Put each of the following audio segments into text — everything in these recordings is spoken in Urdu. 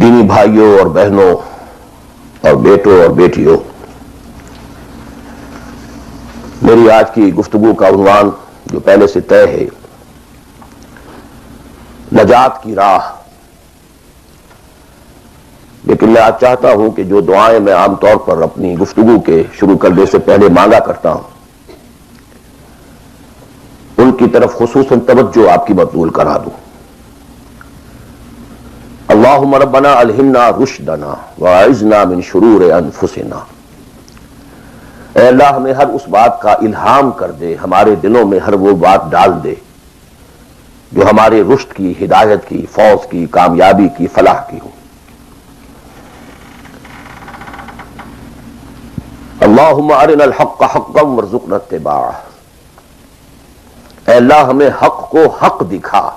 دینی بھائیوں اور بہنوں اور بیٹوں اور بیٹیوں، میری آج کی گفتگو کا عنوان جو پہلے سے طے ہے، نجات کی راہ۔ لیکن میں آج چاہتا ہوں کہ جو دعائیں میں عام طور پر اپنی گفتگو کے شروع کرنے سے پہلے مانگا کرتا ہوں، ان کی طرف خصوصاً توجہ آپ کی مبذول کرا دوں۔ اللہم ربنا الہمنا رشدنا واعذنا من شرور انفسنا۔ اے اللہ ہمیں ہر اس بات کا الہام کر دے، ہمارے دلوں میں ہر وہ بات ڈال دے جو ہمارے رشد کی، ہدایت کی، فوز کی، کامیابی کی، فلاح کی ہو۔ اللہم ارنا الحق حقا وارزقنا اتباعہ۔ اے اللہ ہمیں حق کو حق دکھا،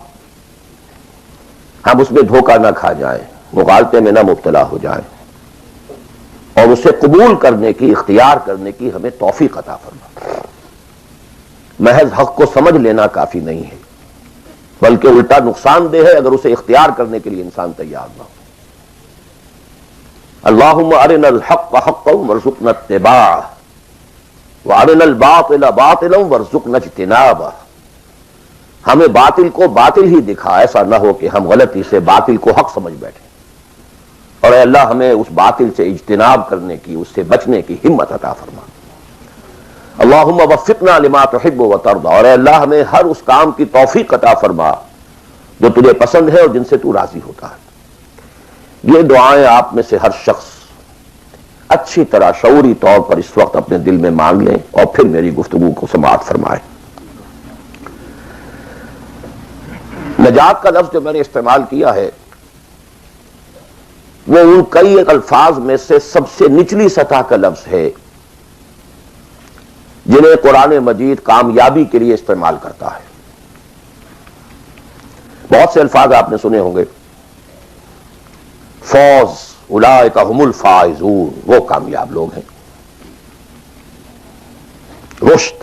ہم اس میں دھوکہ نہ کھا جائیں، مغالطے میں نہ مبتلا ہو جائیں، اور اسے قبول کرنے کی، اختیار کرنے کی ہمیں توفیق عطا فرما۔ محض حق کو سمجھ لینا کافی نہیں ہے، بلکہ الٹا نقصان دہ ہے اگر اسے اختیار کرنے کے لیے انسان تیار نہ ہو۔ اللہم ارنا الحق حقا وارزقنا اتباعہ وارنا الباطل باطلا وارزقنا اجتنابہ۔ ہمیں باطل کو باطل ہی دکھا، ایسا نہ ہو کہ ہم غلطی سے باطل کو حق سمجھ بیٹھیں، اور اے اللہ ہمیں اس باطل سے اجتناب کرنے کی، اس سے بچنے کی ہمت عطا فرما۔ اللہم وفقنا لما تحب وترضى، اور اے اللہ ہمیں ہر اس کام کی توفیق عطا فرما جو تجھے پسند ہے اور جن سے تو راضی ہوتا ہے۔ یہ دعائیں آپ میں سے ہر شخص اچھی طرح شعوری طور پر اس وقت اپنے دل میں مانگ لیں اور پھر میری گفتگو کو سماعت فرمائیں۔ نجات کا لفظ جو میں نے استعمال کیا ہے وہ ان کئی الفاظ میں سے سب سے نچلی سطح کا لفظ ہے جنہیں قرآن مجید کامیابی کے لیے استعمال کرتا ہے۔ بہت سے الفاظ آپ نے سنے ہوں گے، فوز، اولئک هم الفائزون، وہ کامیاب لوگ ہیں۔ رشد،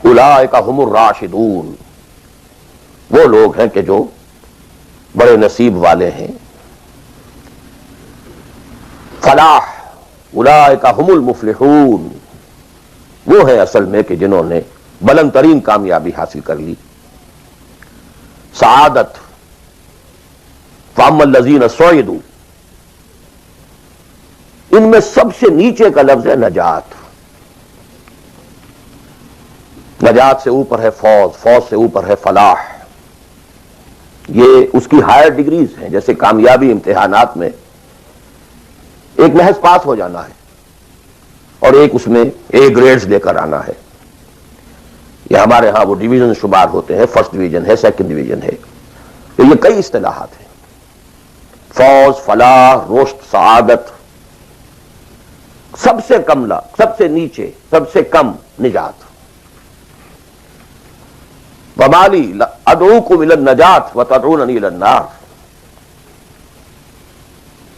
اولئک هم الراشدون، وہ لوگ ہیں کہ جو بڑے نصیب والے ہیں۔ فلاح، اولئک هم المفلحون، وہ ہیں اصل میں کہ جنہوں نے بلند ترین کامیابی حاصل کر لی۔ سعادت، فاما الذین سعدوا، ان میں سب سے نیچے کا لفظ ہے نجات۔ نجات سے اوپر ہے فوز، فوز سے اوپر ہے فلاح۔ یہ اس کی ہائر ڈگریز ہیں، جیسے کامیابی امتحانات میں ایک محض پاس ہو جانا ہے اور ایک اس میں اے گریڈز لے کر آنا ہے، یا ہمارے ہاں وہ ڈویژن شمار ہوتے ہیں، فرسٹ ڈویژن ہے، سیکنڈ ڈویژن ہے، تو یہ کئی اصطلاحات ہیں۔ فوز، فلاح، رشد، سعادت، سب سے کم سب سے نیچے، سب سے کم نجات۔ وَمَالِي أَدْعُوكُمْ إِلَى النَّجَاةِ وَتَدْعُونَنِي إِلَى النَّارِ۔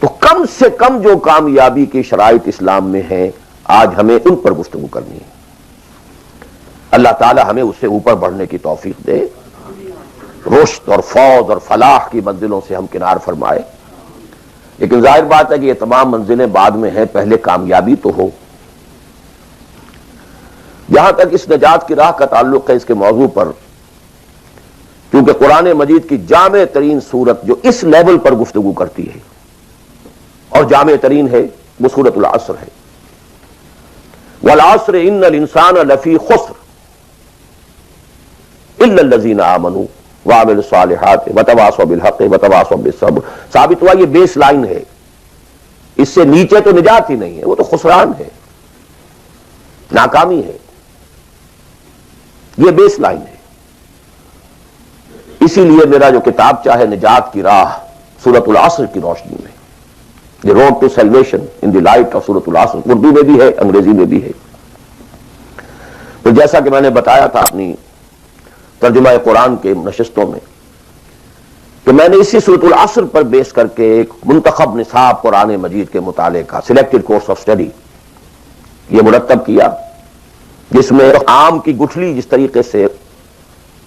تو کم سے کم جو کامیابی کی شرائط اسلام میں ہیں، آج ہمیں ان پر گفتگو کرنی ہے۔ اللہ تعالی ہمیں اس سے اوپر بڑھنے کی توفیق دے، رشد اور فوز اور فلاح کی منزلوں سے ہم کنار فرمائے۔ لیکن ظاہر بات ہے کہ یہ تمام منزلیں بعد میں ہیں، پہلے کامیابی تو ہو۔ جہاں تک اس نجات کی راہ کا تعلق ہے، اس کے موضوع پر کیونکہ قرآن مجید کی جامع ترین سورت جو اس لیول پر گفتگو کرتی ہے اور جامع ترین ہے، وہ سورۃ العصر ہے۔ والعصر ان الانسان لفی خسر الا الذین آمنوا وعملوا الصالحات وتواصوا بالحق وتواصوا بالصبر۔ ثابت ہوا یہ بیس لائن ہے، اس سے نیچے تو نجات ہی نہیں ہے، وہ تو خسران ہے، ناکامی ہے، یہ بیس لائن ہے۔ اسی لیے میرا جو کتاب چاہے نجات کی راہ سورۃ العصر کی روشنی میں، the road to salvation in the light of سورۃ العصر، اردو میں بھی ہے، انگریزی میں بھی ہے۔ تو جیسا کہ میں نے بتایا تھا اپنی ترجمہ قرآن کے نشستوں میں کہ میں نے اسی سورۃ العصر پر بیس کر کے ایک منتخب نصاب قرآن مجید کے مطالعے کا سلیکٹڈ کورس آف اسٹڈی یہ مرتب کیا، جس میں آم کی گٹھلی جس طریقے سے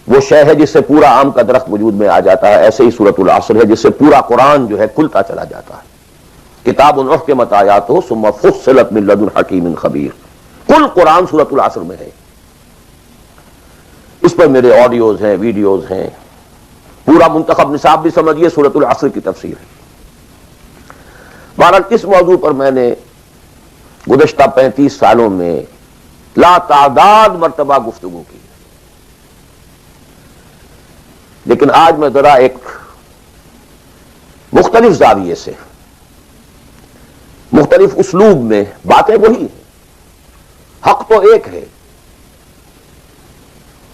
وہ شے ہے جس سے پورا آم کا درخت وجود میں آ جاتا ہے، ایسے ہی سورۃ العصر ہے جس سے پورا قرآن جو ہے کھلتا چلا جاتا ہے۔ کتاب احکمت آیاتہ ثم فصلت من لدن حکیم خبیر، کل قرآن سورۃ العصر میں ہے۔ اس پر میرے آڈیوز ہیں، ویڈیوز ہیں، پورا منتخب نصاب بھی سمجھیے سورۃ العصر کی تفسیر ہے۔ بہرحال اس موضوع پر میں نے گزشتہ 35 سالوں میں لا تعداد مرتبہ گفتگو کی، لیکن آج میں ذرا ایک مختلف زاویے سے، مختلف اسلوب میں، باتیں وہی ہیں، حق تو ایک ہے،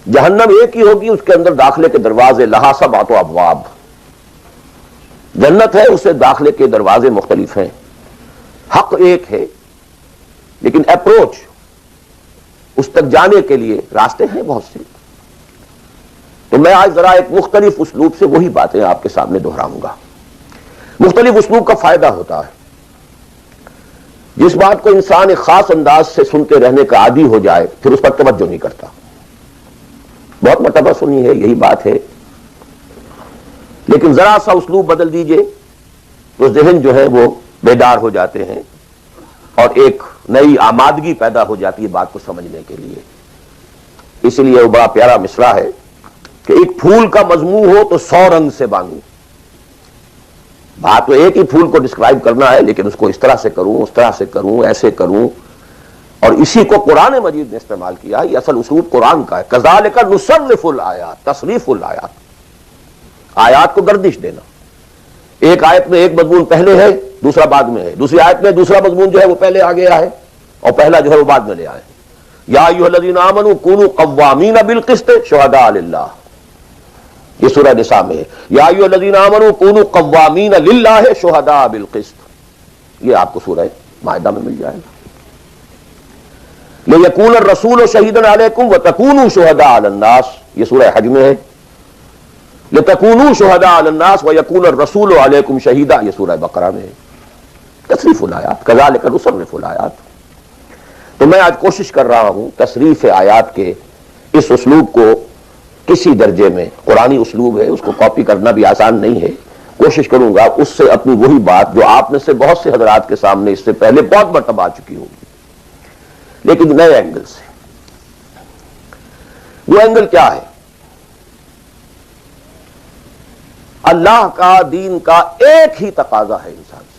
جہنم ایک ہی ہوگی، اس کے اندر داخلے کے دروازے لہا سبعۃ ابواب، جنت ہے اس سے داخلے کے دروازے مختلف ہیں، حق ایک ہے لیکن اپروچ اس تک جانے کے لیے راستے ہیں بہت سے۔ تو میں آج ذرا ایک مختلف اسلوب سے وہی باتیں آپ کے سامنے دہراؤں گا۔ مختلف اسلوب کا فائدہ ہوتا ہے، جس بات کو انسان ایک خاص انداز سے سنتے رہنے کا عادی ہو جائے پھر اس پر توجہ نہیں کرتا۔ بہت مرتبہ سنی ہے، یہی بات ہے، لیکن ذرا سا اسلوب بدل دیجئے تو ذہن جو ہے وہ بیدار ہو جاتے ہیں اور ایک نئی آمادگی پیدا ہو جاتی ہے بات کو سمجھنے کے لیے۔ اس لیے وہ بڑا پیارا مصرع ہے کہ ایک پھول کا مضمون ہو تو 100 رنگ سے بانگوں۔ بات تو ایک ہی پھول کو ڈسکرائب کرنا ہے، لیکن اس کو اس طرح سے کروں، اس طرح سے کروں، ایسے کروں، اور اسی کو قرآن مجید نے استعمال کیا۔ یہ اصل اسلوب قرآن کا ہے، کذالک نصرف الآیات، تصریف الآیات، آیات کو گردش دینا۔ ایک آیت میں ایک مضمون پہلے ہے، دوسرا بعد میں ہے، دوسری آیت میں دوسرا مضمون جو ہے وہ پہلے آ گیا ہے اور پہلا جو ہے وہ بعد میں لے آئے۔ یا ایھا الذین آمنوا کونوا قوامین بالقسط شہداء للہ، یہ سورہ نساء میں ہے۔ یا ایھا الذین آمنوا کونوا قوامین للہ شہداء بالقسط، یہ آپ کو سورہ مائدہ میں مل جائے گا۔ لِیَکُونَ الرَّسُولُ شَہِیدًا عَلَیکُم وَتَکُونُوا شُہَدَاءَ عَلَى النَّاسِ، یہ سورہ حج میں ہے۔ لِتَکُونُوا شُہَدَاءَ عَلَى النَّاسِ وَیَکُونَ الرَّسُولُ عَلَیکُم شَہِیدًا، یہ سورہ بقرہ میں ہے۔ تصریف الآیات، کذالک نصرف الآیات۔ تو میں آج کوشش کر رہا ہوں تصریف آیات کے اس اسلوب کو کسی درجے میں، قرآنی اسلوب ہے، اس کو کاپی کرنا بھی آسان نہیں ہے، کوشش کروں گا اس سے اپنی وہی بات جو آپ میں سے بہت سے حضرات کے سامنے اس سے پہلے بہت مرتبہ آ چکی ہوگی، لیکن نئے اینگل سے۔ وہ اینگل کیا ہے؟ اللہ کا، دین کا ایک ہی تقاضا ہے انسان سے،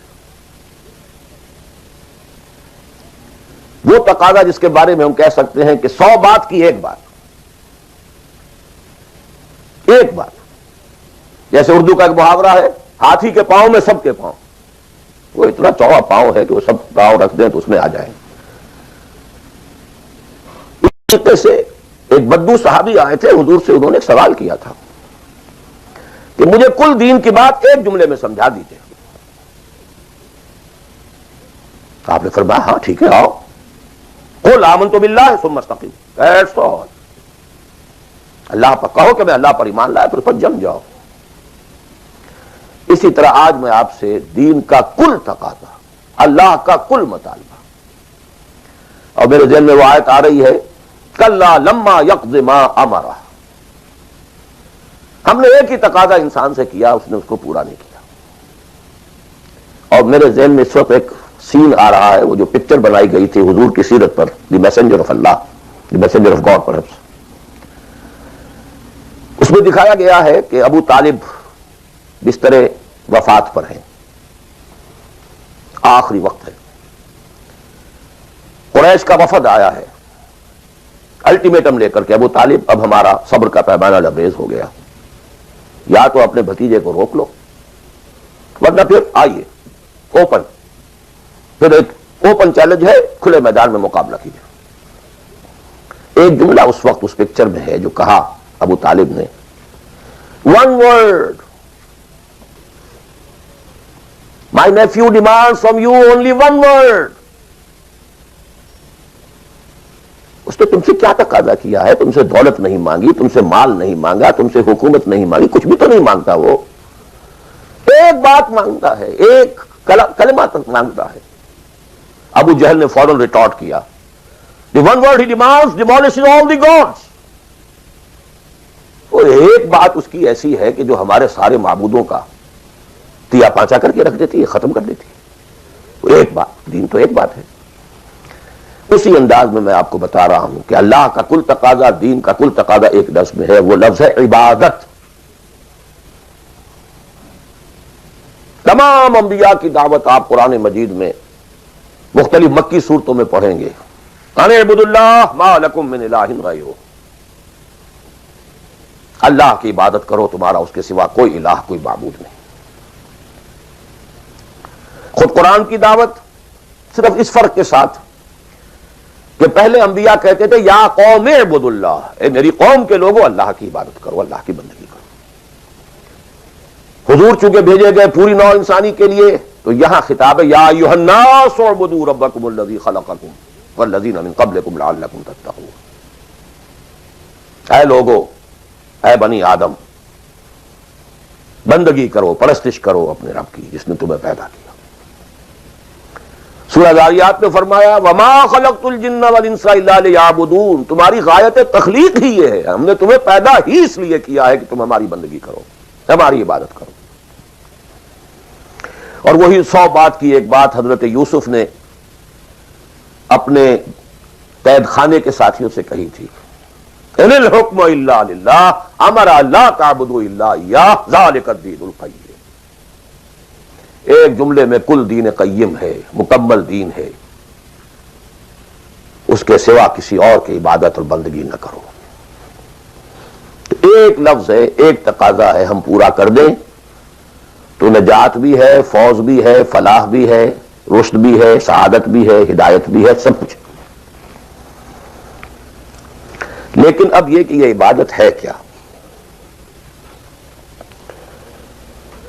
وہ تقاضا جس کے بارے میں ہم کہہ سکتے ہیں کہ 100 بات کی ایک بات، ایک بات۔ جیسے اردو کا ایک محاورہ ہے، ہاتھی کے پاؤں میں سب کے پاؤں، وہ اتنا چوڑا پاؤں ہے کہ وہ سب پاؤں رکھ دیں تو اس میں آ جائیں۔ اس طریقے سے ایک بدو صحابی آئے تھے حضور سے، انہوں نے ایک سوال کیا تھا کہ مجھے کل دین کی بات ایک جملے میں سمجھا دیجیے۔ آپ نے فرمایا ہاں ٹھیک ہے، آؤ، قل آمنت باللہ ثم استقم، دیٹس آل، اللہ پر کہو کہ میں اللہ پر ایمان لایا، پھر اس پر جم جاؤ۔ اسی طرح آج میں آپ سے دین کا کل تقاضا، اللہ کا کل مطالبہ، اور میرے ذہن میں وہ آیت آ رہی ہے کلا لما یقض ما امرہ، ہم نے ایک ہی تقاضا انسان سے کیا، اس نے اس کو پورا نہیں کیا۔ اور میرے ذہن میں اس وقت ایک سین آ رہا ہے، وہ جو پکچر بنائی گئی تھی حضور کی سیرت پر، دی میسنجر آف اللہ، the messenger of God perhaps, اس میں دکھایا گیا ہے کہ ابو طالب بستر وفات پر ہیں، آخری وقت ہے، قریش کا وفد آیا ہے الٹیمیٹم لے کر کے، ابو طالب اب ہمارا صبر کا پیمانہ لبریز ہو گیا، یا تو اپنے بھتیجے کو روک لو ورنہ پھر آئیے اوپن، پھر ایک اوپن چیلنج ہے، کھلے میدان میں مقابلہ کیجیے۔ ایک جملہ اس وقت اس پکچر میں ہے جو کہا ابو طالب نے، one word, my nephew demand from you only one word. اس نے تم سے کیا تقاضا کیا ہے؟ تم سے دولت نہیں مانگی، تم سے مال نہیں مانگا، تم سے حکومت نہیں مانگی، کچھ بھی تو نہیں مانگتا، وہ ایک بات مانگتا ہے، ایک کلمہ تک مانگتا ہے۔ ابو جہل نے فوراً ریٹارٹ کیا، دی ون ورڈ ہی demands demolishing all the gods, اور ایک بات اس کی ایسی ہے کہ جو ہمارے سارے معبودوں کا تیا پانچا کر کے رکھ دیتی ہے، ختم کر دیتی ہے۔ ایک بات، دین تو ایک بات ہے۔ اسی انداز میں آپ کو بتا رہا ہوں کہ اللہ کا کل تقاضا، دین کا کل تقاضا ایک لفظ میں ہے، وہ لفظ ہے عبادت۔ تمام انبیاء کی دعوت آپ قرآن مجید میں مختلف مکی صورتوں میں پڑھیں گے، ان اعبدوا اللہ ما لکم من الہ غیرہ، اللہ کی عبادت کرو، تمہارا اس کے سوا کوئی الہ، کوئی معبود نہیں۔ خود قرآن کی دعوت صرف اس فرق کے ساتھ کہ پہلے انبیاء کہتے تھے یا قوم اعبدوا اللہ، اے میری قوم کے لوگوں اللہ کی عبادت کرو، اللہ کی بندگی کرو۔ حضور چونکہ بھیجے گئے پوری نوع انسانی کے لیے، تو یہاں خطاب ہے یا ایھا الناس اعبدوا ربکم الذی خلقکم والذین من قبلکم لعلکم تتقون، اے لوگو، اے بنی آدم، بندگی کرو، پرستش کرو اپنے رب کی جس نے تمہیں پیدا کیا۔ سورہ ذاریات میں فرمایا وما خلقت الجن والانس الا لیعبدون، تمہاری غایت تخلیق ہی یہ ہے، ہم نے تمہیں پیدا ہی اس لیے کیا ہے کہ تم ہماری بندگی کرو، ہماری عبادت کرو۔ اور وہی 100 بات کی ایک بات حضرت یوسف نے اپنے قید خانے کے ساتھیوں سے کہی تھی، ان الحکم الا للہ امر لا تعبدوا الا ایاہ ذلک الدین القیم۔ ایک جملے میں کل دین قیم ہے، مکمل دین ہے، اس کے سوا کسی اور کی عبادت اور بندگی نہ کرو۔ تو ایک لفظ ہے، ایک تقاضا ہے، ہم پورا کر دیں تو نجات بھی ہے، فوز بھی ہے، فلاح بھی ہے، رشد بھی ہے، سعادت بھی ہے، ہدایت بھی ہے، سب کچھ۔ لیکن اب یہ کہ یہ عبادت ہے کیا؟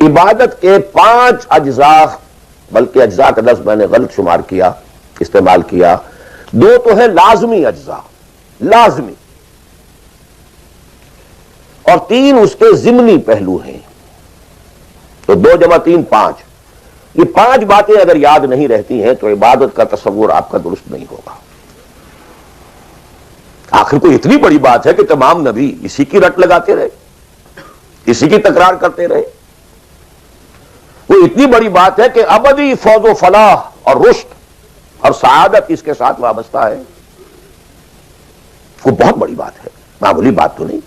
عبادت کے 5 اجزاء، بلکہ اجزاء کا لفظ میں نے غلط شمار کیا، استعمال کیا، 2 تو ہے لازمی اجزاء، لازمی، اور 3 اس کے ضمنی پہلو ہیں، تو 2 جمع 3 5۔ یہ 5 باتیں اگر یاد نہیں رہتی ہیں تو عبادت کا تصور آپ کا درست نہیں ہوگا۔ آخر کوئی اتنی بڑی بات ہے کہ تمام نبی اسی کی رٹ لگاتے رہے، اسی کی تکرار کرتے رہے۔ وہ اتنی بڑی بات ہے کہ ابدی فوز و فلاح اور رشد اور سعادت اس کے ساتھ وابستہ ہے، وہ بہت بڑی بات ہے، معمولی بات تو نہیں۔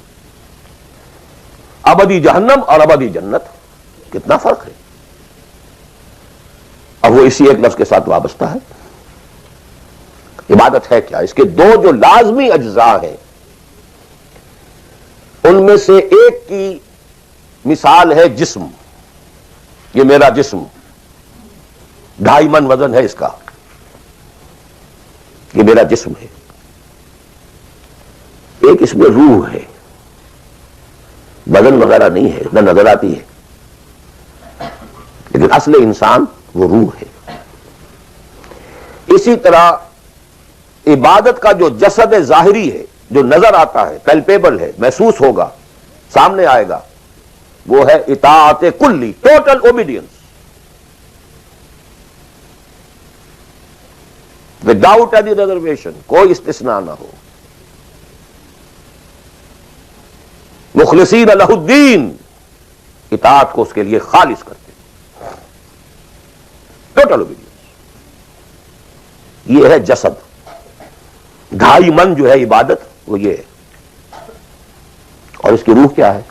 ابدی جہنم اور ابدی جنت، کتنا فرق ہے، اب وہ اسی ایک لفظ کے ساتھ وابستہ ہے۔ عبادت ہے کیا؟ اس کے 2 جو لازمی اجزاء ہیں، ان میں سے ایک کی مثال ہے جسم۔ یہ میرا جسم 2.5 من وزن ہے اس کا، یہ میرا جسم ہے۔ ایک اس میں روح ہے، بدن وغیرہ نہیں ہے، نہ نظر آتی ہے، لیکن اصل انسان وہ روح ہے۔ اسی طرح عبادت کا جو جسد ظاہری ہے، جو نظر آتا ہے، پیلپیبل ہے، محسوس ہوگا، سامنے آئے گا، وہ ہے اطاعت کلی، total obedience, without any reservation, کوئی استثناء نہ ہو، مخلصین لہ الدین، اطاعت کو اس کے لیے خالص کرتے، ٹوٹل اوبیڈینس۔ یہ ہے جسد۔ 2.5 من جو ہے عبادت وہ یہ ہے، اور اس کی روح کیا ہے؟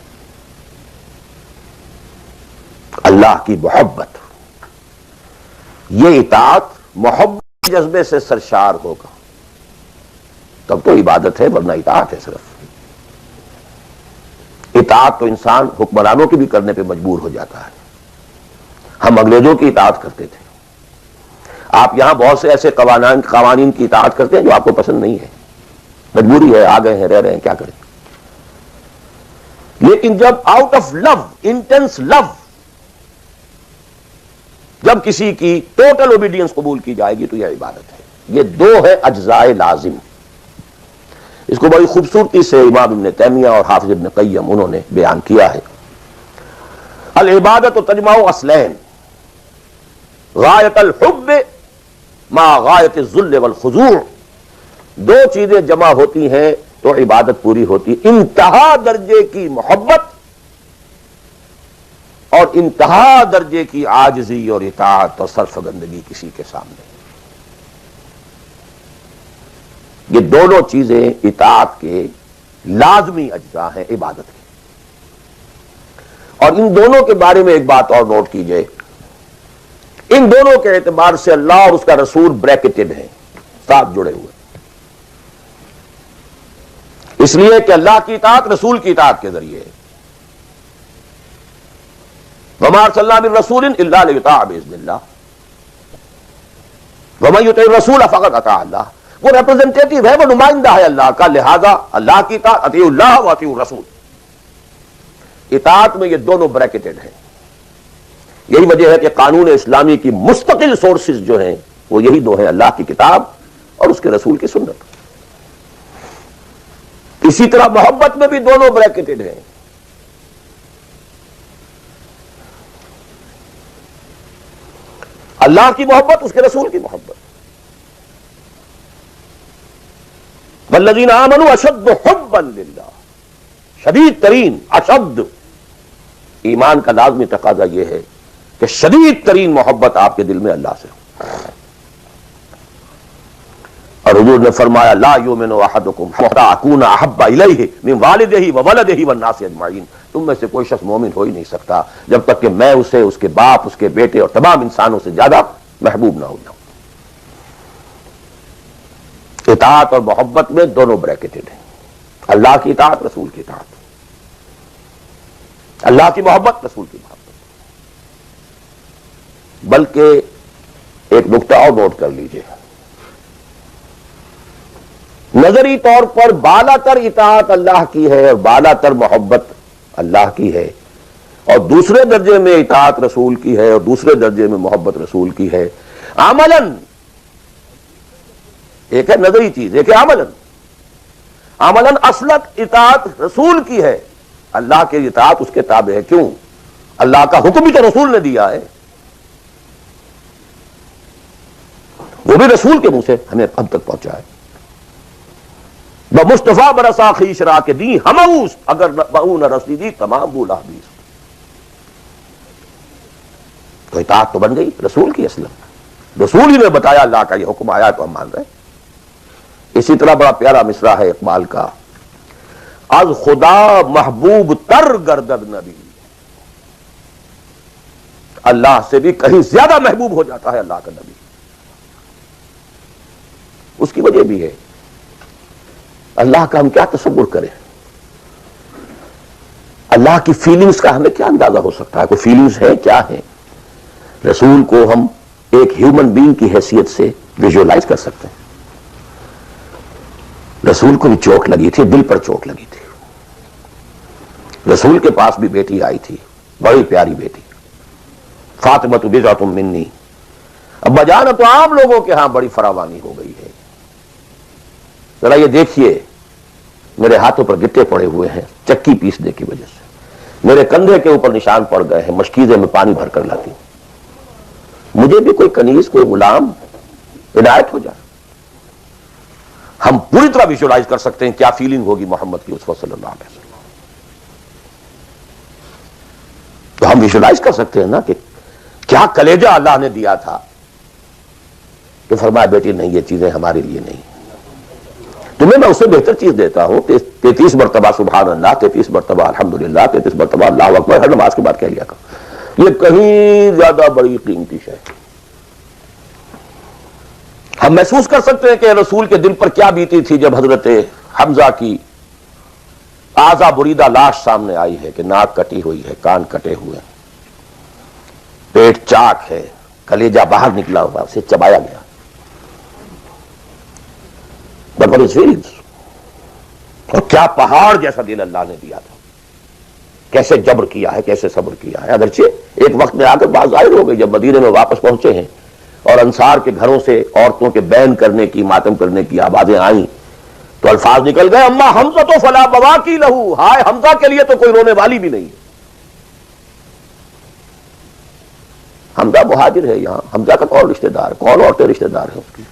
اللہ کی محبت۔ یہ اطاعت محبت جذبے سے سرشار ہوگا تب تو عبادت ہے، ورنہ اطاعت ہے صرف۔ اطاعت تو انسان حکمرانوں کی بھی کرنے پہ مجبور ہو جاتا ہے۔ ہم انگریزوں کی اطاعت کرتے تھے، آپ یہاں بہت سے ایسے قوانین کی اطاعت کرتے ہیں جو آپ کو پسند نہیں ہے، مجبوری ہے، آ گئے ہیں، رہ رہے ہیں، کیا کریں۔ لیکن جب آؤٹ آف لو، انٹینس لو، جب کسی کی ٹوٹل اوبیڈینس قبول کی جائے گی تو یہ عبادت ہے۔ یہ 2 ہے اجزاء لازم۔ اس کو بڑی خوبصورتی سے امام ابن تیمیہ اور حافظ ابن قیم انہوں نے بیان کیا ہے۔ العبادت تجمع اصلین، غایت الحب مع غایت الذل والخضوع، 2 چیزیں جمع ہوتی ہیں تو عبادت پوری ہوتی. انتہا درجے کی محبت اور انتہا درجے کی عاجزی اور اطاعت اور سرفگندگی کسی کے سامنے. یہ دونوں چیزیں اطاعت کے لازمی اجزاء ہیں عبادت کے. اور ان دونوں کے بارے میں ایک بات اور نوٹ کیجئے، ان دونوں کے اعتبار سے اللہ اور اس کا رسول بریکٹڈ ہیں، ساتھ جڑے ہوئے، اس لیے کہ اللہ کی اطاعت رسول کی اطاعت کے ذریعے ہے. وما ارسلنا من رسول الا لیطاع باذن اللہ ومن یطع الرسول فقد اطاع اللہ. وہ ریپرزنٹیٹو ہے، وہ نمائندہ ہے اللہ کا، لہذا اللہ کی اطاعت اطیعوا اللہ واطیعوا الرسول. اطاعت میں یہ دونوں بریکٹڈ ہیں. یہی وجہ ہے کہ قانون اسلامی کی مستقل سورسز جو ہیں وہ یہی دو ہیں، اللہ کی کتاب اور اس کے رسول کی سنت. اسی طرح محبت میں بھی دونوں بریکٹڈ ہیں. اللہ کی محبت، اس کے رسول کی محبت. والذین آمنوا اشد حبا للہ، شدید ترین، اشد. ایمان کا لازمی تقاضا یہ ہے کہ شدید ترین محبت آپ کے دل میں اللہ سے ہو. اور حضور نے فرمایا لا یؤمن احدکم حتی اکون احب الیہ من والدہ وولدہ والناس اجمعین. تم میں سے کوئی شخص مومن ہو ہی نہیں سکتا جب تک کہ میں اسے، اس کے باپ، اس کے بیٹے اور تمام انسانوں سے زیادہ محبوب نہ ہو جاؤں. اطاعت اور محبت میں دونوں بریکٹڈ ہیں. اللہ کی اطاعت، رسول کی اطاعت. اللہ کی محبت، رسول کی محبت. بلکہ ایک نقطہ اور نوٹ کر لیجئے، نظری طور پر بالا تر اطاعت اللہ کی ہے اور بالا تر محبت اللہ کی ہے، اور دوسرے درجے میں اطاعت رسول کی ہے اور دوسرے درجے میں محبت رسول کی ہے. عملاً ایک ہے نظری چیز، ایک ہے عملاً اصلت اطاعت رسول کی ہے، اللہ کی اطاعت اس کے تابع ہے. کیوں؟ اللہ کا حکم بھی تو رسول نے دیا ہے، وہ بھی رسول کے منہ سے ہمیں اب تک پہنچا ہے. بمصطفیٰ برسا خیش را کے دی ہموس، اگر بہو نہ رسی دی تمام بولا حدیث. تو اطاعت تو بن گئی رسول کی. اصل رسول ہی نے بتایا اللہ کا یہ حکم آیا تو ہم مان رہے. اسی طرح بڑا پیارا مصرع ہے اقبال کا، از خدا محبوب تر گردد نبی. اللہ سے بھی کہیں زیادہ محبوب ہو جاتا ہے اللہ کا نبی. اس کی وجہ بھی ہے، اللہ کا ہم کیا تصور کریں، اللہ کی فیلنگز کا ہمیں کیا اندازہ ہو سکتا ہے؟ کوئی فیلنگز ہے کیا ہے؟ رسول کو ہم ایک ہیومن بینگ کی حیثیت سے ویژولائز کر سکتے ہیں. رسول کو بھی چوٹ لگی تھی، دل پر چوٹ لگی تھی. رسول کے پاس بھی بیٹی آئی تھی، بڑی پیاری بیٹی، فاطمہ بضعۃ منی. ابا جان تو عام لوگوں کے ہاں بڑی فراوانی ہو گئی ہے. ذرا یہ دیکھیے، میرے ہاتھوں پر گٹے پڑے ہوئے ہیں چکی پیسنے کی وجہ سے، میرے کندھے کے اوپر نشان پڑ گئے ہیں، مشکیزے میں پانی بھر کر لاتی ہوں. مجھے بھی کوئی کنیز، کوئی غلام عنایت ہو جائے. ہم پوری طرح ویژولائز کر سکتے ہیں کیا فیلنگ ہوگی محمد کی اسوہ صلی اللہ علیہ وسلم. تو ہم ویژولائز کر سکتے ہیں نا کہ کیا کلیجہ اللہ نے دیا تھا کہ فرمایا بیٹی نہیں، یہ چیزیں ہمارے لیے نہیں، تمہیں میں اس سے بہتر چیز دیتا ہوں. 33 مرتبہ سبحان اللہ، 33 مرتبہ الحمدللہ، 33 مرتبہ اللہ اکبر ہر نماز کے بعد کہہ لیا کرو. یہ کہیں زیادہ بڑی قیمتی شے. ہم محسوس کر سکتے ہیں کہ رسول کے دل پر کیا بیتی تھی جب حضرت حمزہ کی اعضا بریدہ لاش سامنے آئی ہے کہ ناک کٹی ہوئی ہے، کان کٹے ہوئے ہیں، پیٹ چاک ہے، کلیجہ باہر نکلا ہوا، اسے چبایا گیا. اور کیا پہاڑ جیسا دل اللہ نے دیا تھا، کیسے جبر کیا ہے، کیسے صبر کیا ہے. اگرچہ ایک وقت میں آ کر بات ظاہر ہو گئی جب مدینے میں واپس پہنچے ہیں اور انصار کے گھروں سے عورتوں کے بین کرنے کی، ماتم کرنے کی آوازیں آئیں تو الفاظ نکل گئے اما حمزہ تو فلا بواکی لہو، ہائے حمزہ کے لیے تو کوئی رونے والی بھی نہیں. حمزہ مہاجر ہے، یہاں حمزہ کا کون رشتہ دار، کون عورتیں رشتہ دار ہیں اس کی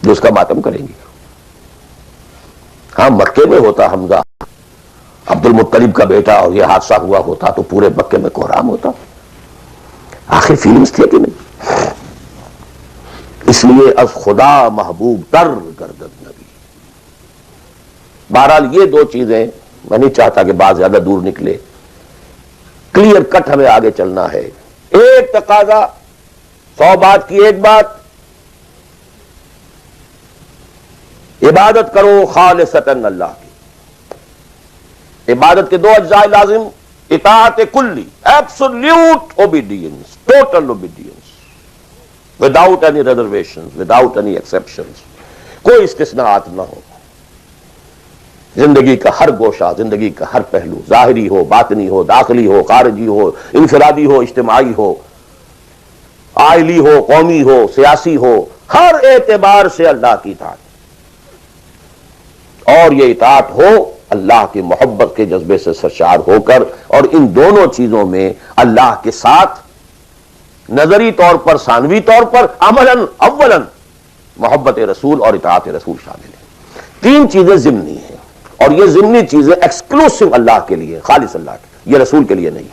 جو اس کا ماتم کریں گی. ہاں مکے میں ہوتا حمزہ عبد المطلب کا بیٹا اور یہ حادثہ ہوا ہوتا تو پورے مکے میں کوہرام ہوتا. آخر فیلنگز تھے کہ نہیں؟ اس لیے از خدا محبوب تر گردد نبی. بہرحال یہ دو چیزیں میں نہیں چاہتا کہ بات زیادہ دور نکلے، کلیئر کٹ ہمیں آگے چلنا ہے. ایک تقاضا 100 بات کی ایک بات، عبادت کرو خالصتاً اللہ کی. عبادت کے دو اجزاء لازم، اطاعت کلی، absolute obedience, total obedience, without any reservation, without any exceptions, کوئی استثناءات نہ ہو. زندگی کا ہر گوشہ، زندگی کا ہر پہلو، ظاہری ہو، باطنی ہو، داخلی ہو، خارجی ہو، انفرادی ہو، اجتماعی ہو، عائلی ہو، قومی ہو، سیاسی ہو، ہر اعتبار سے اللہ کی اطاعت. اور یہ اطاعت ہو اللہ کی محبت کے جذبے سے سرشار ہو کر، اور ان دونوں چیزوں میں اللہ کے ساتھ نظری طور پر، ثانوی طور پر، عملاً اولاً محبت رسول اور اطاعت رسول شامل ہے. 3 چیزیں ضمنی ہیں، اور یہ ضمنی چیزیں ایکسکلوسیو اللہ کے لیے، خالص اللہ کے، یہ رسول کے لیے نہیں.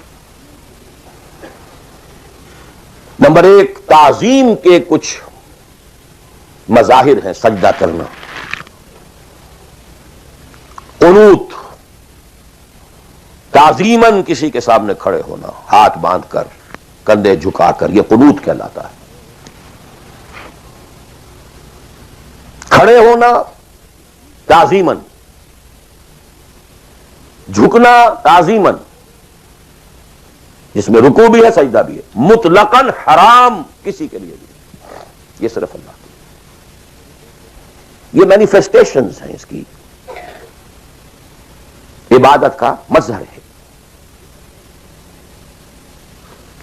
نمبر 1، تعظیم کے کچھ مظاہر ہیں. سجدہ کرنا، قنوت، تعظیماً کسی کے سامنے کھڑے ہونا، ہاتھ باندھ کر، کندھے جھکا کر، یہ قنوت کہلاتا ہے. کھڑے ہونا تعظیماً، جھکنا تعظیماً، جس میں رکوع بھی ہے سجدہ بھی ہے، مطلقاً حرام کسی کے لیے بھی، یہ صرف اللہ کی. یہ مینیفیسٹیشنز ہیں اس کی، عبادت کا مظہر ہے.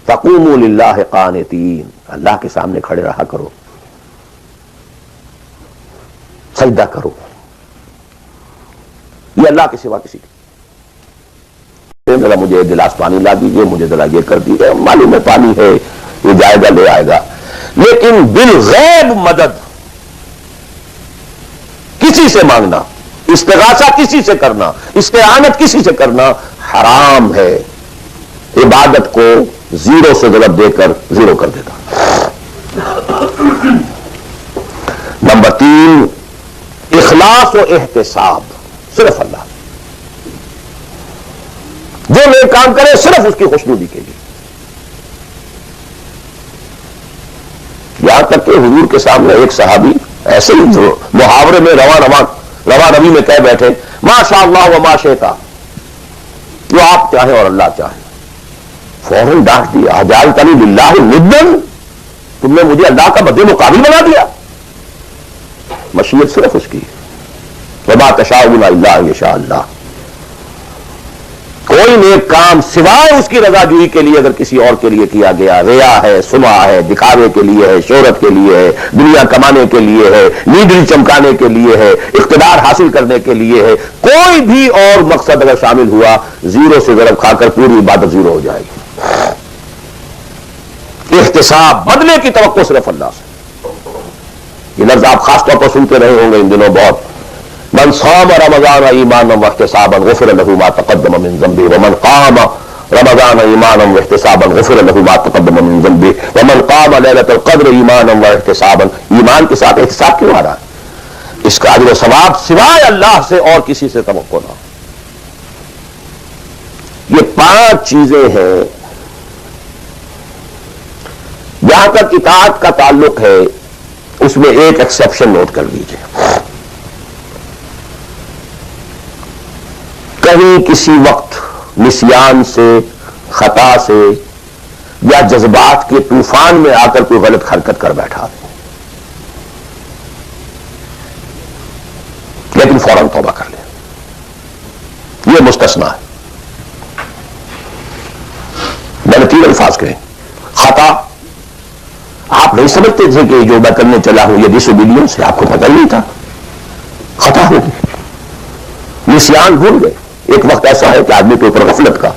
فقوموا للہ قانتین، اللہ کے سامنے کھڑے رہا کرو، سجدہ کرو. یہ اللہ کے سوا کسی کی، ذرا مجھے ایک گلاس پانی لا دیجیے، مجھے ذرا یہ کر دیجیے، معلوم ہے پانی ہے، یہ جائے گا لے آئے گا. لیکن بالغیب مدد کسی سے مانگنا، استغاثہ کسی سے کرنا، استعانت کسی سے کرنا حرام ہے. عبادت کو 0 سے ضرب دے کر 0 کر دیتا. نمبر 3، اخلاص و احتساب، صرف اللہ، جو نیک کام کرے صرف اس کی خوشنودی کے لیے. یہاں تک کہ حضور کے سامنے ایک صحابی ایسے ہی محاورے میں رواں روی میں کہہ بیٹھے، ما شاء اللہ و ما شئت، جو آپ چاہیں اور اللہ چاہے. فوراً ڈانٹ دیا، اجعلتنی للہ ندا، تم نے مجھے اللہ کا بدِ مقابل بنا دیا. مشیت صرف اس کی، وما تشاءون الا ان یشاء اللہ. کوئی نیک کام سوائے اس کی رضا جوئی کے لیے اگر کسی اور کے لیے کیا گیا، ریا ہے، سمعہ ہے، دکھاوے کے لیے ہے، شہرت کے لیے ہے، دنیا کمانے کے لیے ہے، لیڈری چمکانے کے لیے ہے، اقتدار حاصل کرنے کے لیے ہے، کوئی بھی اور مقصد اگر شامل ہوا، 0 سے ضرب کھا کر پوری عبادت 0 ہو جائے گی. احتساب، بدلے کی توقع صرف اللہ سے. یہ لفظ آپ خاص طور پر سنتے رہے ہوں گے ان دنوں بہت. من صام رمضان ایمانا واحتسابا غفر له ما تقدم من ذنبه ومن قام رمضان ایمانا واحتسابا غفر له ما تقدم من ذنبه ومن قام ليلة القدر ایمانا واحتسابا. ایمان کے ساتھ احتساب کیوں آ رہا ہے؟ اس کا اجر و ثواب سوائے اللہ سے اور کسی سے توقع نہ. یہ 5 چیزیں ہیں. جہاں تک اطاعت کا تعلق ہے اس میں ایک ایکسیپشن نوٹ کر لیجیے. کہیں کسی وقت نسیان سے، خطا سے یا جذبات کے طوفان میں آ کر کوئی غلط حرکت کر بیٹھا، لیکن فوراً توبہ کر لیں، یہ مستثنیٰ ہے. میں نے 3 الفاظ کہے. خطا، آپ نہیں سمجھتے تھے کہ جو میں کرنے چلا ہوں یہ ڈس اوبیڈینس ہے، آپ کو پتہ نہیں تھا، خطا ہو گئی. نسیان، بھول گئے. ایک وقت ایسا ہے کہ آدمی کے اوپر غفلت کا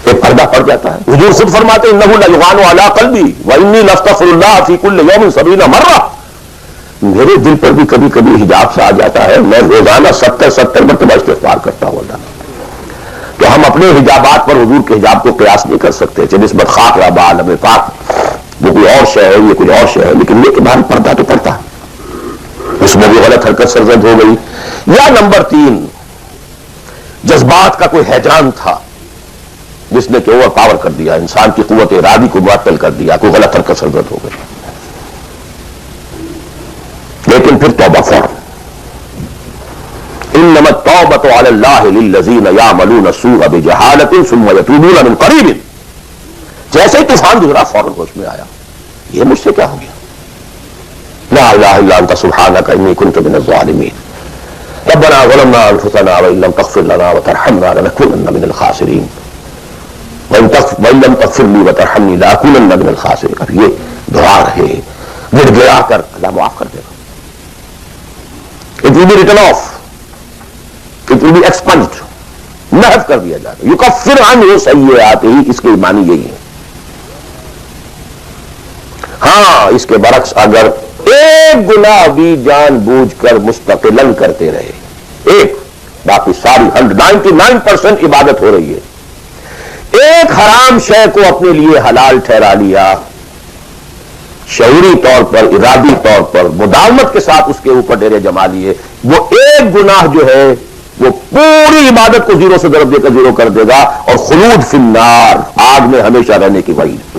ایک پردہ پڑ جاتا ہے. حضور خود فرماتے ہیں انہ لیغان علی قلبی وانی لاستغفر اللہ فی کل یوم 70 مرہ. میرے دل پر بھی کبھی کبھی حجاب سے آ جاتا ہے، میں روزانہ 70 مرتبہ استغفار کرتا ہوں اللہ، تو ہم اپنے حجابات پر حضور کے حجاب کو قیاس نہیں کر سکتے کہ نسبت خاک ربا عالم پاک وہ کوئی اور شے ہے، یہ کوئی اور شے ہے، لیکن یہ کہ باہر پردہ تو پڑتا ہے، اس میں بھی غلط حرکت سرزد ہو گئی۔ یا نمبر 3، جذبات کا کوئی ہیجان تھا جس نے کہ اوور پاور کر دیا، انسان کی قوت ارادی کو معطل کر دیا، کوئی غلط حرکت سرزد ہو گئی، لیکن پھر توبہ فوراً۔ انما التوبة على الله للذين يعملون السوء بجهالة ثم يتوبون من قريب، جیسے ہی طوفان گزرا فوراً ہوش میں آیا، یہ مجھ سے کیا ہو گیا، لا الہ الا انت سبحانك انی كنت من الظالمین، ربنا ظلمنا انفسنا وان لم تغفر لنا وترحمنا لنكونن من الخاسرین، وان لم تغفر لي وترحمني لاكونن من الخاسرین۔ اب یہ دعا رہے، گڑ گڑا کر اللہ معاف کر دے گا، it will be written off, it will be expunged، محو کر دیا جائے گا، یکفر عنہ سیئاتہ، اس کے معنی یہی ہے۔ ہاں اس کے برعکس اگر ایک گناہ بھی جان بوجھ کر مستقلاً کرتے رہے، ایک، باقی ساری 99% عبادت ہو رہی ہے، ایک حرام شے کو اپنے لیے حلال ٹھہرا لیا، شعوری طور پر، ارادی طور پر، مداومت کے ساتھ اس کے اوپر ڈیرے جما لیے، وہ ایک گناہ جو ہے وہ پوری عبادت کو زیرو سے ضرب دے کر زیرو کر دے گا، اور خلود فی النار، آگ میں ہمیشہ رہنے کی وعید۔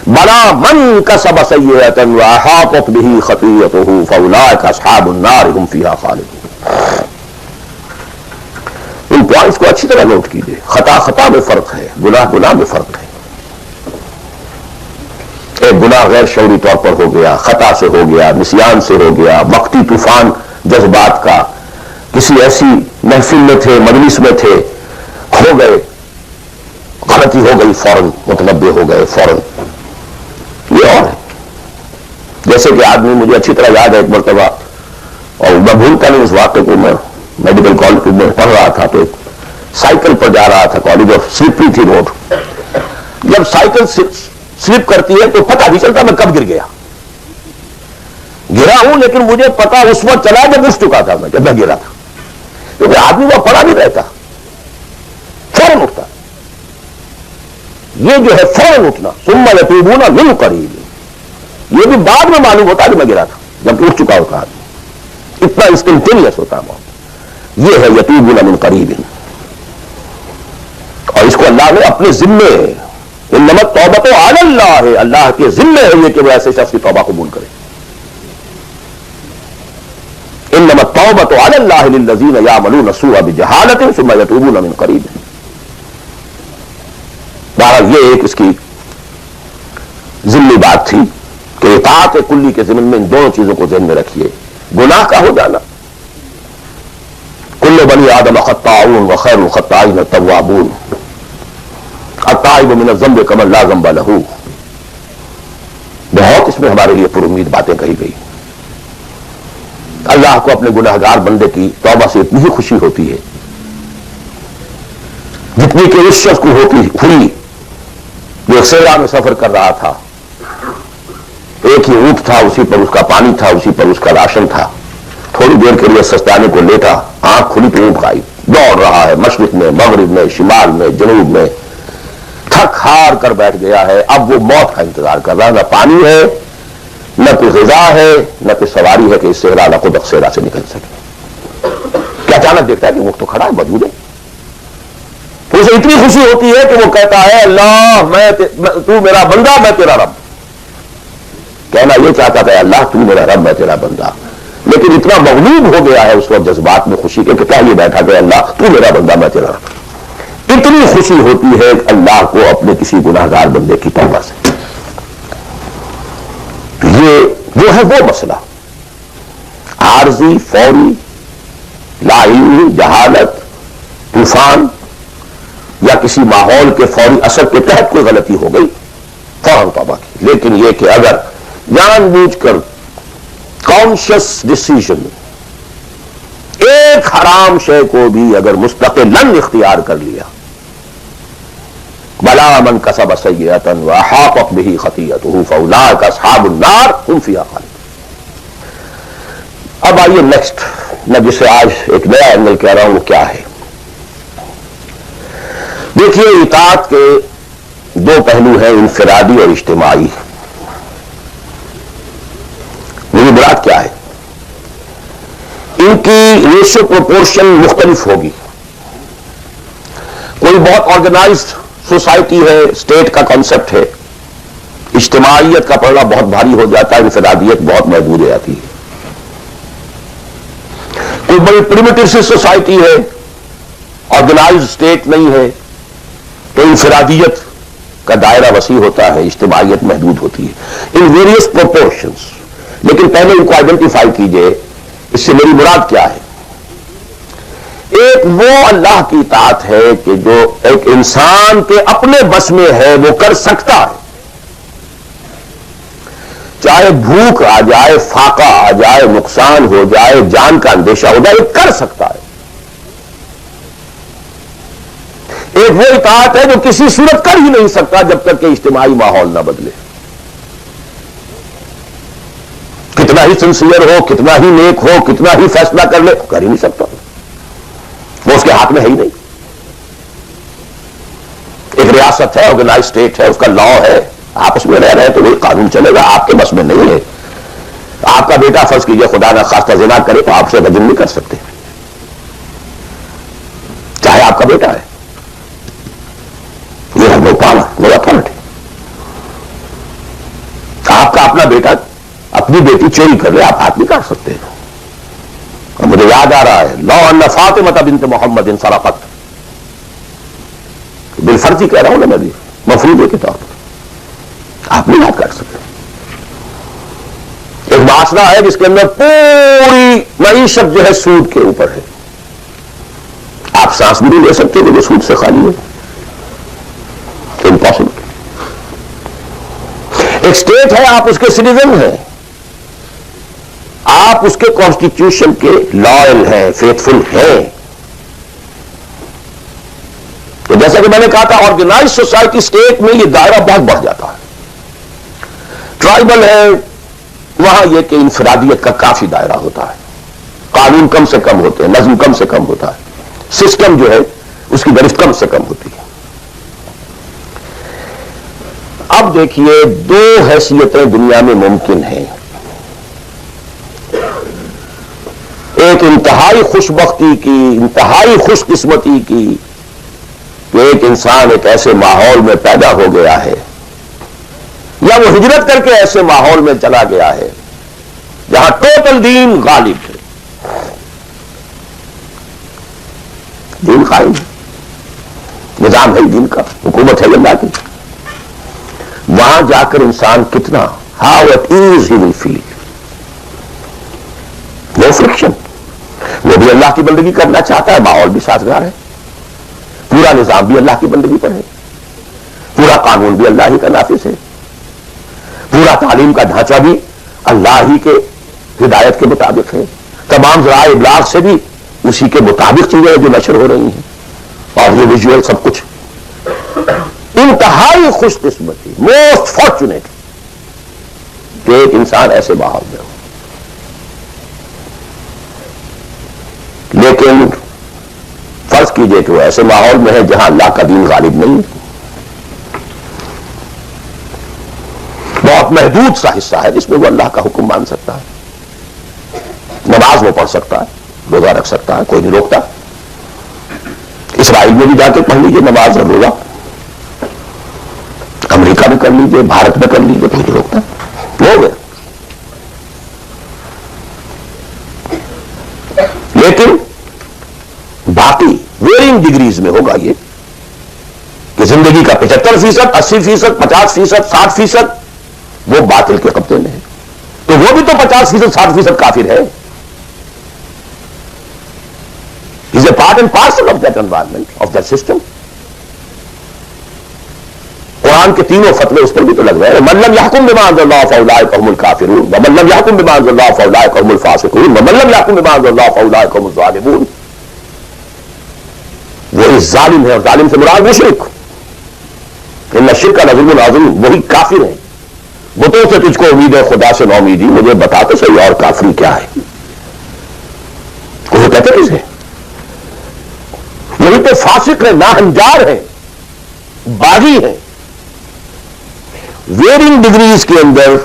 بلا من کسب سیئۃ واحاطت بہ خطیئتہ فاولئک اصحاب النار هم فیہا خالدون۔ ان پوائنٹس کو اچھی طرح نوٹ کیجیے، خطا خطا میں فرق ہے، گناہ گناہ میں فرق ہے۔ ایک گناہ غیر شعوری طور پر ہو گیا، خطا سے ہو گیا، نسیان سے ہو گیا، وقتی طوفان جذبات کا، کسی ایسی محفل میں تھے، مجلس میں تھے، ہو گئے، غلطی ہو گئی، فوراً متنبہ ہو گئے فوراً۔ یہ اور ہے، جیسے کہ آدمی، مجھے اچھی طرح یاد ہے ایک مرتبہ، اور میں بھولتا نہیں اس واقعے کو، میں میڈیکل کالج میں پڑھ رہا تھا تو سائیکل پر جا رہا تھا کالج، اور سلپری تھی روڈ، جب سائیکل سلپ کرتی ہے تو پتہ نہیں چلتا میں کب گر گیا، گرا ہوں لیکن مجھے پتا اس وقت چلا جب اٹھ چکا تھا، میں جب میں گرا تھا، کیونکہ آدمی وہ پڑا نہیں رہتا، فوراً اٹھتا، یہ جو ہے فوراً اٹھنا، ثم یتوبون من قریب، یہ بھی بعد میں معلوم ہوتا کہ میں گرا تھا، جب اٹھ چکا ہوتا آدمی، اتنا انسٹنٹینیس ہوتا موت، یہ ہے یتوبون من قریب۔ اور اس کو اللہ نے اپنے ذمے، انما التوبۃ علی اللہ، اللہ کے ذمے ہے یہ کہ وہ ایسے شخص کی توبہ قبول کرے۔ انما التوبۃ علی اللہ للذین یعملون السوء بجہالۃ ثم یتوبون من قریب۔ بہرحال یہ ایک اس کی ذمہ بات تھی کہ اطاعت کلی کے ضمن میں ان دونوں چیزوں کو ذہن میں رکھیے، گناہ کا ہو جانا، کل بنی آدم خطاؤون وخیر الخطائین التوابون، التائب من الذنب کمن لا ذنب لہ، بہت اس میں ہمارے لیے پر امید باتیں کہی گئی۔ اللہ کو اپنے گناہ گار بندے کی توبہ سے اتنی ہی خوشی ہوتی ہے جتنی کہ اس شخص کو ہوئی جو صحرا میں سفر کر رہا تھا، ایک ہی اونٹ تھا، اسی پر اس کا پانی تھا، اسی پر اس کا راشن تھا، تھوڑی دیر کے لیے سستانے کو لیٹا، آنکھ کھلی تو اونٹ غائب، دوڑ رہا ہے مشرق میں، مغرب میں، شمال میں، جنوب میں، تھک ہار کر بیٹھ گیا ہے، اب وہ موت کا انتظار کر رہا ہے، نہ پانی ہے، نہ کوئی غذا ہے، نہ کوئی سواری ہے کہ اس صحرا لقب صحرا سے نکل سکے۔ کیا اچانک دیکھتا ہے کہ اونٹ تو کھڑا ہے، موجود ہے، تو اسے اتنی خوشی ہوتی ہے کہ وہ کہتا ہے اللہ تو میرا بندہ، میں تیرا رب۔ کہنا یہ چاہتا تھا اللہ تو میرا رب، میں تیرا بندہ، لیکن اتنا مغلوب ہو گیا ہے اس وقت جذبات میں خوشی کے کہ کیا یہ بیٹھا کہ اللہ تو میرا بندہ، میں تیرا رب۔ اتنی خوشی ہوتی ہے اللہ کو اپنے کسی گناہ گار بندے کی توبہ سے۔ تو یہ وہ ہے وہ مسئلہ، عارضی، فوری، لا علمی، جہالت، طوفان، یا کسی ماحول کے فوری اثر کے تحت کوئی غلطی ہو گئی، فوراً توبہ کی۔ لیکن یہ کہ اگر جان بوجھ کر کانشیس ڈیسیژن ایک حرام شے کو بھی اگر مستقلاً اختیار کر لیا، بلا من کسب سیئۃ واحاطت بہ خطیئتہ فاولئک اصحاب النار هم فیہا خالدون۔ اب آئیے نیکسٹ، میں جسے آج ایک نیا اینگل کہہ رہا ہوں وہ کیا ہے؟ دیکھیے اطاعت کے دو پہلو ہیں، انفرادی اور اجتماعی۔ میری مراد کیا ہے؟ ان کی ریشو پروپورشن مختلف ہوگی۔ کوئی بہت آرگنائزڈ سوسائٹی ہے، اسٹیٹ کا کانسیپٹ ہے، اجتماعیت کا پڑھنا بہت بھاری ہو جاتا ہے، انفرادیت بہت محدود ہو جاتی ہے۔ کوئی بڑی پریمیٹیو سی سوسائٹی ہے، آرگنائزڈ اسٹیٹ نہیں ہے، تو انفرادیت کا دائرہ وسیع ہوتا ہے، اجتماعیت محدود ہوتی ہے، ان ویریس پروپورشنز۔ لیکن پہلے ان کو آئیڈینٹیفائی کیجئے، اس سے میری مراد کیا ہے؟ ایک وہ اللہ کی اطاعت ہے کہ جو ایک انسان کے اپنے بس میں ہے، وہ کر سکتا ہے، چاہے بھوک آ جائے، فاقہ آ جائے، نقصان ہو جائے، جان کا اندیشہ ہو جائے، کر سکتا ہے۔ ایک وہ اطاعت ہے جو کسی صورت کر ہی نہیں سکتا جب تک کہ اجتماعی ماحول نہ بدلے، کتنا ہی سنسیئر ہو، کتنا ہی نیک ہو، کتنا ہی فیصلہ کر لے، کر ہی نہیں سکتا، وہ اس کے ہاتھ میں ہے ہی نہیں۔ ایک ریاست ہے، آرگنائز اسٹیٹ ہے، اس کا لا ہے، آپ اس میں رہ رہے ہیں تو وہی قانون چلے گا، آپ کے بس میں نہیں ہے۔ آپ کا بیٹا فرض کیجئے خدا نہ خواستہ زنا کرے تو آپ سے رجم نہیں کر سکتے، چاہے آپ کا بیٹا ہے۔ یہ ہے نو پاور، نو اتھارٹی۔ آپ کا اپنا بیٹا اپنی بیٹی چوری کر لے، آپ ہاتھ نہیں کاٹ سکتے۔ اور مجھے یاد آ رہا ہے لو ان فاطمہ بنت محمد سرقت، بالفرضی کہہ رہا ہوں نا میں بھی، مفروضے کے طور پر آپ نہیں ہاتھ کاٹ سکتے۔ ایک معاشرہ ہے جس کے اندر پوری معیشت جو ہے سود کے اوپر ہے، آپ سانس بھی نہیں لے سکتے کہ وہ سود سے خالی ہے، امپاسبل۔ ایک اسٹیٹ ہے، آپ اس کے سٹیزن ہیں، آپ اس کے کانسٹیٹیوشن کے لائل ہیں، فیتھفل ہیں۔ تو جیسا کہ میں نے کہا تھا، آرگنائز سوسائٹی اسٹیٹ میں یہ دائرہ بہت بڑھ جاتا ہے۔ ٹرائبل ہے، وہاں یہ کہ انفرادیت کا کافی دائرہ ہوتا ہے، قانون کم سے کم ہوتے ہیں، نظم کم سے کم ہوتا ہے، سسٹم جو ہے اس کی گرفت کم سے کم ہوتی ہے۔ اب دیکھیے دو حیثیتیں دنیا میں ممکن ہیں، ایک انتہائی خوش بختی کی، انتہائی خوش قسمتی کی کہ ایک انسان ایک ایسے ماحول میں پیدا ہو گیا ہے، یا وہ ہجرت کر کے ایسے ماحول میں چلا گیا ہے جہاں ٹوٹل دین غالب ہے، دین قائم ہے، نظام ہے دین کا، حکومت ہے اللہ کی۔ وہاں جا کر انسان کتنا how at ease he will feel, no friction, وہ بھی اللہ کی بندگی کرنا چاہتا ہے، ماحول بھی سازگار ہے، پورا نظام بھی اللہ کی بندگی پر ہے، پورا قانون بھی اللہ ہی کا نافذ ہے، پورا تعلیم کا ڈھانچہ بھی اللہ ہی کے ہدایت کے مطابق ہے، تمام ذرائع ابلاغ سے بھی اسی کے مطابق چیزیں جو نشر ہو رہی ہیں، اور یہ ویژول سب کچھ۔ انتہائی خوش قسمتی، موسٹ فارچونیٹ کہ ایک انسان ایسے ماحول میں ہو۔ لیکن فرض کیجئے کہ وہ ایسے ماحول میں ہے جہاں اللہ کا دین غالب نہیں ہے، بہت محدود سا حصہ ہے جس میں وہ اللہ کا حکم مان سکتا ہے، نماز وہ پڑھ سکتا ہے، روزہ رکھ سکتا ہے، کوئی نہیں روکتا۔ اسرائیل میں بھی جا کے پڑھ لیجیے نماز اور روزہ، امریکہ میں کر لیجیے، بھارت میں کر لیجیے، کوئی نہیں روکتا، ہو گیا۔ لیکن باقی ویرنگ ڈگریز میں ہوگا یہ کہ زندگی کا 75%، 80%، 50%، 60% وہ باطل کے قبضے میں ہے، تو وہ بھی تو 50%، 60% کافر ہے۔ Is a part and parcel of that environment, of that system. Quran کے تینوں فتوے اس پر بھی تو لگ رہے ہیں، من لم يحكم بما انزل الله فاولئك هم الكافرون ومن لم يحكم بما انزل الله فاولئك هم الفاسقون ومن لم يحكم بما انزل الله فاولئك هم الظالمون۔ وہی ظالم ہے، اور ظالم سے مراد مشرک، ان الشرک لظلم عظیم، وہی کافر ہیں۔ بتوں سے تجھ کو امید ہے، خدا سے نہ امیدی، مجھے بتا تو صحیح اور کافری کیا ہے۔ کہتے کسے؟ وہی تو فاسق ہیں، ناہنجار ہیں، باغی ہیں. ویئرنگ ڈگریز کے اندر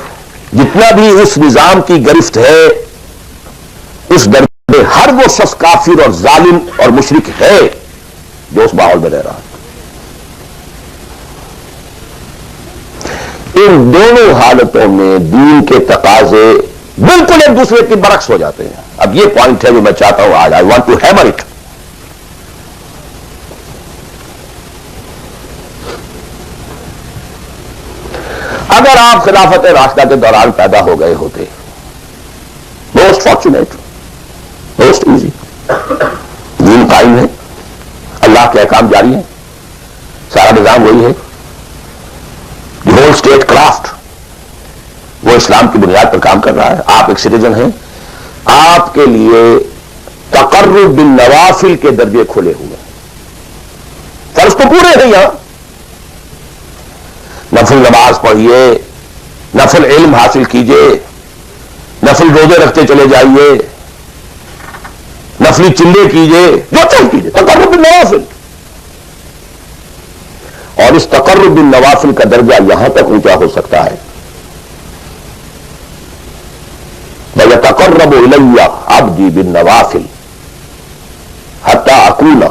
جتنا بھی اس نظام کی گرفت ہے، اس درجے میں ہر وہ شخص کافر اور ظالم اور مشرک ہے جو اس ماحول میں رہ رہا ہے. ان دونوں حالتوں میں دین کے تقاضے بالکل ایک دوسرے کے برعکس ہو جاتے ہیں. اب یہ پوائنٹ ہے جو میں چاہتا ہوں آج، I want to hammer it. اگر آپ خلافت راشدہ کے دوران پیدا ہو گئے ہوتے، موسٹ فارچونیٹ، موسٹ ایزی. دین قائم ہے، اللہ کے احکام جاری ہیں، سارا نظام وہی ہے. دی ہول اسٹیٹ کرافٹ وہ اسلام کی بنیاد پر کام کر رہا ہے. آپ ایک سٹیزن ہیں، آپ کے لیے تقرب بالنوافل کے درجے کھلے ہوئے ہیں. فرض تو پورے ہیں یہاں. نفل نماز پڑھیے، نفل علم حاصل کیجئے، نفل روزے رکھتے چلے جائیے، نفلی چلے کیجئے، جو چل کیجئے. تقرب بالنوافل. اور اس تقرب بالنوافل کا درجہ یہاں تک اونچا ہو سکتا ہے وَيَتَقَرَّبُ إِلَيَّ عَبْدِي بِالنَّوَافِلِ حَتَّى أَكُونَ.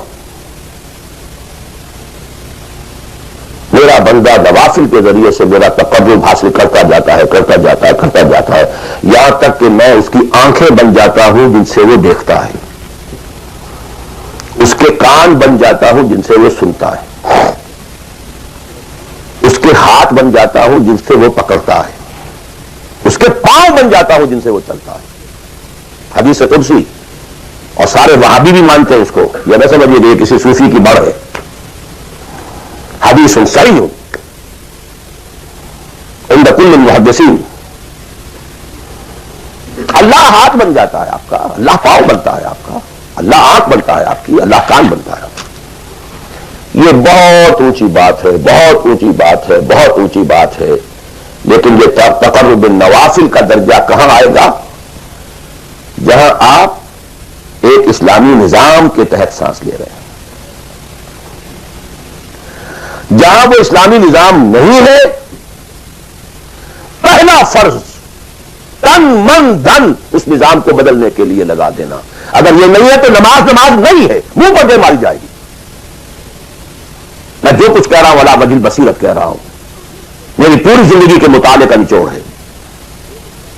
میرا بندہ نوافل کے ذریعے سے میرا تقرب حاصل کرتا جاتا ہے، کرتا جاتا ہے، کرتا جاتا ہے، یہاں تک کہ میں اس کی آنکھیں بن جاتا ہوں جن سے وہ دیکھتا ہے، اس کے کان بن جاتا ہوں جن سے وہ سنتا ہے، اس کے ہاتھ بن جاتا ہوں جن سے وہ پکڑتا ہے، اس کے پاؤں بن جاتا ہوں جن سے وہ چلتا ہے. حدیث قدسی، اور سارے وہابی بھی مانتے ہیں اس کو، یہ نہ سمجھیے یہ کسی صوفی کی بڑھ ہے. حدیث صحیح عند کل المحدثین. اللہ ہاتھ بن جاتا ہے آپ کا، اللہ پاؤں بنتا ہے آپ کا، اللہ آنکھ بنتا ہے آپ کی، اللہ کان بنتا ہے آپ کا. یہ بہت اونچی بات ہے، بہت اونچی بات ہے، بہت اونچی بات ہے. لیکن یہ تقرب بالنوافل کا درجہ کہاں آئے گا؟ جہاں آپ ایک اسلامی نظام کے تحت سانس لے رہے ہیں. جہاں وہ اسلامی نظام نہیں ہے، پہلا فرض تن من دھن اس نظام کو بدلنے کے لیے لگا دینا. اگر یہ نہیں ہے تو نماز نہیں ہے، منہ پر دے ماری جائے گی. میں جو کچھ کہہ رہا ہوں علی وجہ البصیرت کہہ رہا ہوں، میری پوری زندگی کے مطالعے کا نچوڑ ہے.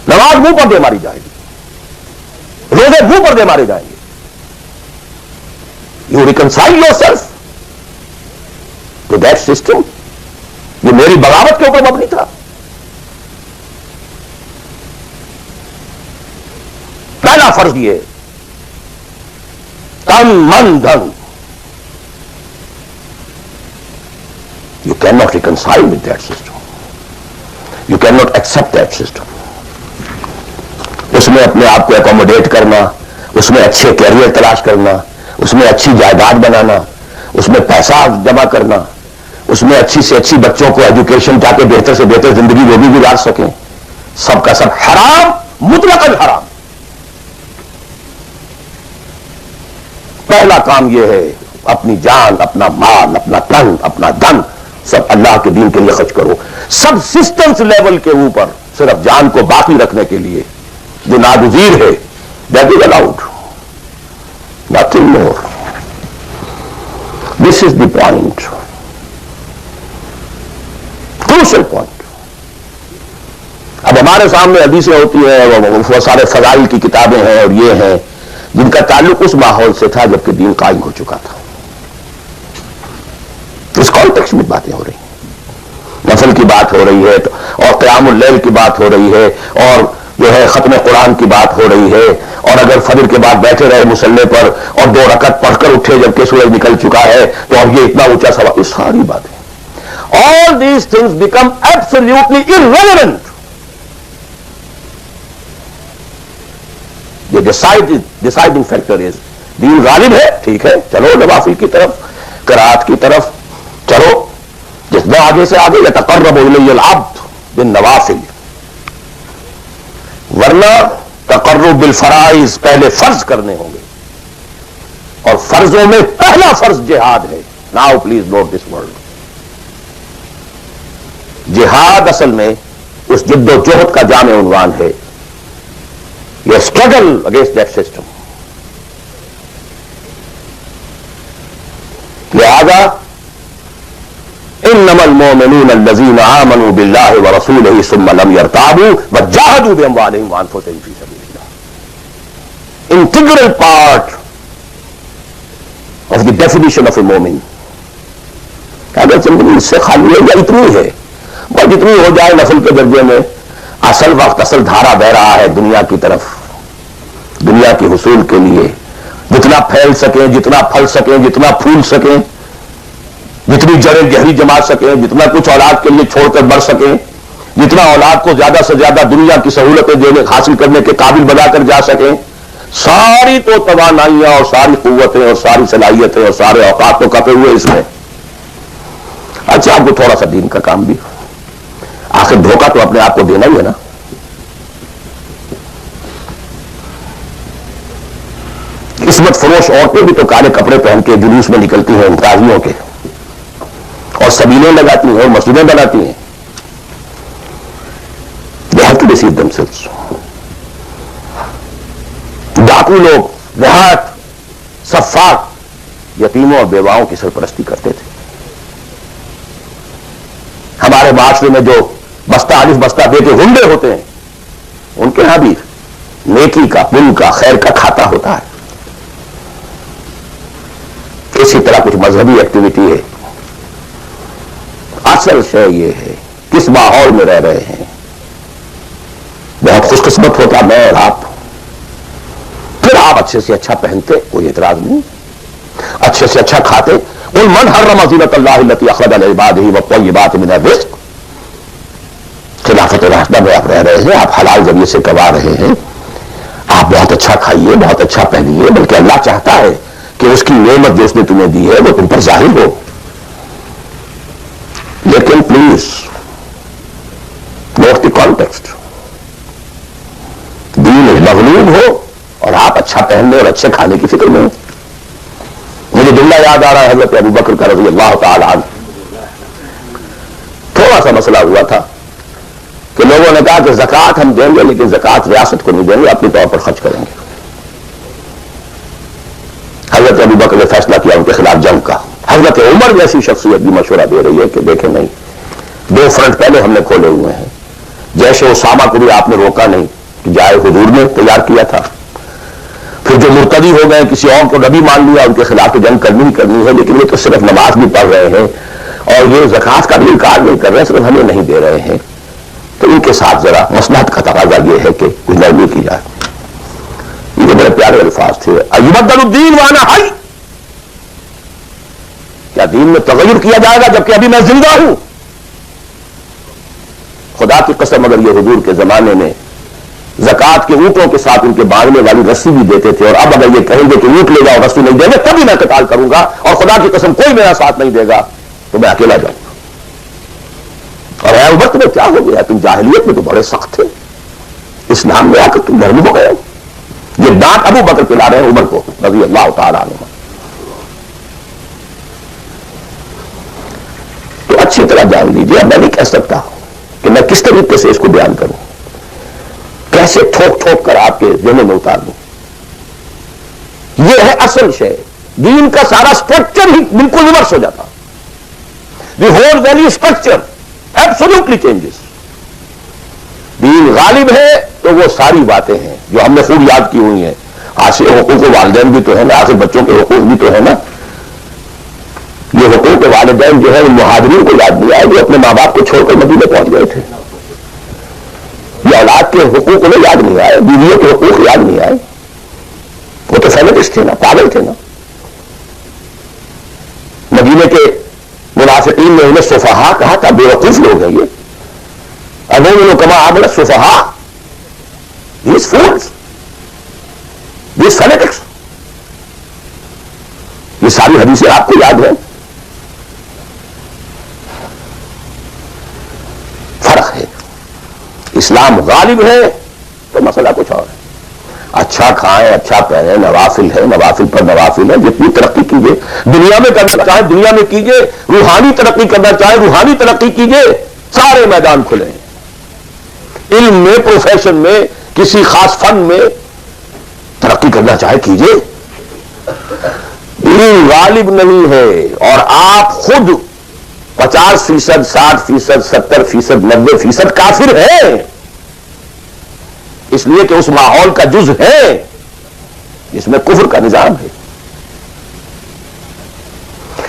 نماز منہ پر دے ماری جائے گی، روزے منہ پر دے مارے جائیں گے. You reconcile yourself to that system. یہ میری بغاوت کے اوپر مبنی تھا. پہلا فرض یہ تن من دھن. You cannot reconcile with that system. You cannot accept that system. اس میں اپنے آپ کو اکوموڈیٹ کرنا، اس میں اچھے کیریئر تلاش کرنا، اس میں اچھی جائیداد بنانا، اس میں پیسہ جمع کرنا، اس میں اچھی سے اچھی بچوں کو ایجوکیشن تاکہ بہتر سے بہتر زندگی وہ بھی گزار سکیں، سب کا سب حرام، مطلقاً حرام. پہلا کام یہ ہے اپنی جان، اپنا مال، اپنا تن، اپنا دھن سب اللہ کے دین کے لیے خرچ کرو. سب سسٹمز لیول کے اوپر صرف جان کو باقی رکھنے کے لیے جو ناگزیر ہے، that is allowed, nothing more. This is the point, crucial point. اب ہمارے سامنے حدیثیں ہوتی ہیں، وہ سارے فضائل کی کتابیں ہیں اور یہ ہیں جن کا تعلق اس ماحول سے تھا جبکہ دین قائم ہو چکا تھا. اس کانٹیکسٹ میں باتیں ہو رہی ہیں، نفل کی بات ہو رہی ہے اور قیام اللیل کی بات ہو رہی ہے اور جو ہے ختم قرآن کی بات ہو رہی ہے. اور اگر فجر کے بعد بیٹھے رہے مصلے پر اور 2 رکعت پڑھ کر اٹھے جبکہ سورج نکل چکا ہے تو اب یہ اتنا اونچا سوال، یہ ساری باتیں. All these things become absolutely irrelevant. The deciding factor is دین غالب ہے، ٹھیک ہے، چلو نوافل کی طرف، قرات کی طرف چلو، جتنا آگے سے آگے یتقرب الی العبد بالنوافل. ورنہ تقرب بالفرائض پہلے فرض کرنے ہوں گے. اور فرضوں میں پہلا فرض جہاد ہے. Now please note this word. جہاد اصل میں اس جد و جہد کا جامع عنوان ہے. یہ اسٹرگل اگینسٹ دیٹ سسٹم. لہذا انما المؤمنون الذين آمنوا بالله ورسوله ثم لم يرتابوا وجاهدوا باموالهم وانفسهم في سبيل الله. Integral part of the definition of a مومن. اگر زندگی اس سے خالی ہے یا اتنی ہے بس اتنی ہو جائے نفل کے درجے میں اصل وقت اصل دھارا بہ رہا ہے دنیا کی طرف, دنیا کے حصول کے لیے جتنا پھیل سکیں, جتنا پھل سکیں, جتنا پھول سکیں, جتنی جڑیں گہری جما سکیں, جتنا کچھ اولاد کے لیے چھوڑ کر بڑھ سکیں, جتنا اولاد کو زیادہ سے زیادہ دنیا کی سہولتیں دینے حاصل کرنے کے قابل بنا کر جا سکیں, ساری تو توانائیاں اور ساری قوتیں اور ساری صلاحیتیں اور سارے اوقات تو کپے ہوئے اس میں. اچھا آپ کو تھوڑا سا دین کا کام بھی, آخر دھوکہ تو اپنے آپ کو دینا ہی ہے نا. قسمت فروش عورتیں بھی تو کالے کپڑے پہن کے جلوس میں نکلتی ہیں امتیازیوں کے, اور سبیلیں لگاتی ہیں اور مسجدیں بناتی ہیں. They have to deceive themselves. ڈاکو لوگ دیہات صفاق یتیموں اور بیواؤں کی سرپرستی کرتے تھے. ہمارے معاشرے میں جو بستہ الف بستہ بے کے ہنڈے ہوتے ہیں ان کے یہاں بھی نیکی کا, پن کا, خیر کا کھاتا ہوتا ہے. اسی طرح کچھ مذہبی ایکٹیویٹی ہے. اصل شے یہ ہے کس ماحول میں رہ رہے ہیں. بہت خوش قسمت ہوتا میں اور آپ, پھر آپ اچھے سے اچھا پہنتے, کوئی اعتراض نہیں, اچھے سے اچھا کھاتے. قل من حرم زینۃ اللہ التی اخرج لعبادہ والطیبات من الرزق. خلافت راشدہ میں آپ رہ رہے ہیں, آپ حلال ذریعے سے کما رہے ہیں, آپ بہت اچھا کھائیے, بہت اچھا پہنیے, بلکہ اللہ چاہتا ہے کہ اس کی نعمت جو اس نے تمہیں دی ہے وہ تم پر ظاہر ہو. لیکن پلیز نوٹ دی کانٹیکسٹ. دین مغلوب ہو اور آپ اچھا پہننے اور اچھے کھانے کی فکر میں ہو. مجھے جملہ یاد آ رہا ہے حضرت ابو بکر کا رضی اللہ تعالی عنہ. تھوڑا سا مسئلہ ہوا تھا کہ لوگوں نے کہا کہ زکوٰۃ ہم دیں گے لیکن زکوٰۃ ریاست کو نہیں دیں گے, اپنے طور پر خرچ کریں گے. حضرت ابو بکر نے فیصلہ کیا ان کے خلاف جنگ کا. حضرت عمر جیسی شخصیت بھی مشورہ دے رہی ہے کہ دیکھیں نہیں, 2 فرنٹ پہلے ہم نے کھولے ہوئے ہیں. جیسے اسامہ کو بھی آپ نے روکا نہیں کہ جائے, حضور نے تیار کیا تھا. پھر جو مرتدی ہو گئے, کسی اور کو نبی مان لیا, ان کے خلاف تو جنگ کرنی ہی کرنی ہے. لیکن یہ تو صرف نماز بھی پڑھ رہے ہیں اور یہ زکوٰۃ کا بھی انکار نہیں کر رہے, صرف ہمیں نہیں دے رہے ہیں. تو ان کے ساتھ ذرا مصلحت کا تقاضا یہ ہے کہ کچھ نرمی کی جائے. یہ بڑے پیارے الفاظ تھے. ایبدل الدین وانا حی, کیا دین میں تغیر کیا جائے گا جبکہ ابھی میں زندہ ہوں؟ خدا کی قسم اگر یہ حضور کے زمانے میں زکوٰۃ کے اونٹوں کے ساتھ ان کے باندھنے والی رسی بھی دیتے تھے, اور اب اگر یہ کہیں گے کہ اونٹ لے جاؤ رسی نہیں دیں گے, تبھی میں قتال کروں گا, اور خدا کی قسم کوئی میرا ساتھ نہیں دے گا تو میں اکیلا جاؤں گا. اور اے عمر تمہیں کیا ہو گیا, تم جاہلیت میں تو بڑے سخت تھے, اسلام میں آ کر تم نرم ہو گئے. یہ ڈانٹ ابو بکر پلا رہے ہیں عمر کو رضی اللہ تعالیٰ عنہ. تو اچھی طرح جان لیجیے, اب میں نہیں کہہ سکتا کہ میں کس طریقے سے اس کو بیان کروں, کیسے ٹھوک ٹھوک کر آپ کے ذہن میں اتار دوں. یہ ہے اصل شے. دین کا سارا اسٹرکچر ہی بالکل ریورس ہو جاتا. The whole value structure absolutely changes. دین غالب ہے تو وہ ساری باتیں ہیں جو ہم نے خوب یاد کی ہوئی ہیں. آخر حقوق والدین بھی تو ہے نا, آخر بچوں کے حقوق بھی تو ہے نا. یہ حقوق والدین جو ہے ان مہاجرین کو یاد نہیں آئے جو اپنے ماں باپ کو چھوڑ کر مدینے پہنچ گئے تھے. یہ اولاد کے حقوق انہیں یاد نہیں آئے, بیویوں کے حقوق یاد نہیں آئے. وہ تو فینٹسٹ تھے نا, پاگل تھے نا. مدینے کے منافقین نے انہیں سفہا کہا تھا, بے وقوف لوگ ہیں یہ. انہوں کما عامل سفہا, دیز فولز, دیز فینٹکس. یہ ساری حدیثیں آپ کو یاد ہیں. فرق ہے, اسلام غالب ہے تو مسئلہ کچھ اور ہے. اچھا کھائیں، اچھا پہنیں، نوافل ہے، نوافل پر نوافل ہے، جتنی ترقی کیجیے دنیا میں کرنا چاہیں دنیا میں کیجیے، روحانی ترقی کرنا چاہیں روحانی ترقی کیجیے، سارے میدان کھلے ہیں۔ علم میں، پروفیشن میں، کسی خاص فن میں ترقی کرنا چاہے کیجیے، علم غالب نہیں ہے، اور آپ خود 50%، 60%، 70%، 90% کافر ہیں، اس لیے کہ اس ماحول کا جز ہے جس میں کفر کا نظام ہے۔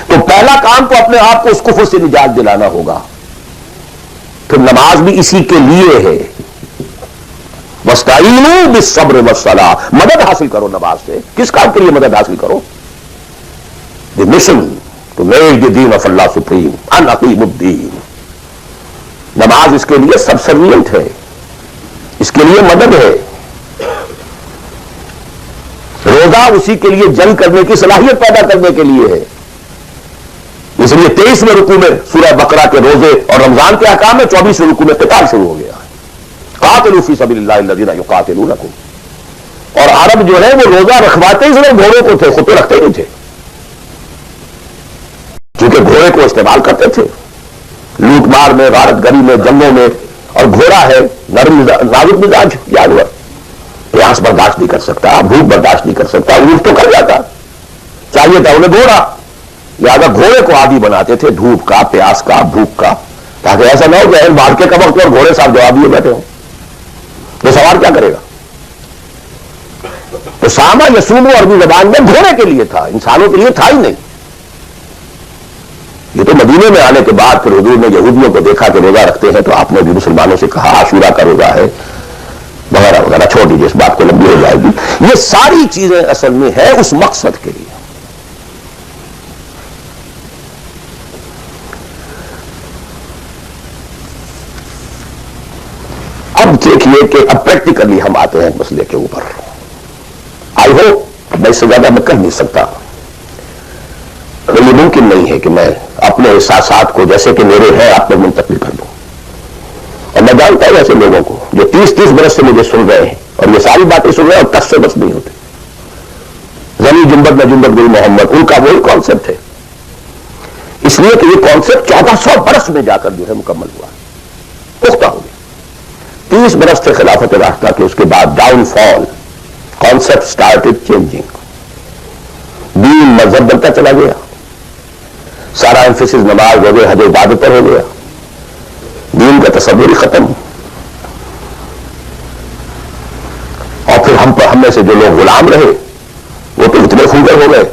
تو پہلا کام تو اپنے آپ کو اس کفر سے نجات دلانا ہوگا، پھر نماز بھی اسی کے لیے ہے۔ وَاسْتَعِینُوا بِالصَّبْرِ وَالصَّلَاةِ، مدد حاصل کرو نماز سے۔ کس کام کے لیے مدد حاصل کرو؟ The mission to make the دین آف اللہ سپریم، ان اقیموا الدین۔ نماز اس کے لیے سبسروینٹ ہے، اس کے لیے مدد ہے۔ روزہ اسی کے لیے جنگ کرنے کی صلاحیت پیدا کرنے کے لیے ہے۔ اس لیے 23ویں رکوع میں سورہ بقرہ کے روزے اور رمضان کے احکام میں 24ویں رکوع میں قتال شروع ہو گیا۔ قاتلوا فی سبیل اللہ الذین یقاتلونکم۔ اور عرب جو ہے وہ روزہ رکھواتے ہی صرف گھوڑوں کو تھے، خود تو رکھتے نہیں تھے، کیونکہ گھوڑے کو استعمال کرتے تھے لوٹ مار میں، غارت گری میں، جنگوں میں، اور گھوڑا ہے نازک مزاج جانور، پیاس برداشت نہیں کر سکتا، بھوک برداشت نہیں کر سکتا، اونٹ تو کر جاتا، چاہیے تھا انہیں گھوڑا، لہٰذا گھوڑے کو عادی بناتے تھے دھوپ کا، پیاس کا، بھوک کا، تاکہ ایسا نہ ہو کہ مارکے کا وقت اور گھوڑے صاحب جواب دیے بیٹھے ہوں تو سوار کیا کرے گا؟ تو ساما یسومو عربی زبان میں گھوڑے کے لیے تھا، انسانوں کے لیے تھا ہی نہیں۔ یہ تو مدینے میں آنے کے بعد پھر حضور نے یہودیوں کو دیکھا کہ روزہ رکھتے ہیں تو آپ نے بھی مسلمانوں سے کہا عاشورہ کا روزہ ہے وغیرہ وغیرہ، چھوڑ دیجیے، اس بات کو لمبی ہو جائے گی۔ یہ ساری چیزیں اصل میں ہے اس مقصد کے لیے۔ اب دیکھیے کہ اب پریکٹیکلی ہم آتے ہیں مسئلے کے اوپر۔ آئی ہوپ میں اس سے زیادہ میں کہہ نہیں سکتا، یہ ممکن نہیں ہے کہ میں اپنے احساسات کو جیسے کہ میرے ہیں آپ پر منتقل کر دوں۔ اور میں جانتا ہوں ایسے لوگوں کو جو 30 برس سے مجھے سن رہے ہیں اور یہ ساری باتیں سن رہے ہیں اور 10 سے بس نہیں ہوتے، زمین جنبت نہ جنبت گئی محمد، ان کا وہی کانسیپٹ ہے، اس لیے کہ یہ کانسیپٹ 1400 برس میں جا کر جو ہے مکمل ہوا، پختہ ہو گیا۔ 30 برس سے خلافت راستہ کے اس کے بعد ڈاؤن فال، کانسیپٹ سٹارٹڈ چینجنگ، دین مذہب بنتا چلا گیا، سارا ایمفیسس نماز روزے حج عبادت پر ہو گیا، دین کا تصور ہی ختم۔ اور پھر ہم میں سے جو لوگ غلام رہے وہ تو اتنے خونگر ہو گئے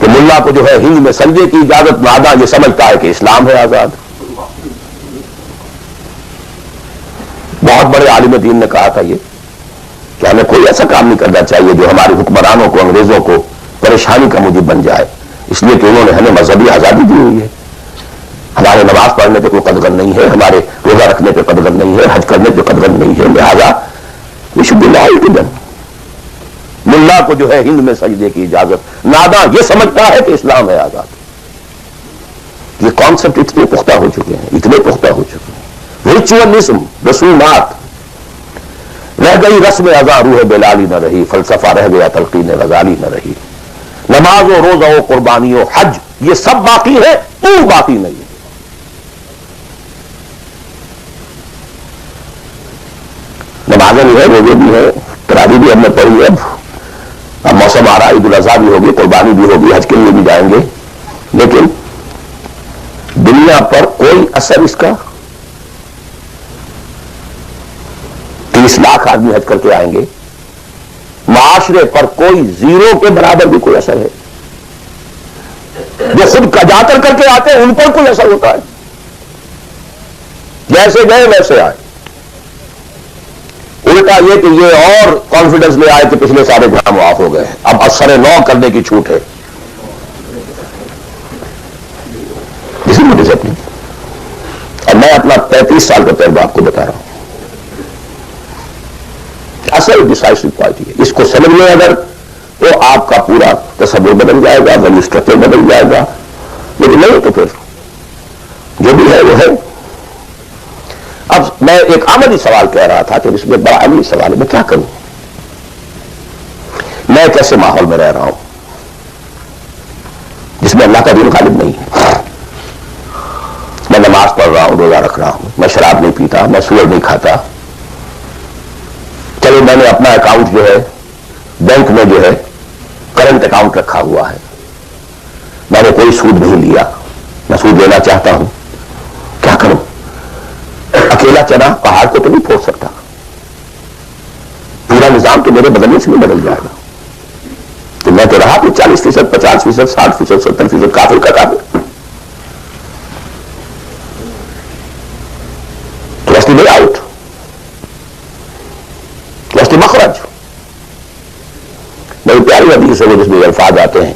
کہ ملا کو جو ہے ہند میں سجدے کی اجازت ناداں یہ سمجھتا ہے کہ اسلام ہے آزاد۔ بہت بڑے عالم دین نے کہا تھا یہ کہ ہمیں کوئی ایسا کام نہیں کرنا چاہیے جو ہمارے حکمرانوں کو، انگریزوں کو پریشانی کا موجب بن جائے، اس لیے کہ انہوں نے ہمیں مذہبی آزادی دی ہوئی ہے، ہمارے نماز پڑھنے پہ کوئی قدغن نہیں ہے، ہمارے روزہ رکھنے پہ قدغن نہیں ہے، حج کرنے پہ قدغن نہیں ہے، لہذا we should be loyal to them. ملا کو جو ہے ہند میں سجدے کی اجازت، ناداں یہ سمجھتا ہے کہ اسلام ہے آزاد۔ یہ کانسیپٹ اتنے پختہ ہو چکے ہیں، اتنے پختہ ہو چکے ہیں۔ ریچولزم، رسومات، رہ گئی رسم ازاں روح بلالی نہ رہی، فلسفہ رہ گیا تلقین غزالی نہ رہی، نماز و روزہ و قربانی و حج یہ سب باقی ہے، تو باقی نہیں ہے۔ نمازیں بھی ہے، روزے بھی ہے، تراویح بھی ہم نے پڑھی ہے، اب موسم آ رہا، عید الاضحیٰ بھی ہوگی، قربانی بھی ہوگی، حج کے لیے بھی جائیں گے، لیکن دنیا پر کوئی اثر اس کا؟ 30 لاکھ آدمی حج کر کے آئیں گے، معاشرے پر کوئی زیرو کے برابر بھی کوئی اثر ہے؟ جو خود جا کر کے آتے ہیں ان پر کوئی اثر ہوتا ہے؟ جیسے گئے ویسے آئے۔ الٹا یہ کہ یہ اور کانفیڈنس لے آئے کہ پچھلے سارے گناہ معاف ہو گئے، اب اثر نو کرنے کی چھوٹ ہے۔ اسی میں ڈسپلن، اور میں اپنا 35 سال کا تجربہ آپ کو بتا رہا ہوں، اصل ڈیسائسو پارٹی ہے۔ اس کو سمجھ لیں اگر تو آپ کا پورا تصور بدل جائے گا، ویلیو اسٹرکچر بدل جائے گا، لیکن نہیں تو پھر جو بھی ہے وہ ہے۔ اب میں ایک عملی سوال کہہ رہا تھا کہ اس میں بڑا عملی سوال ہے، میں کیا کروں؟ میں ایک ایسے ماحول میں رہ رہا ہوں جس میں اللہ کا دین غالب نہیں ہے. میں نماز پڑھ رہا ہوں، روزہ رکھ رہا ہوں، میں شراب نہیں پیتا، میں سور نہیں کھاتا. چلو میں نے اپنا اکاؤنٹ جو ہے بینک میں جو ہے کرنٹ اکاؤنٹ رکھا ہوا ہے، میں نے کوئی سود نہیں لیا، میں سود لینا چاہتا ہوں، کیا کروں؟ اکیلا چنا پہاڑ کو تو نہیں پھوڑ سکتا، پورا نظام تو میرے بدلنے سے نہیں بدل جائے گا. تو میں تو رہا کہ 40%، 50%، 60%، 70% کافر کا کافر. تو وے آؤٹ، وسط مخرج. بڑی پیاری حدیث ہے جس میں الفاظ آتے ہیں،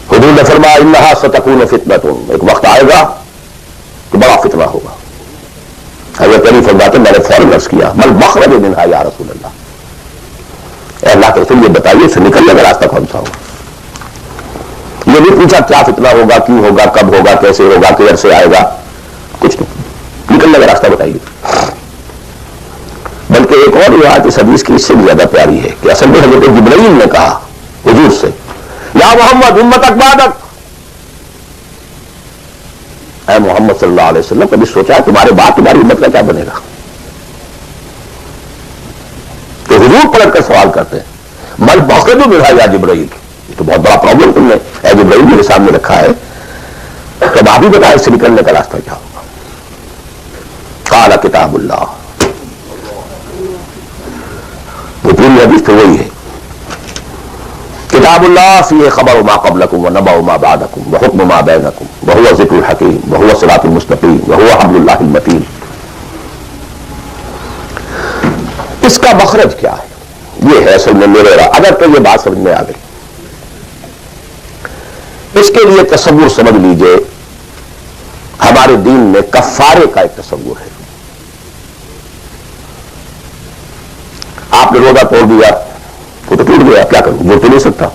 حضور نے فرمایا انہا ستکون فتنۃ، ایک وقت آئے گا تو بڑا فتنہ ہوگا. حضرت علی فرماتے میں نے فوراً عرض کیا مل مخرج منہا یا رسول اللہ، اے اللہ کے رسول یہ بتائیے اس سے نکلنے کا راستہ کون سا ہوگا؟ یہ نہیں پوچھا کیا فتنہ ہوگا، کیوں ہوگا، کب ہوگا، کیسے ہوگا، کدھر سے آئے گا، کچھ نہیں، نکلنے کا راستہ بتائیے. بلکہ ایک اور روایت اس حدیث کی اس سے بھی زیادہ پیاری ہے کہ اصل میں حضرت جبرائیل نے کہا حضور سے یا محمد امتک بعدک، اے محمد صلی اللہ علیہ وسلم کبھی سوچا ہے تمہارے بعد تمہاری امت کا کیا بنے گا؟ تو حضور پلٹ کر سوال کرتے ہیں مل مخرج منہا یا جبرائیل، یہ تو بہت بڑا پرابلم تم نے اے جبرائیل میرے سامنے رکھا ہے، تب آپ ہی بتائیں اس سے نکلنے کا راستہ کیا ہوگا؟ قال کتاب اللہ، وہ پوری حدیث تو وہی ہے، کتاب اللہ فیہ خبر ما قبلکم ونبأ ما بعدکم وحکم ما بینکم وہو ذکر الحکیم وہو صراط المستقیم وہو حبل اللہ المتین. اس کا مخرج کیا ہے؟ یہ ہے اصل میں میرے رہا اگر تو یہ بات سمجھ میں آ گئی. اس کے لیے تصور سمجھ لیجئے، ہمارے دین میں کفارے کا ایک تصور ہے. آپ نے روزہ توڑ دیا وہ تو ٹوٹ گیا، کیا کروں؟ جو تو نہیں سکتا،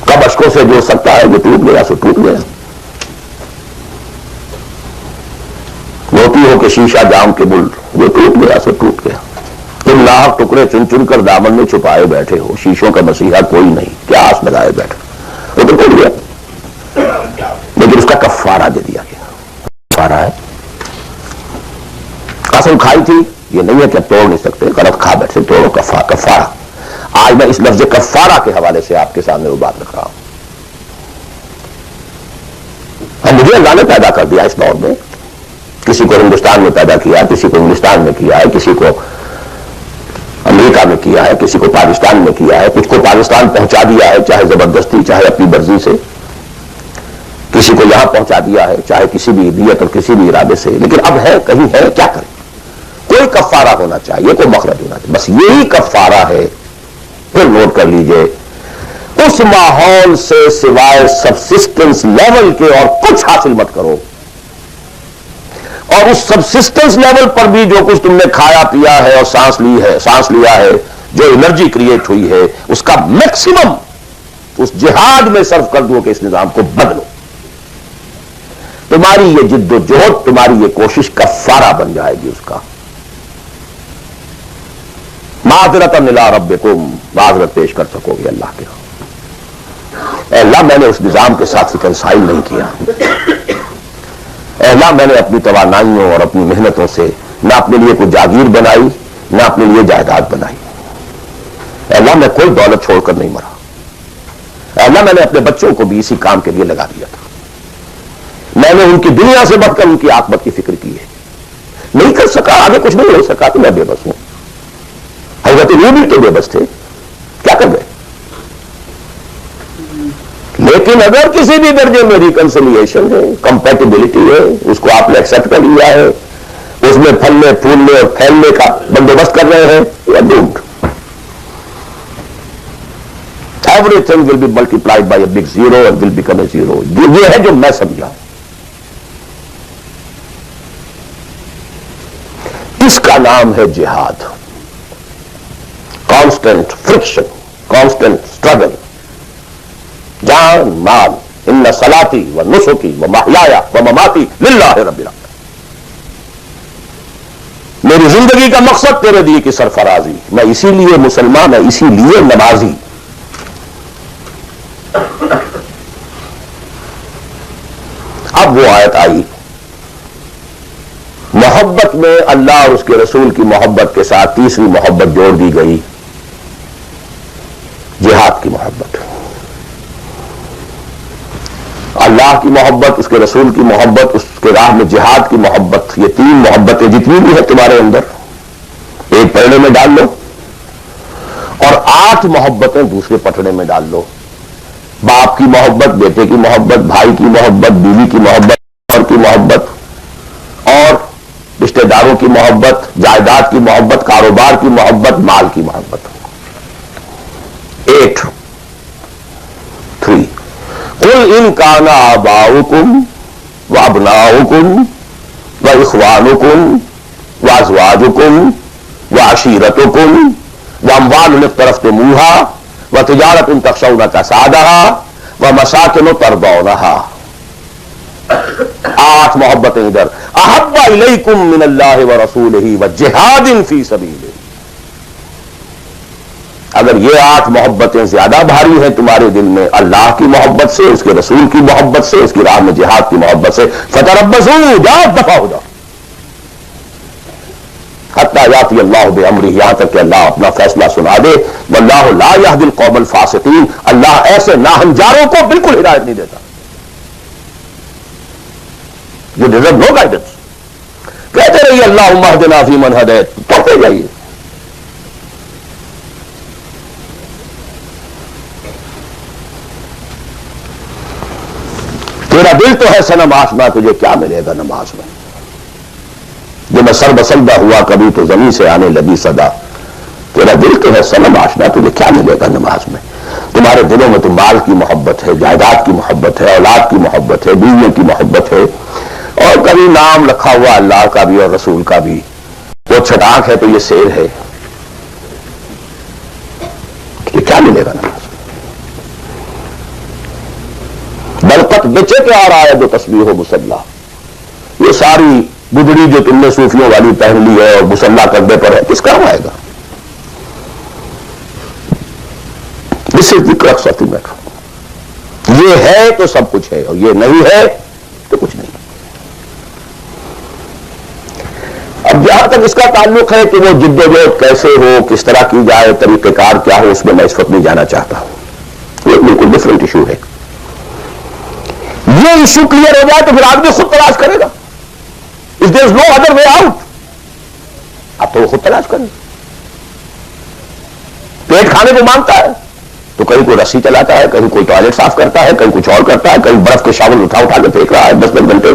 کب اشکوں سے جو سکتا ہے جو ٹوٹ گیا سو ٹوٹ گیا. موتی ہو کہ شیشہ جام کے بل، جو ٹوٹ گیا سو ٹوٹ گیا. تم لاکھ ٹکڑے چن چن کر دامن میں چھپائے بیٹھے ہو، شیشوں کا مسیحا کوئی نہیں، کیا آس لگائے بیٹھے، وہ تو ٹوٹ گیا. لیکن اس کا کفارہ دے دیا گیا. کفارہ ہے، قسم کھائی تھی یہ نہیں ہے کہ توڑ نہیں سکتے، غلط کھا بیٹھے، توڑو کفارہ. آج میں اس لفظ کفارہ کے حوالے سے آپ کے سامنے وہ بات رکھ رہا ہوں. مجھے اللہ نے پیدا کر دیا اس دور میں، کسی کو ہندوستان میں پیدا کیا، کسی کو انگلستان میں کیا ہے، کسی کو امریکہ میں کیا ہے، کسی کو پاکستان میں کیا ہے، کچھ کو پاکستان پہنچا دیا ہے چاہے زبردستی چاہے اپنی مرضی سے، کسی کو یہاں پہنچا دیا ہے چاہے کسی بھی نیت اور کسی بھی ارادے سے. لیکن اب ہے کہیں ہے، کیا کریں؟ کوئی کفارہ ہونا چاہیے، کوئی مخرج ہونا چاہیے، بس یہی کفارہ ہے. پھر نوٹ کر لیجئے اس ماحول سے سوائے سبسسٹنس لیول کے اور کچھ حاصل مت کرو، اور اس سبسسٹنس لیول پر بھی جو کچھ تم نے کھایا پیا ہے اور سانس لیا ہے، جو انرجی کریٹ ہوئی ہے، اس کا میکسیمم اس جہاد میں صرف کر دو کہ اس نظام کو بدلو. تمہاری یہ جد و جہد، تمہاری یہ کوشش کفارہ بن جائے گی اس کا. معذرۃ الی ربکم، معذرت پیش کر سکو گے اللہ کے. اے اللہ میں نے اس نظام کے ساتھ ریکنسائل نہیں کیا، اے اللہ میں نے اپنی توانائیوں اور اپنی محنتوں سے نہ اپنے لیے کوئی جاگیر بنائی نہ اپنے لیے جائیداد بنائی. اے اللہ میں کوئی دولت چھوڑ کر نہیں مرا. اے اللہ میں نے اپنے بچوں کو بھی اسی کام کے لیے لگا دیا تھا. میں نے ان کی دنیا سے بڑھ کر ان کی عاقبت کی فکر کی ہے. نہیں کر سکا، آگے کچھ نہیں ہو سکا تو میں بے بس ہوں. حضرت نوح بھی تو بے بس تھے، کیا کر گئے؟ لیکن اگر کسی بھی درجے میں ریکنسیلیشن ہے، کمپیٹیبلٹی ہے، اس کو آپ نے ایکسپٹ کر لیا ہے، اس میں پھلنے پھولنے اور پھیلنے کا بندوبست کر رہے ہیں، یا don't. Everything will be multiplied by a big zero and will become a zero. یہ ہے جو میں سمجھا. اس کا نام ہے جہاد. کانسٹنٹ فرکشن، کانسٹنٹ اسٹرگل، جان مال ان صلاتی و نسکی و محیای و مماتی للہ رب العالمین. میری زندگی کا مقصد تیرے دیے کی سرفرازی، میں اسی لیے مسلمان، میں اسی لیے نمازی. اب وہ آیت آئی، محبت میں اللہ اور اس کے رسول کی محبت کے ساتھ تیسری محبت جوڑ دی گئی، جہاد کی محبت. اللہ کی محبت، اس کے رسول کی محبت، اس کے راہ میں جہاد کی محبت، یہ تین محبتیں جتنی بھی ہیں تمہارے اندر ایک پٹڑے میں ڈال لو، اور 8 محبتیں دوسرے پٹڑے میں ڈال لو. باپ کی محبت، بیٹے کی محبت، بھائی کی محبت، بیوی کی محبت، اور کی محبت، اور رشتہ داروں کی محبت، جائیداد کی محبت، کاروبار کی محبت، مال کی محبت. 8 3 قل ان کان آباؤکم وابناؤکم واخوانکم وازواجکم وعشیرتکم واموال اقترفتموها وتجارۃ تخشون کسادها ومساکن ترضونها. 8 محبتیں ادھر، احب الیکم من اللہ ورسولہ وجہاد فی سبیلہ. اگر یہ 8 محبتیں زیادہ بھاری ہیں تمہارے دل میں اللہ کی محبت سے، اس کے رسول کی محبت سے، اس کی راہ میں جہاد کی محبت سے، فتربصوا، جاؤ دفع ہو جاؤ حتی یاتی اللہ بامرہ، یہاں تک کہ اللہ اپنا فیصلہ سنا دے. واللہ لا یہدی القوم الفاسقین، اللہ ایسے ناہنجاروں کو بالکل ہدایت نہیں دیتا. You deserve no guidance. کہتے رہیے اللہم اہدنا فیمن ہدیت، پڑھتے جائیے. تیرا دل تو ہے صنم آشنا، تجھے کیا ملے گا نماز میں؟ جو میں سر بسلدہ ہوا کبھی تو زمین سے آنے لگی صدا. تیرا دل تو ہے صنم آشنا، تجھے کیا ملے گا نماز میں؟ تمہارے دلوں میں تو مال کی محبت ہے، جائیداد کی محبت ہے، اولاد کی محبت ہے، بیویوں کی محبت ہے، اور کبھی نام رکھا ہوا اللہ کا بھی اور رسول کا بھی. وہ چھٹانک ہے تو یہ سیر ہے. تجھے کیا ملے گا نماز میں؟ بلقت بچے کے آ رہا ہے جو تسبیح و مسلح. یہ ساری گدڑی جو تم نے صوفیوں والی پہن لی ہے اور مسلح کردے پر ہے، کس کام آئے گا؟ This is the crux of the matter. یہ ہے تو سب کچھ ہے، اور یہ نہیں ہے تو کچھ نہیں. اب جہاں تک اس کا تعلق ہے کہ وہ جد و جہد کیسے ہو، کس طرح کی جائے، طریقہ کار کیا ہو، اس میں اس وقت نہیں جانا چاہتا ہوں. یہ بالکل ڈفرینٹ ایشو ہے. یہ ایشو کلیئر ہو جائے تو پھر آدمی خود تلاش کرے گا. If there is no other way out, اب تو وہ خود تلاش کرے. پیٹ کھانے کو مانگتا ہے تو کہیں کوئی رسی چلاتا ہے، کہیں کوئی ٹوائلٹ صاف کرتا ہے، کہیں کچھ اور کرتا ہے، کہیں برف کے شاول اٹھا کے پھینک رہا ہے 10 گھنٹے.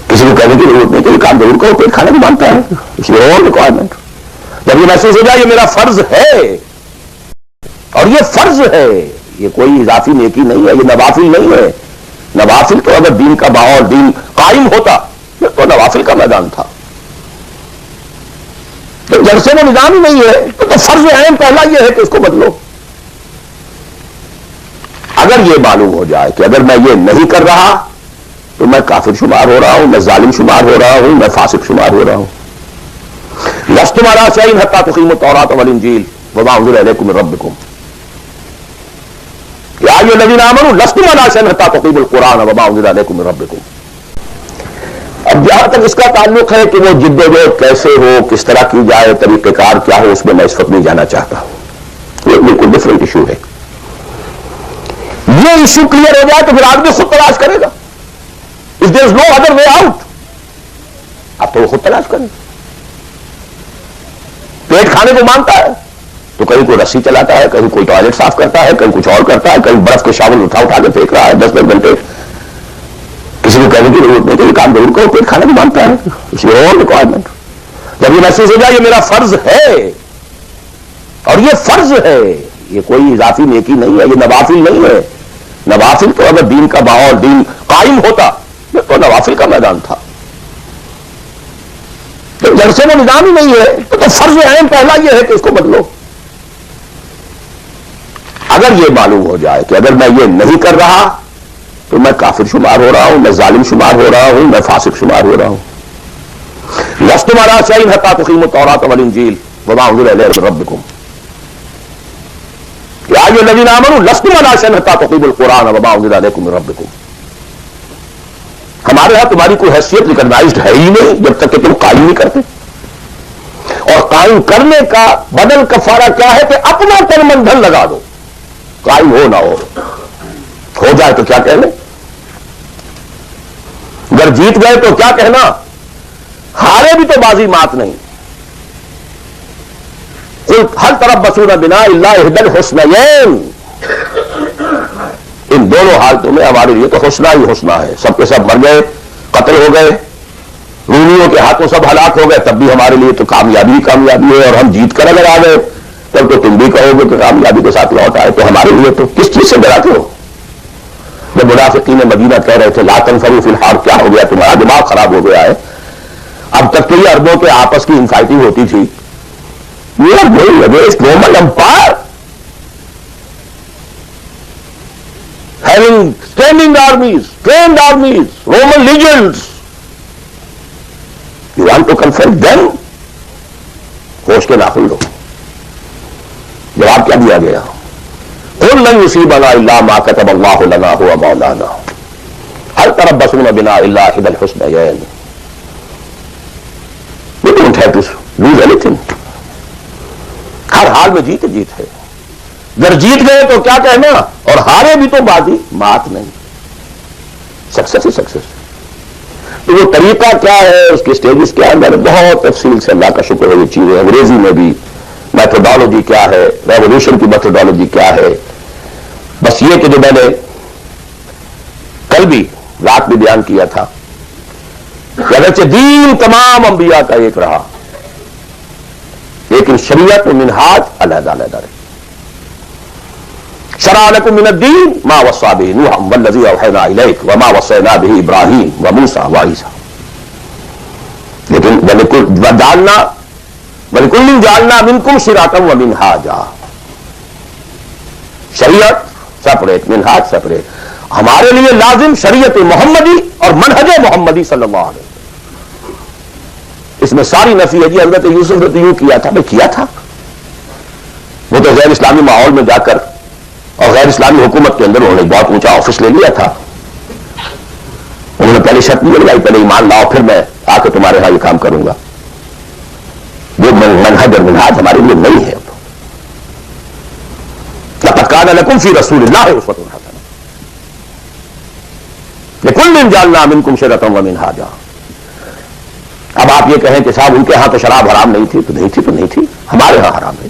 کسی کو کہنے کی ضرورت نہیں کہ یہ کام ضرور کرو، پیٹ کھانے کو مانگتا ہے. اس لیے اور ریکوائرمنٹ. جب یہ محسوس ہو جائے یہ میرا فرض ہے، اور یہ فرض ہے، یہ کوئی اضافی نیکی نہیں ہے، یہ نوافل نہیں ہے. نوافل تو اگر دین کا ماحول، دین قائم ہوتا تو نوافل کا میدان تھا. تو جب سے وہ نظام ہی نہیں ہے تو فرض اہم پہلا یہ ہے کہ اس کو بدلو. اگر یہ معلوم ہو جائے کہ اگر میں یہ نہیں کر رہا تو میں کافر شمار ہو رہا ہوں، میں ظالم شمار ہو رہا ہوں، میں فاسق شمار ہو رہا ہوں. لستم علی شیء حتی تقیموا التوراۃ والانجیل وما انزل الیکم من ربکم یا ایھا الذین آمنوا لستم علی شیء حتی تقیموا القرآن وما انزل الیکم من ربکم. اب جہاں تک اس کا تعلق ہے کہ وہ جد و جہد کیسے ہو، کس طرح کی جائے، طریقہ کار کیا ہو، اس میں اس وقت نہیں جانا چاہتا. یہ بالکل ڈفرینٹ ایشو ہے. یہ ایشو کلیئر ہو جائے تو پھر آدمی خود تلاش کرے گا. If there is no other way out, اب تو وہ خود تلاش کرے. پیٹ کھانے کو مانگتا ہے تو کہیں کوئی رسی چلاتا ہے، کہیں کوئی ٹوائلٹ صاف کرتا ہے، کہیں کچھ اور کرتا ہے، کہیں برف کے شاول اٹھا کے پھینک رہا ہے 10 گھنٹے. کسی کو کہنے کی ضرورت نہیں کہ یہ کام ضرور کرو، پیٹ کھانے کو مانگتا ہے. اس لیے اور ریکوائرمنٹ. جب یہ محسوس ہو جائے یہ میرا فرض ہے، اور یہ فرض ہے، یہ کوئی اضافی نیکی نہیں ہے، یہ نوافل نہیں ہے. نوافل تو اگر دین کا ماحول، دین قائم ہوتا تو نوافل کا میدان تھا. تو جب سے وہ نظام ہی نہیں ہے تو فرض اہم پہلا یہ ہے کہ اس کو بدلو. اگر یہ معلوم ہو جائے کہ اگر میں یہ نہیں کر رہا تو میں کافر شمار ہو رہا ہوں، میں ظالم شمار ہو رہا ہوں، میں فاسق شمار ہو رہا ہوں. لستم علی شیء حتی تقیموا التوراۃ والانجیل وما انزل الیکم من ربکم. یا ایھا الذین آمنوا لستم علی شیء حتی تقیموا القرآن وما انزل الیکم من ربکم. ہمارے ہاں تمہاری کوئی حیثیت ریکگنائزڈ ہے ہی نہیں جب تک کہ تم قائم نہیں کرتے. اور قائم کرنے کا بدل کفارہ کیا ہے کہ اپنا تن من دھن لگا دو، قائم ہو نہ ہو جائے تو کیا کہنے. اگر جیت گئے تو کیا کہنا، ہارے بھی تو بازی مات نہیں. ہل تربصون بنا الا احدی الحسنیین. ان دونوں حالتوں میں ہمارے لیے تو حسنہ ہی حسنہ ہے. سب کے سب مر گئے، قتل ہو گئے، رومیوں کے ہاتھوں سب ہلاک ہو گئے، تب بھی ہمارے لیے تو کامیابی کامیابی ہے. اور ہم جیت کر اگر آ گئے تب تو تم بھی کہو گے کہ کامیابی کے ساتھ لوٹ آئے. تو ہمارے لیے تو کس چیز سے ڈراتے ہو؟ جب منافقین مدینہ کہہ رہے تھے لا تنفروا فی الحرب، کیا ہو گیا تمہارا دماغ خراب ہو گیا ہے؟ اب تک تو یہ عربوں کے آپس کی انفائٹنگ ہوتی تھی. We are going against Roman Empire, having standing armies, trained armies, Roman legions. You want to confront them? ہوش کے ناخن لو. جواب کیا دیا گیا؟ قل لن يصيبنا الا ما كتب الله لنا هو مولانا هل تربصون بنا الا احدى الحسنيين. We don't have to lose anything. ہر حال میں جیت ہے. اگر جیت گئے تو کیا کہنا، اور ہارے بھی تو بازی مات نہیں. سکسیس ہی سکسیس. تو وہ طریقہ کیا ہے، اس کے سٹیجز کیا ہے، میں نے بہت تفصیل سے، اللہ کا شکر ہے، یہ چیزیں انگریزی میں بھی میتھڈالوجی کیا ہے، ریولیوشن کی میتھڈالوجی کیا ہے. بس یہ کہ جو میں نے کل بھی رات بھی بیان کیا تھا کہ اگرچہ دین تمام انبیاء کا ایک رہا لیکن شریعت و منہاج علیحدہ علیحدہ رہے. شرع لکم من الدین ما وصی بہ نوحا والذی اوحینا الیک وما وصینا بہ ابراہیم وموسیٰ وعیسیٰ. لیکن وَلِكُلٍّ جَعَلْنَا مِنْكُمْ شِرْعَةً وَمِنْهَاجًا. شریعت سپریٹ، منہاج سپریٹ. ہمارے لیے لازم شریعت محمدی اور منہج محمدی صلی اللہ علیہ وسلم. اس میں ساری نفی ہے. جی حضرت یوسف نے تو یوں کیا تھا، میں کیا تھا. وہ تو غیر اسلامی ماحول میں جا کر اور غیر اسلامی حکومت کے اندر انہوں نے بہت اونچا آفس لے لیا تھا. انہوں نے پہلے شرط نہیں لگائی، پہلے ایمان لاؤ پھر میں آ کے تمہارے ہاں یہ کام کروں گا. وہ منہج اور منہاج ہمارے لیے نہیں ہے. لقد کان لکم فی رسول اللہ اسوۃ حسنہ لکل جعلنا منکم شرعۃ ومنہاجا. اب آپ یہ کہیں کہ صاحب ان کے ہاں تو شراب حرام نہیں تھی، تو نہیں تھی، تو نہیں تھی. ہمارے ہاں حرام ہے.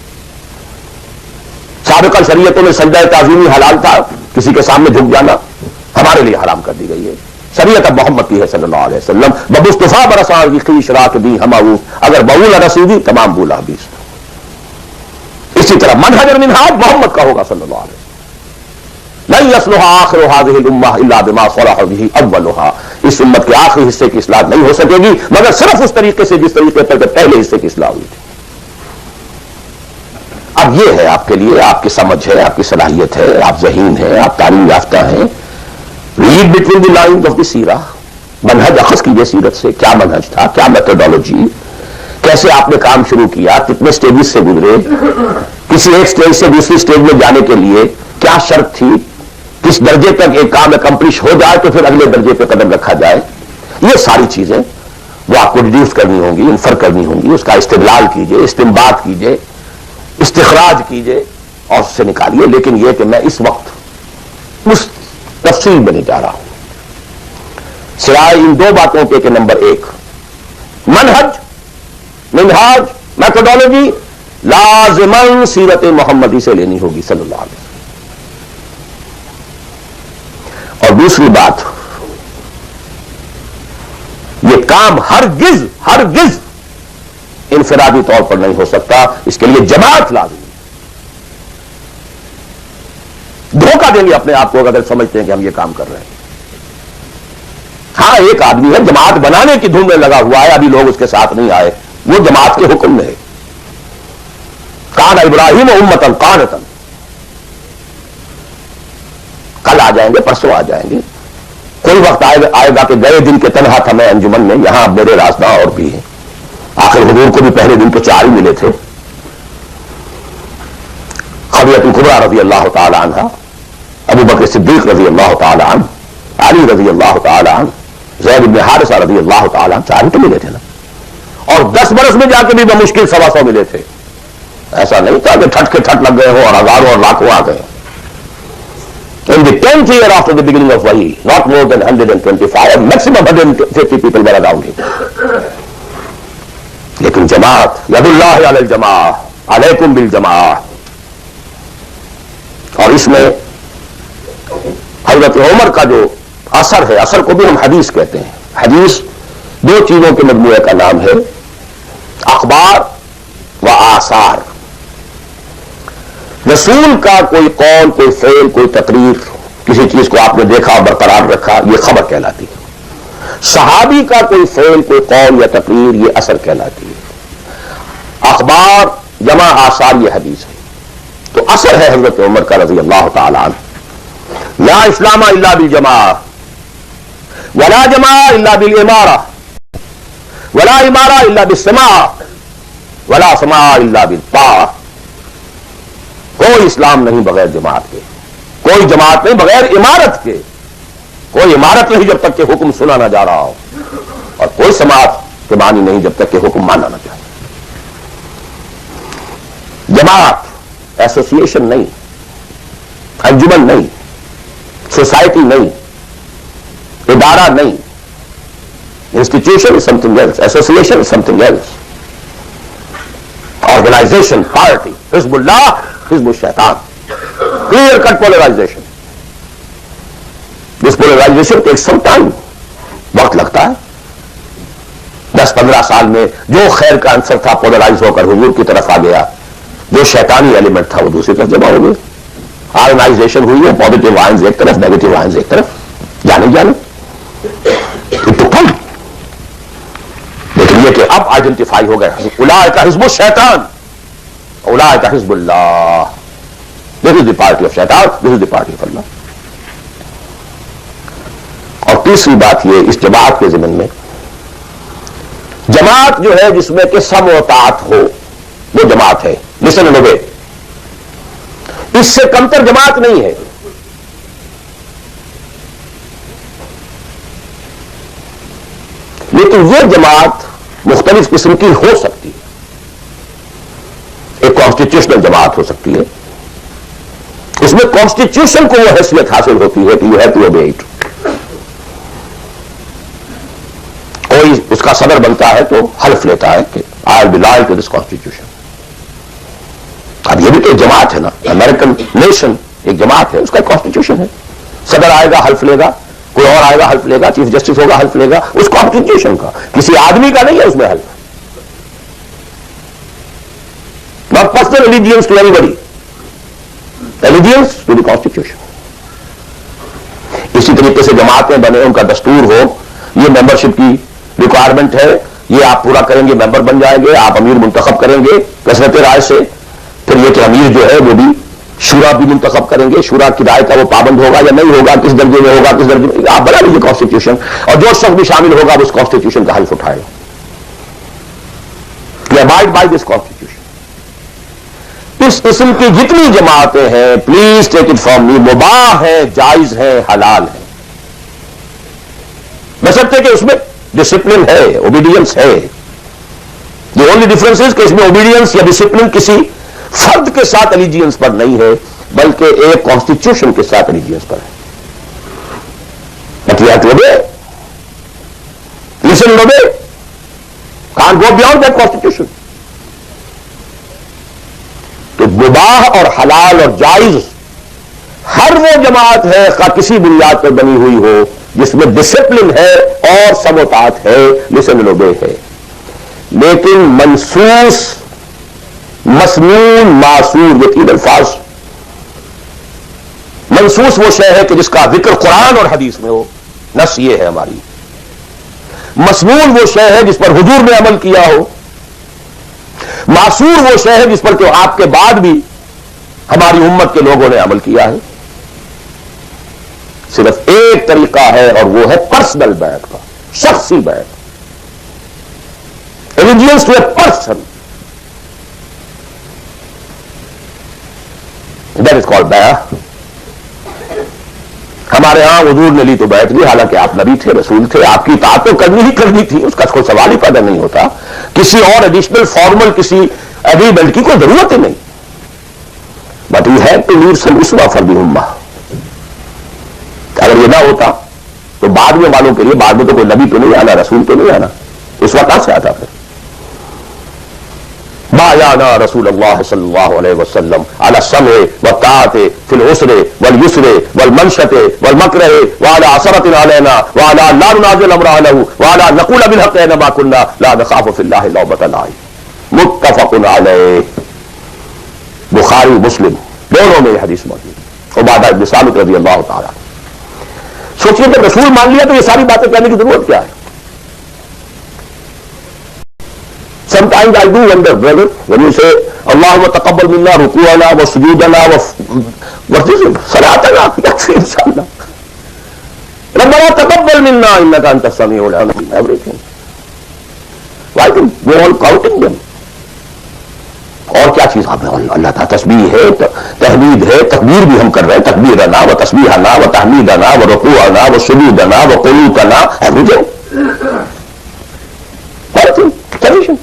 سابقہ شریعتوں میں سجدہ تعظیمی حلال تھا، کسی کے سامنے جھک جانا، ہمارے لیے حرام کر دی گئی ہے. شریعت اب محمد کی ہے صلی اللہ علیہ وسلم. بمصطفیٰ برسا کی خیش راک دی ہماؤ اگر بول رسیدی تمام بولا بیس. اسی طرح منہج اور منہاج محمد کا ہوگا صلی اللہ علیہ وسلم. لن يصلح آخر هذه الامہ الا بما صلح به اولها. اس امت کے آخری حصے کی اصلاح نہیں ہو سکے گی مگر صرف اس طریقے سے جس طریقے پر پہلے حصے کی اصلاح ہوئی تھی. اب یہ ہے آپ کے لیے، آپ کی سمجھ ہے، آپ کی صلاحیت ہے، آپ ذہین ہیں، آپ تعلیم یافتہ ہیں. Read between the lines of the سیرہ. منہج اخذ کیجیے سیرت سے. کیا منہج تھا، کیا میتھڈالوجی، کیسے آپ نے کام شروع کیا، کتنے سٹیجز سے گزرے، کسی ایک سٹیج سے دوسری سٹیج میں جانے کے لیے کیا شرط تھی، کس درجے تک ایک کام اکمپلش ہو جائے تو پھر اگلے درجے پہ قدم رکھا جائے. یہ ساری چیزیں وہ آپ کو ڈیڈیوس کرنی ہوں گی، انفر کرنی ہوں گی. اس کا استدلال کیجیے، استنباط کیجیے، استخراج کیجیے اور اس سے نکالیے. لیکن یہ کہ میں اس وقت اس تفصیل میں نہیں جا رہا ہوں سوائے ان دو باتوں کے کہ نمبر ایک، منہج، منہاج، میتھڈالوجی لازماً سیرت محمدی سے لینی ہوگی صلی اللہ علیہ وسلم. اور دوسری بات، یہ کام ہرگز ہرگز انفرادی طور پر نہیں ہو سکتا. اس کے لیے جماعت لازمی. دھوکہ دیں گے اپنے آپ کو اگر سمجھتے ہیں کہ ہم یہ کام کر رہے ہیں. ہاں ایک آدمی ہے جماعت بنانے کی دھوم میں لگا ہوا ہے، ابھی لوگ اس کے ساتھ نہیں آئے، وہ جماعت کے حکم میں ہے. کان ابراہیم امۃ قانتا. کل آ جائیں گے، پرسوں آ جائیں گے. کوئی وقت آئے گا کہ گئے دن کے تنہا تھا میں انجمن میں، یہاں میرے رازداں اور بھی ہیں. آخر حضور کو بھی پہلے دن تو 4 ہی ملے تھے، خدیجہ کبریٰ رضی اللہ تعالی عنہ، ابو بکر صدیق رضی اللہ تعالی عنہ، علی رضی اللہ تعالی عنہ، زید بن حارثہ رضی اللہ تعالی عنہ، 4 ہی تو ملے تھے نا. اور 10 برس میں جا کے بھی بمشکل 125 ملے تھے. ایسا نہیں تھا کہ ٹھٹ کے ٹھٹ لگ گئے ہوں اور ہزاروں اور لاکھوں آ گئے. In the 10th year after the beginning of Wahi, not more than 125, maximum 150 people were around him. لیکن جماعت، ید اللہ علی الجماع، علیکم بالجماع. اور اس میں حضرت عمر کا جو اثر ہے، اثر کو بھی ہم حدیث کہتے ہیں. حدیث 2 چیزوں کے مجموعے کا نام ہے، اخبار و آثار. رسول کا کوئی قول، کوئی فعل، کوئی تقریر، کسی چیز کو آپ نے دیکھا برقرار رکھا، یہ خبر کہلاتی ہے. صحابی کا کوئی فعل، کوئی قول یا تقریر، یہ اثر کہلاتی ہے. اخبار جمع آثار یہ حدیث ہے. تو اثر ہے حضرت عمر کا رضی اللہ تعالی عنہ. لا اسلام الا بالجماع، ولا جماع الا بالامارہ، ولا امارہ الا بالسماع، ولا سماع الا بالطاعہ. کوئی اسلام نہیں بغیر جماعت کے، کوئی جماعت نہیں بغیر امارت کے، کوئی امارت نہیں جب تک کہ حکم سنا نہ جا رہا ہو، اور کوئی سماعت کے معنی نہیں جب تک کہ حکم مانا نہ جائے. جماعت ایسوسیشن نہیں، انجمن نہیں، سوسائٹی نہیں، ادارہ نہیں. Institution is something else, association is something else. Organisation, party, حزب اللہ، حزب الشیطان. Clear cut polarisation. This polarisation takes some time, وقت لگتا ہے. 10-15 سال میں جو خیر کا عنصر تھا پولرائز ہو کر حضور کی طرف آ گیا، جو شیطانی ایلیمنٹ تھا وہ دوسری طرف جمع ہو گیا. آرگنائزیشن ہوئی ہے، پازیٹیو وائنز ایک طرف، نیگیٹو وائنز ایک طرف، جانے لیکن یہ کہ اب آئیڈینٹیفائی ہو گئے اولئک حزب الشیطان، اولئک حزب اللہ. دس از دی پارٹی آف شیطان، دس از دی پارٹی آف اللہ. اور تیسری بات یہ اس جماعت کے ضمن میں، جماعت جو ہے جس میں کہ سم و طاعت ہو، وہ جماعت ہے. Listen and obey. اس سے کمتر جماعت نہیں ہے. لیکن یہ جماعت مختلف قسم کی ہو سکتی ہے. ایک کانسٹیٹیوشنل جماعت ہو سکتی ہے، اس میں کانسٹیٹیوشن کو وہ حیثیت حاصل ہوتی ہے کہ you have to obey it. کوئی اس کا صدر بنتا ہے تو حلف لیتا ہے کہ I will be loyal to this constitution. اب یہ بھی تو ایک جماعت ہے نا. امریکن نیشن ایک جماعت ہے، اس کا ایک کانسٹیٹیوشن ہے. صدر آئے گا حلف لے گا، کوئی اور آئے گا حلف لے گا، چیف جسٹس ہوگا حلف لے گا. اس کانسٹیٹیوشن کا، کسی آدمی کا نہیں ہے اس میں حلف. not personal allegiance to anybody, allegiance to the constitution. اسی طریقے سے جماعتیں بنے، ان کا دستور ہو، یہ ممبرشپ کی ریکوائرمنٹ ہے، یہ آپ پورا کریں گے ممبر بن جائیں گے، آپ امیر منتخب کریں گے کثرت رائے سے. پھر یہ کہ امیر جو ہے وہ بھی شورا بھی منتخب کریں گے، شورا کی رائے کا وہ پابند ہوگا یا نہیں ہوگا، کس درجے میں ہوگا، کس درجے میں، آپ بنا لیجیے کانسٹیٹیوشن. اور جو شخص بھی شامل ہوگا وہ اس کانسٹیٹیوشن کا حلف اٹھائے. abide by this constitution. اس قسم کی جتنی جماعتیں ہیں، please take it from me, مباح ہیں، جائز ہیں، حلال ہیں، بشرطے کہ اس میں ڈسپلن ہے، اوبیڈینس ہے. The only difference is کہ اس میں اوبیڈینس یا ڈسپلن کسی فرد کے ساتھ الیجینس پر نہیں ہے، بلکہ ایک کانسٹیٹیوشن کے ساتھ الیجینس پر ہے. But we have to obey. Listen and obey. Can't go beyond that constitution. تو مباح اور حلال اور جائز ہر وہ جماعت ہے کسی بنیاد پر بنی ہوئی ہو جس میں ڈسپلن ہے اور سم و طاعت ہے، لسن اینڈ اوبے ہے. لیکن منسوس، مسنون، معصور، یہ تین الفاظ. منسوس وہ شے ہے کہ جس کا ذکر قرآن اور حدیث میں ہو، نص یہ ہے ہماری. مسنون وہ شے ہے جس پر حضور نے عمل کیا ہو. معصور وہ شے ہے جس پر کہ آپ کے بعد بھی ہماری امت کے لوگوں نے عمل کیا ہے. صرف ایک طریقہ ہے اور وہ ہے پرسنل بیعت کا، شخصی بیعت. allegiance to a person. That is called بیعت. ہمارے ہاں حضور نے لی تو بیعت لی، حالانکہ آپ نبی تھے، رسول تھے، آپ کی اطاعت تو کرنی ہی کرنی تھی، اس کا کوئی سوال ہی پیدا نہیں ہوتا. کسی اور ایڈیشنل فارمل کسی ایگریمنٹ کی کوئی ضرورت ہی نہیں. But we have to leave some اسوہ فار دی امہ. اگر یہ نہ ہوتا تو بعد میں والوں کے لیے، بعد میں تو کوئی نبی تو نہیں آنا، رسول تو نہیں آنا، اس وقت کہاں سے آتا پھر؟ بايعنا رسول اللہ صلی اللہ علیہ وسلم على السمع والطاعة في العسر واليسر والمنشط والمكره وعلى عثرة علينا وعلى لا ننازل امر له وعلى نقول بالحق اينما كنا لا نخاف في الله لومة لائم. متفق علیہ. بخاری مسلم دونوں میں یہ حدیث موجود ہے. عبادہ بن صامت رضی اللہ تعالیٰ. سوچیے کہ رسول مان لیا تو یہ ساری باتیں کہنے کی ضرورت کیا ہے؟ Sometimes I do wonder, brother, when you say Allahumma taqabbal minna ruku'ana wa sujudana wa what is it? Salatana. That's it, inshallah. Rabbana taqabbal minna innaka anta as-sami'ul 'alim. Everything. Why do we all counting them? اور کیا چیز اللہ تعالیٰ تسبیح ہے، تحمید ہے، تکبیر بھی ہم کر رہے ہیں، تکبیرنا و تسبیحنا و تحمیدنا و رکوعنا و سجودنا و قنوتنا، everything. Everything.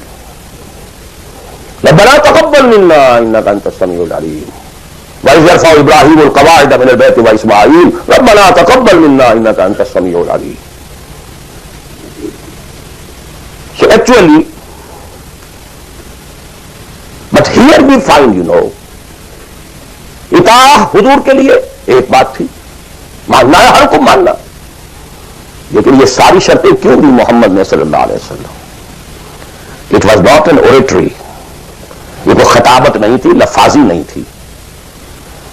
ربنا تقبل منا انك انت السميع العليم واذ يرفع ابراهيم القواعد من البيت واسماعيل ربنا تقبل منا انك انت السميع العليم. So actually, but here we find, اطاعت حضور کے لیے ایک بات تھی، ماننا ہے ہر کو ماننا، لیکن یہ ساری شرطیں کیوں دی محمد نے صلی اللہ علیہ وسلم؟ It was not an oratory. یہ کوئی خطابت نہیں تھی، لفاظی نہیں تھی.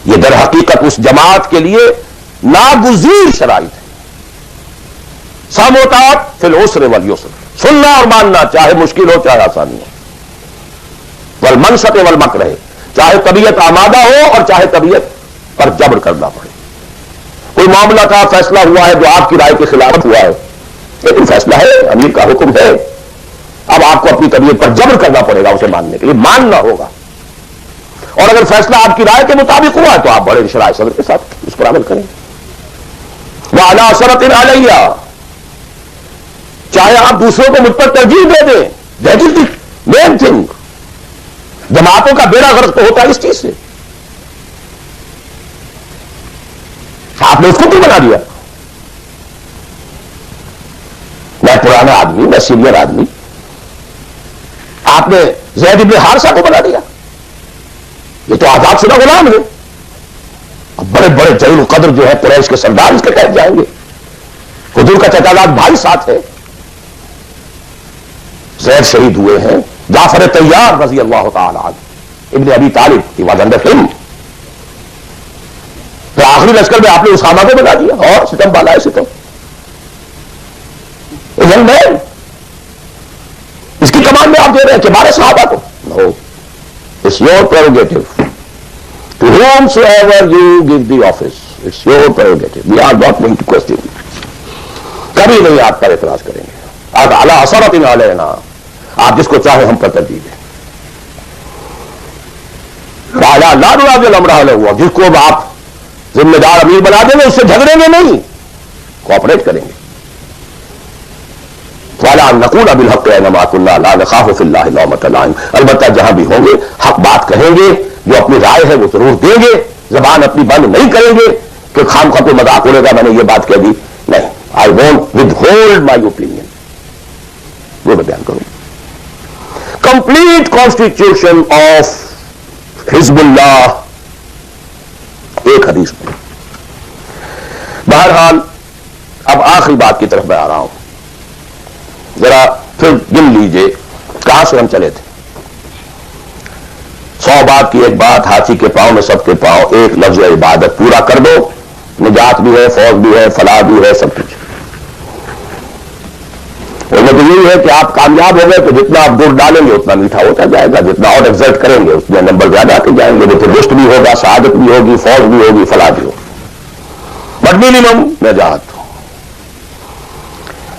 یہ در حقیقت اس جماعت کے لیے ناگزیر شرائط ہے. سم و طاعت فی العسر والیسر، سننا اور ماننا چاہے مشکل ہو چاہے آسانی ہو، والمنشط والمکرہ، چاہے طبیعت آمادہ ہو اور چاہے طبیعت پر جبر کرنا پڑے. کوئی معاملہ کا فیصلہ ہوا ہے جو آپ کی رائے کے خلاف ہوا ہے، لیکن فیصلہ ہے، امیر کا حکم ہے، اب آپ کو اپنی طبیعت پر جبر کرنا پڑے گا اسے ماننے کے لیے، ماننا ہوگا. اور اگر فیصلہ آپ کی رائے کے مطابق ہوا ہے تو آپ بڑے شرائع صدر کے ساتھ اس پر عمل کریں. وعلی عثرۃ علیہ، چاہے آپ دوسروں کو مجھ پر ترجیح دے دیں، that is the main thing. جماعتوں کا بیڑا غرق تو ہوتا ہے اس چیز سے. آپ نے اس کو کیوں بنا دیا؟ میں پرانا آدمی، میں سینئر آدمی، آپ نے زید بن حارثہ کو بنا دیا. یہ تو آزاد شدہ غلام ہے. اب بڑے بڑے جلیل القدر جو ہے قریش کے سردار اس کے تحت جائیں گے. حضور کا چچاداد بھائی ساتھ ہے. زید شہید ہوئے ہیں، جعفر طیار رضی اللہ تعالی عنہ، ابن ابی طالب ہی واز انڈر ہم. پھر آخری لشکر میں آپ نے اسامہ کو بنا دیا، اور ستم بالا ہے ستم. اس کی کمان میں آپ دے رہے ہیں کہ بارے صحابہ کو. No, it's your prerogative. To whomsoever you give the office, it's your prerogative. We are not going to question. کبھی نہیں آپ پر اعتراض کریں گے. آپ اعلی اثرۃ علینا، آپ جس کو چاہے ہم پر ترجیح دیں. لا ننازل امرہ لہ، جس کو آپ ذمہ دار امیر بنا دیں گے اس سے جھگڑیں گے نہیں، کوآپریٹ کریں گے. وَلَا نَقُولَ بِالْحَقِّ أَيْنَمَا كُنَّا لَا نَخَافُ فِي اللَّهِ لَوْمَةَ لَائِمٍ. البتہ جہاں بھی ہوں گے حق بات کہیں گے، جو اپنی رائے ہے وہ ضرور دیں گے، زبان اپنی بند نہیں کریں گے کہ خام خواہ کوئی مذاق اڑے گا میں نے یہ بات کہہ دی. نہیں، I won't withhold my opinion. وہ میں بیان کروں. Complete constitution of حزب اللہ ایک حدیث میں. بہرحال اب آخری بات کی طرف میں آ رہا ہوں. ذرا پھر گن لیجئے کہاں سے ہم چلے تھے. 100 بات کی ایک بات، ہاتھی کے پاؤں میں سب کے پاؤں، ایک لفظ عبادت پورا کر دو، نجات بھی ہے، فوج بھی ہے، فلاح بھی ہے، سب کچھ. اور میں تو یہی ہے کہ آپ کامیاب ہو گئے تو جتنا آپ گڑ ڈالیں گے اتنا میٹھا ہوتا جائے گا، جتنا اور ایگزرٹ کریں گے اتنے نمبر زیادہ آتے جائیں گے. تو رشت بھی ہوگا، سعادت بھی ہوگی، فوج بھی ہوگی، فلاح بھی ہوگی. بٹ منیمم نجات.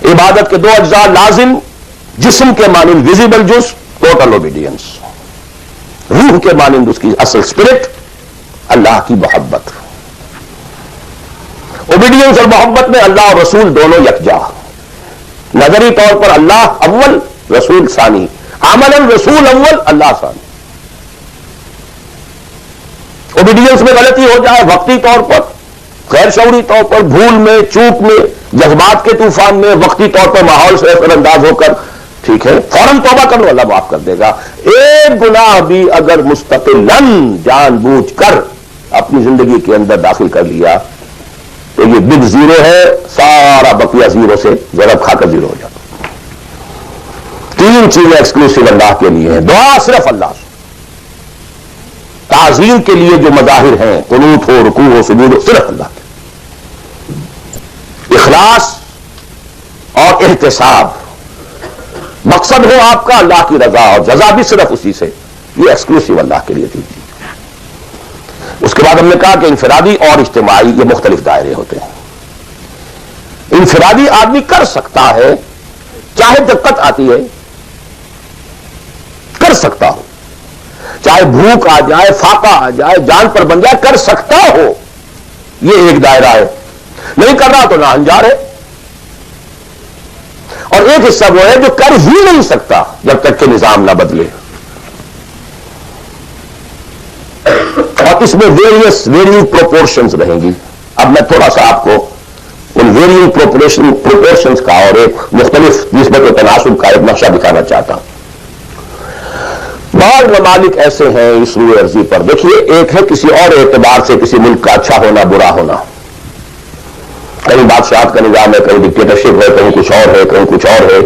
عبادت کے دو اجزاء لازم، جسم کے مانند ویزیبل جز ٹوٹل اوبیڈینس، روح کے مانند اس کی اصل اسپرٹ اللہ کی محبت. اوبیڈینس اور محبت میں اللہ اور رسول دونوں یکجا، نظری طور پر اللہ اول رسول ثانی، عملاً رسول اول اللہ ثانی. اوبیڈینس میں غلطی ہو جائے وقتی طور پر، غیر شعوری طور پر، بھول میں، چوک میں، جذبات کے طوفان میں، وقتی طور پر ماحول سے اثر انداز ہو کر، ٹھیک ہے فوراً توبہ کر لو، اللہ معاف کر دے گا. ایک گناہ بھی اگر مستقلاً جان بوجھ کر اپنی زندگی کے اندر داخل کر لیا تو یہ بگ زیرو ہے، سارا بقیہ زیرو سے ضرب کھا کر زیرو ہو جاتا. تین چیزیں ایکسکلوسیو اللہ کے لیے ہیں. دعا صرف اللہ سے، تعظیم کے لیے جو مظاہر ہیں قنوت ہو، رکوع ہو، سجود ہو، صرف اللہ کے. اخلاص اور احتساب، مقصد ہو آپ کا اللہ کی رضا اور جزا بھی صرف اسی سے، یہ ایکسکلوسیو اللہ کے لیے تھی. اس کے بعد ہم نے کہا کہ انفرادی اور اجتماعی یہ مختلف دائرے ہوتے ہیں. انفرادی آدمی کر سکتا ہے، چاہے دقت آتی ہے کر سکتا ہو، چاہے بھوک آ جائے، فاقہ آ جائے، جان پر بن جائے، کر سکتا ہو. یہ ایک دائرہ ہے. نہیں کر رہا تو ناہنجار ہے. اور ایک حصہ وہ ہے جو کر ہی نہیں سکتا جب تک کہ نظام نہ بدلے. اور اس میں ویریئنگ پروپورشنز رہیں گی. اب میں تھوڑا سا آپ کو ان ویریئنگ پروپورشنز کا اور ایک مختلف نسبت و تناسب کا ایک نقشہ دکھانا چاہتا ہوں. بعض ممالک ایسے ہیں اس روئے ارضی پر، دیکھیے ایک ہے کسی اور اعتبار سے کسی ملک کا اچھا ہونا برا ہونا. کہیں بادشاہت کا نظام ہے، کہیں ڈکٹیٹرشپ ہے، کہیں کچھ اور ہے، کہیں کچھ اور ہے،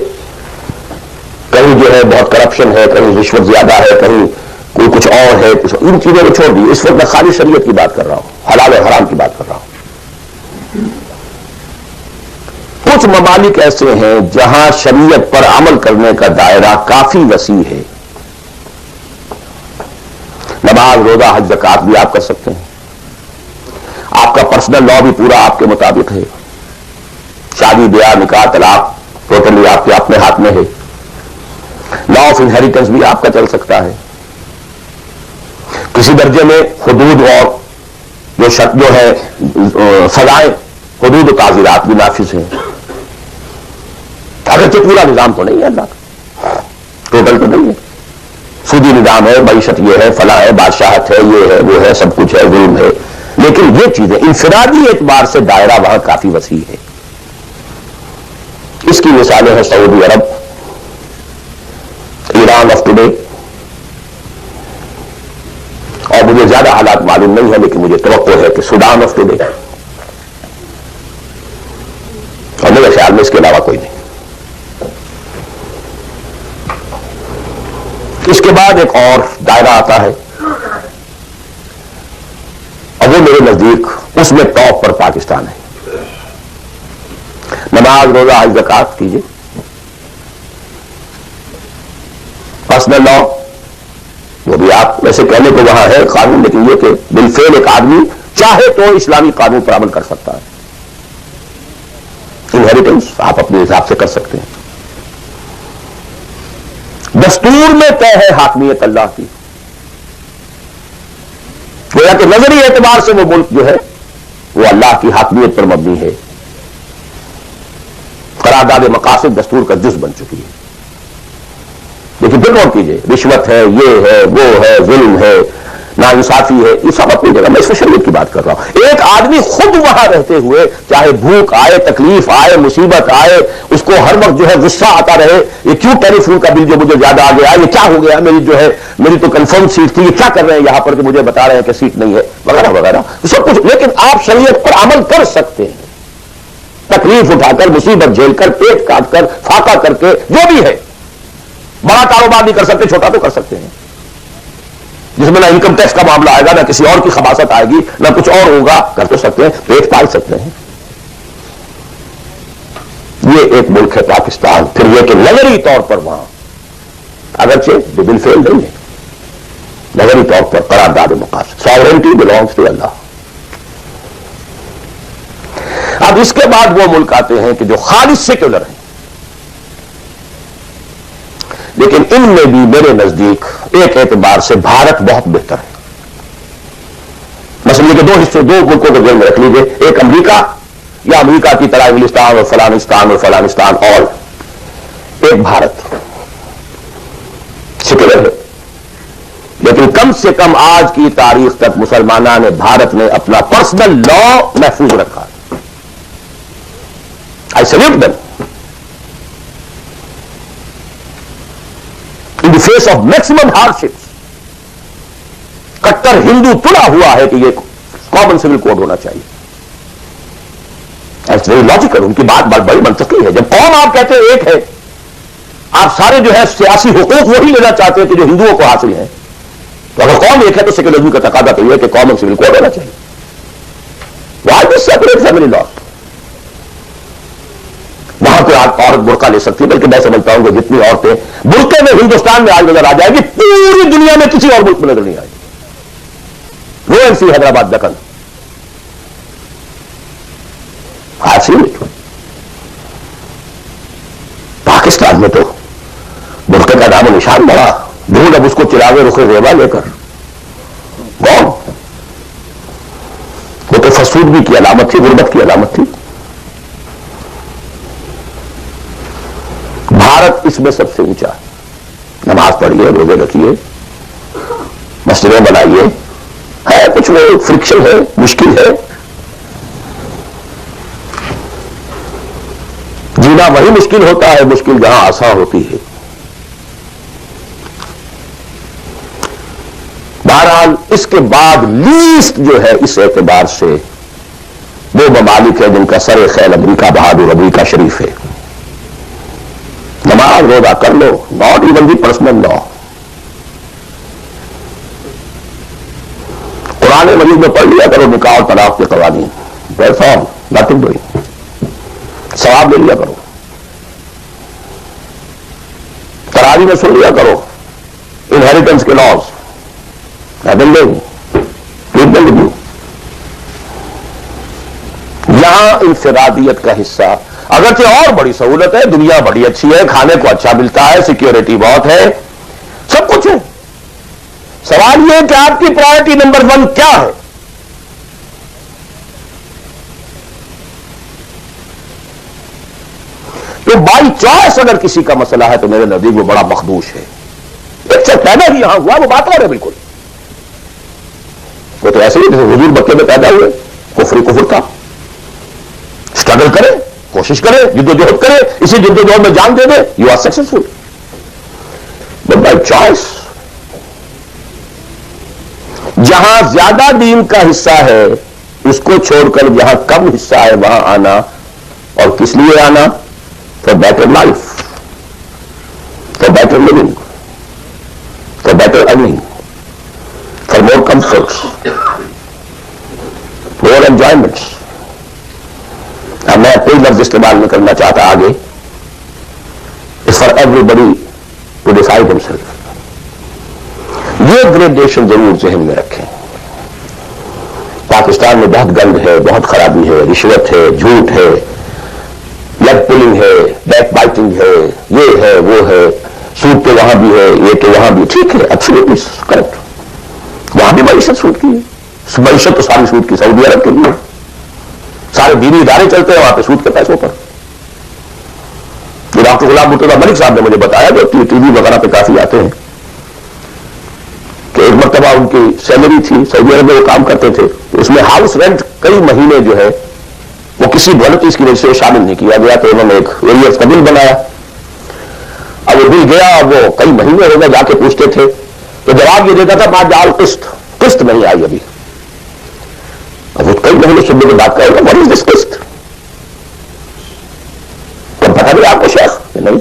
کہیں جو ہے بہت کرپشن ہے، کہیں رشوت زیادہ ہے، کہیں کوئی کچھ اور ہے، کچھ ان چیزوں کو چھوڑ دی. اس وقت میں خالی شریعت کی بات کر رہا ہوں، حلال و حرام کی بات کر رہا ہوں. کچھ ممالک ایسے ہیں جہاں شریعت پر عمل کرنے کا دائرہ کافی وسیع ہے. نماز، روزہ، حج، زکات بھی آپ کر سکتے ہیں. آپ کا پرسنل لا بھی پورا آپ کے مطابق ہے. شادی، بیاہ، نکاح، طلاق ٹوٹلی آپ کے اپنے ہاتھ میں ہے. لا آف انہیریٹنس بھی آپ کا چل سکتا ہے. کسی درجے میں حدود اور جو ہے سزائیں، حدود و تعزیرات بھی نافذ ہیں. اگرچہ پورا نظام تو نہیں ہے اللہ کا، ٹوٹل تو نہیں ہے. سودی نظام ہے، معیشت یہ ہے، فلاں ہے، بادشاہت ہے، یہ ہے، وہ ہے، سب کچھ ہے، ظلم ہے. لیکن یہ چیزیں انفرادی اعتبار سے دائرہ وہاں کافی وسیع ہے. اس کی مثالیں ہیں سعودی عرب، ایران آف ٹوڈے، اور مجھے زیادہ حالات معلوم نہیں ہے لیکن مجھے توقع ہے کہ سوڈان آف ٹوڈے، اور میرے خیال میں اس کے علاوہ کوئی نہیں. اس کے بعد ایک اور دائرہ آتا ہے اور وہ میرے نزدیک اس میں ٹاپ پر پاکستان ہے. نماز، روزہ، حج، زکات کیجیے. پرسنل لا وہ بھی آپ ویسے کہنے کو وہاں ہے قانون، لیکن یہ کہ بالفعل ایک آدمی چاہے تو اسلامی قانون پر عمل کر سکتا ہے. انہیریٹنس آپ اپنے حساب سے کر سکتے ہیں. دستور میں طے ہے حاکمیت اللہ کی. گویا کہ نظری اعتبار سے وہ ملک جو ہے وہ اللہ کی حاکمیت پر مبنی ہے. قرارداد مقاصد دستور کا جز بن چکی ہے. لیکن پھر غور کیجیے، رشوت ہے، یہ ہے، وہ ہے، ظلم ہے، ناانصافی ہے، یہ سب اپنی جگہ. میں اس شریعت کی بات کر رہا ہوں. ایک آدمی خود وہاں رہتے ہوئے چاہے بھوک آئے، تکلیف آئے، مصیبت آئے، اس کو ہر وقت جو ہے غصہ آتا رہے، یہ کیوں ٹیلی فون کا بل جو مجھے زیادہ آ گیا، یہ کیا ہو گیا، میری جو ہے میری تو کنفرم سیٹ تھی، یہ کیا کر رہے ہیں یہاں پر کہ مجھے بتا رہے ہیں کہ سیٹ نہیں ہے، وغیرہ وغیرہ سب کچھ. لیکن آپ شریعت پر عمل کر سکتے ہیں، تکلیف اٹھا کر، مصیبت جھیل کر، پیٹ کاٹ کر، فاقہ کر کے، جو بھی ہے. بڑا کاروبار نہیں کر سکتے، چھوٹا تو کر سکتے ہیں، جس میں نہ انکم ٹیکس کا معاملہ آئے گا، نہ کسی اور کی خباثت آئے گی، نہ کچھ اور ہوگا. کر تو سکتے ہیں، پیٹ پال سکتے ہیں. یہ ایک ملک ہے پاکستان. پھر یہ کہ نظری طور پر وہاں اگرچہ بل فیل نہیں ہے، نظری طور پر قرارداد مقاصد، ساورنٹی بلانگس ٹو اللہ. اب اس کے بعد وہ ملک آتے ہیں کہ جو خالص سیکولر ہیں، لیکن ان میں بھی میرے نزدیک ایک اعتبار سے بھارت بہت بہتر ہے۔ مثلا یہ کہ دو ملکوں کو ذہن میں رکھ لیجیے، ایک امریکہ یا امریکہ کی طرح انگلستان اور فلانستان اور ایک بھارت سیکولر ہے، لیکن کم سے کم آج کی تاریخ تک مسلمانوں نے بھارت میں اپنا پرسنل لا محفوظ رکھا۔ I salute them. In the face of maximum hardships. کٹر ہندو تلا ہوا ہے کہ یہ کامن سول کوڈ ہونا چاہیے۔ It's very logical. ان کی بات بڑی منطقی ہے۔ جب قوم آپ کہتے ہیں ایک ہے، آپ سارے جو ہے سیاسی حقوق وہی لینا چاہتے ہیں کہ جو ہندوؤں کو حاصل ہیں، تو اگر قوم ایک ہے تو سیکولرزم کا تقاضا تو یہ ہے کہ کامن سول کوڈ ہونا چاہیے۔ Why this separate family law؟ وہاں پہ عورت برقع لے سکتی ہے، بلکہ میں سمجھتا ہوں کہ جتنی عورتیں برقعے میں ہندوستان میں آج نظر آ جائے گی، پوری دنیا میں کسی اور ملک میں نظر نہیں آئے گی۔ وہ این سی حیدرآباد دکن پاکستان میں تو برقعے کا نام و نشان بڑا، ڈھونڈ اب اس کو چراغے رخے ریوا لے کر کون؟ وہ تو فسودگی کی علامت تھی، غربت کی علامت تھی۔ بھارت اس میں سب سے اونچا ہے۔ نماز پڑھیے، روزے رکھیے، مسجدیں بنائیے، ہے کچھ وہ فرکشن ہے، مشکل ہے، جینا وہی مشکل ہوتا ہے، مشکل جہاں آسان ہوتی ہے۔ بہرحال اس کے بعد لیسٹ جو ہے اس اعتبار سے وہ ممالک ہے جن کا سر خیل امریکہ بہادر امریکہ شریف ہے۔ نماز روزہ کر لو، ناٹ ایون دی پرسنل لا۔ قرآن مجید میں پڑھ لیا کرو نکاح اور طلاق کے قوانین، دیٹس آل، نتھنگ ڈوئنگ، ثواب لے لیا کرو۔ تراویح میں سن لیا کرو انہیریٹنس کے لاز، یہاں انفرادیت کا حصہ اگرچہ اور بڑی سہولت ہے، دنیا بڑی اچھی ہے، کھانے کو اچھا ملتا ہے، سیکیورٹی بہت ہے، سب کچھ ہے۔ سوال یہ ہے کہ آپ کی پرائرٹی نمبر 1 کیا ہے؟ تو بائی چوائس اگر کسی کا مسئلہ ہے تو میرے نزدیک وہ بڑا مخدوش ہے۔ ایک سے پیدا ہی یہاں ہوا، وہ بات اور ہے بالکل۔ وہ تو ایسے ہی جیسے حضور مکے میں پیدا ہوئے، کفر تھا، اسٹرگل کرے، کوشش کرے، جدوجہد کرے، اسی جدوجہد میں جان دے دے، you are successful. But by choice جہاں زیادہ دین کا حصہ ہے اس کو چھوڑ کر جہاں کم حصہ ہے وہاں آنا، اور کس لیے آنا؟ For better life, for better living, for better earning, for more comforts, more enjoyments. اب میں کوئی لفظ استعمال نہیں کرنا چاہتا آگے، اس for everybody to decide himself. یہ گریڈیشن ضرور ذہن میں رکھیں۔ پاکستان میں بہت گند ہے، بہت خرابی ہے، رشوت ہے، جھوٹ ہے، لیگ پولنگ ہے، بیک بائٹنگ ہے، یہ ہے وہ ہے، سود تو وہاں بھی ہے، یہ تو وہاں بھی، ٹھیک ہے، ایبسولوٹلی کریکٹ۔ وہاں بھی معیشت سود کی ہے، معیشت تو ساری سود کی، سعودی عرب کے لیے سارے دینی ادارے چلتے ہیں وہاں پہ سود کے پیسوں پر۔ ڈاکٹر غلام مرتضیٰ ملک صاحب نے مجھے بتایا، جو ٹی وی وغیرہ پہ کافی آتے ہیں، کہ ایک مرتبہ ان کی سیلری تھی، سعودی عرب میں وہ کام کرتے تھے، اس میں ہاؤس رینٹ کئی مہینے جو ہے وہ کسی غلطی کی وجہ سے شامل نہیں کیا گیا، تو انہوں نے ایک ایریئرز کا بل بنایا۔ اب وہ بل گیا، وہ کئی مہینے ہو گئے، جا کے پوچھتے تھے تو جواب یہ دیتا تھا ما جعل قسط نہیں آئی ابھی۔ اب وہ کئی مہینے سننے کے بعد کہے گا واٹ از دس قسط؟ تب پتہ نہیں آپ کو شیخ نہیں،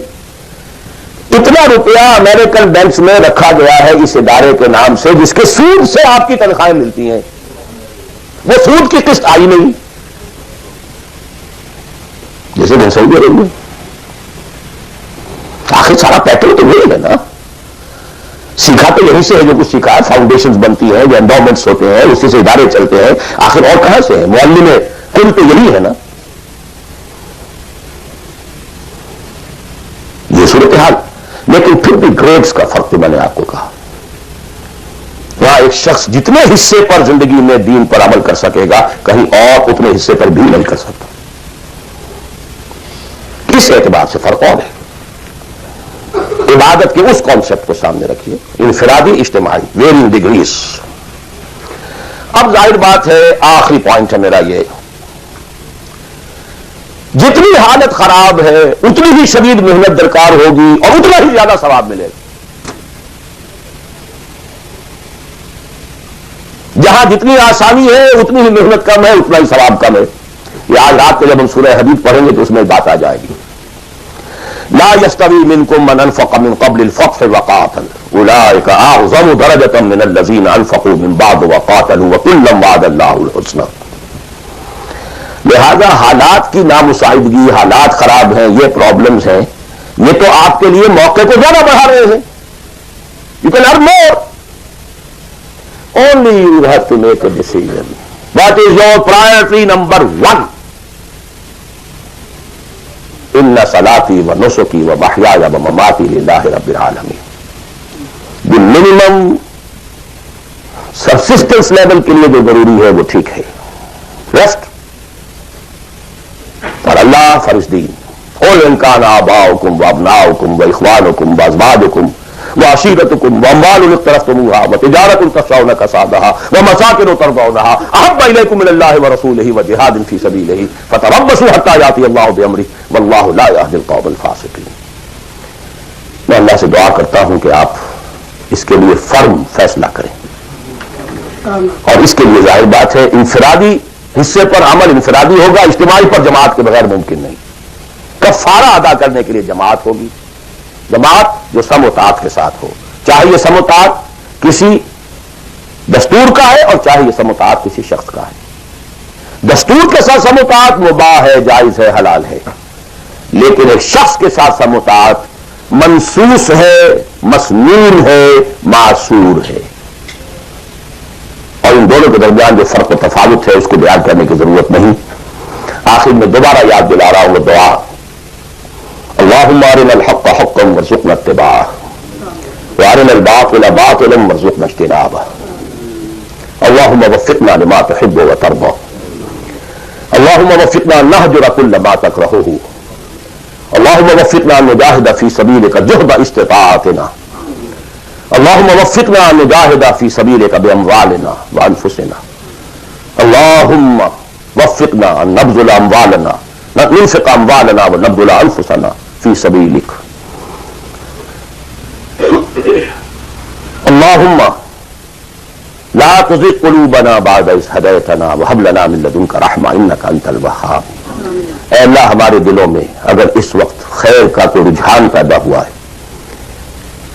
اتنا روپیہ امریکن بینکس میں رکھا گیا ہے اس ادارے کے نام سے جس کے سود سے آپ کی تنخواہیں ملتی ہیں، وہ سود کی قسط آئی نہیں، جیسے میں سعودی عرب میں۔ آخر سارا پیٹرن تو وہی ہے نا، سیکھا تو یہیں سے ہے جو کچھ سیکھا ہے، فاؤنڈیشنز بنتی ہیں، جو انڈومنٹس ہوتے ہیں، اسی سے ادارے چلتے ہیں، آخر اور کہاں سے ہے؟ معلم کل تو یہی ہے نا۔ صورتحال. لیکن پھر بھی گریڈز کا فرق تو میں نے آپ کو کہا. وہاں ایک شخص جتنے حصے پر زندگی میں دین پر عمل کر سکے گا کہیں اور اتنے حصے پر بھی نہیں کر سکتا. کس اعتبار سے فرق اور ہے؟ عبادت کے اس کانسیپٹ کو سامنے رکھیے، انفرادی اجتماعی ویرنگ ڈگریز. اب ظاہر بات ہے، آخری پوائنٹ ہے میرا یہ، جتنی حالت خراب ہے اتنی ہی شدید محنت درکار ہوگی اور اتنا ہی زیادہ ثواب ملے گا. جہاں جتنی آسانی ہے اتنی ہی محنت کم ہے، اتنا ہی ثواب کم ہے. یہ آج رات کو جب ہم سورہ حدید پڑھیں گے تو اس میں بات آ جائے گی. لا يستوي منكم من انفق من قبل الفتح وقاتل اولئك اعظم درجة من الذين انفقوا من بعد وقاتلوا وكلا وعد الله الحسنى. لہذا حالات کی نامساعدگی، حالات خراب ہیں، یہ پرابلمز ہیں، یہ تو آپ کے لیے موقع کو زیادہ بڑھا رہے ہیں. You can earn more. Only you have to make a decision. What is your priority number 1? ان صلاتی و نسکی و محیای و مماتی للہ رب العالمین. جو منیمم سبسسٹنس لیول کے لیے جو ضروری ہے وہ ٹھیک ہے، ریسٹ اور اللہ فرض دین. قل ان کان آباؤکم و ابناؤکم و اخوانکم و ازواجکم وعشیرتکم واموال اقترفتموها وتجارۃ تخشون کسادها ومساکن ترضونها احب الیکم من اللہ ورسولہ وجہاد فی سبیلہ فتربصوا حتی یأتی اللہ بامرہ واللہ لا یہدی القوم الفاسقین. میں اللہ سے دعا کرتا ہوں کہ آپ اس کے لیے فرم فیصلہ کریں، اور اس کے لیے ظاہر بات ہے انفرادی حصے پر عمل انفرادی ہوگا، اجتماعی پر جماعت کے بغیر ممکن نہیں. کفارہ ادا کرنے کے لیے جماعت ہوگی، جماعت جو سموتات کے ساتھ ہو، چاہے یہ سموتات کسی دستور کا ہے اور چاہے یہ سموتات کسی شخص کا ہے. دستور کے ساتھ سموتات مباح ہے، جائز ہے، حلال ہے، لیکن ایک شخص کے ساتھ سموتات منصوص ہے، مسنون ہے، معصور ہے. اور ان دونوں کے درمیان جو فرق و تفاوت ہے اس کو بیان کرنے کی ضرورت نہیں. آخر میں دوبارہ یاد دلا رہا ہوں وہ دعا، اللہم ارنا الحق حقا وارزقنا اتباعہ وارنا الباطل باطلا وارزقنا اجتنابہ. اللہم وفقنا لما تحب وترضى. اللہم وفقنا نہجر کل ما تکرہہ. اللہم وفقنا نجاہد فی سبیلک جہد استطاعتنا. اللہم وفقنا نجاہد فی سبیلک باموالنا وانفسنا. اللہم وفقنا ان نبذل اموالنا ننفق اموالنا ونبذل انفسنا فی سبیلک. اللہم لا تزغ قلوبنا بعد اذ ہدیتنا وہب لنا من لدنک رحمہ انک انت الوہاب. اے اللہ ہمارے دلوں میں اگر اس وقت خیر کا کوئی رجحان پیدا ہوا ہے،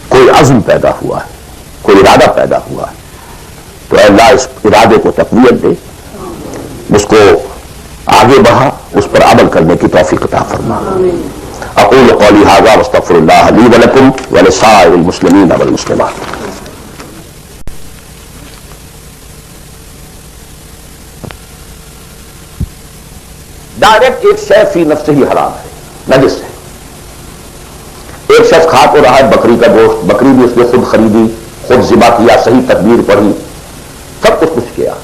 کوئی عزم پیدا ہوا ہے، کوئی ارادہ پیدا ہوا ہے، تو اے اللہ اس ارادے کو تقویت دے، اس کو آگے بڑھا، اس پر عمل کرنے کی توفیق عطا فرما. اقول قولی ھذا واستغفر اللہ لی ولکم ولسائر المسلمین والمسلمات. ڈائریکٹ ایک شے فی نفسہ ہی حرام ہے، نجس ہے. ایک شخص کھا تو رہا ہے بکری کا گوشت، بکری بھی اس نے خود خریدی، خود ذبح کیا، صحیح تکبیر پڑھی، سب کچھ کیا،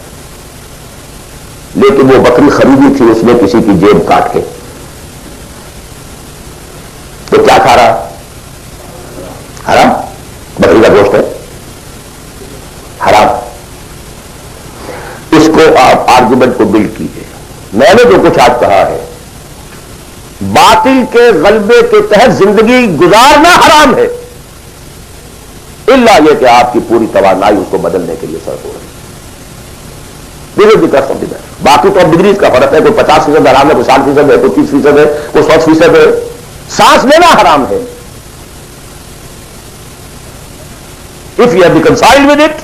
لیکن وہ بکری خریدی تھی اس نے کسی کی جیب کاٹ کے، تو کیا کھا رہا؟ حرام. بکری کا گوشت ہے، حرام. اس کو آپ آرگومنٹ کو بلڈ کیجیے. میں نے جو کچھ آج کہا ہے، باطل کے غلبے کے تحت زندگی گزارنا حرام ہے، الا یہ کہ آپ کی پوری توانائی اس کو بدلنے کے لیے صرف ہو رہی ہے. باقی تو اب ڈگریز کا فرق ہے، کوئی 50% حرام ہے، کوئی 60% ہے، کوئی 30% ہے، کوئی 100% ہے. سانس لینا حرام ہے. If you have reconciled with it,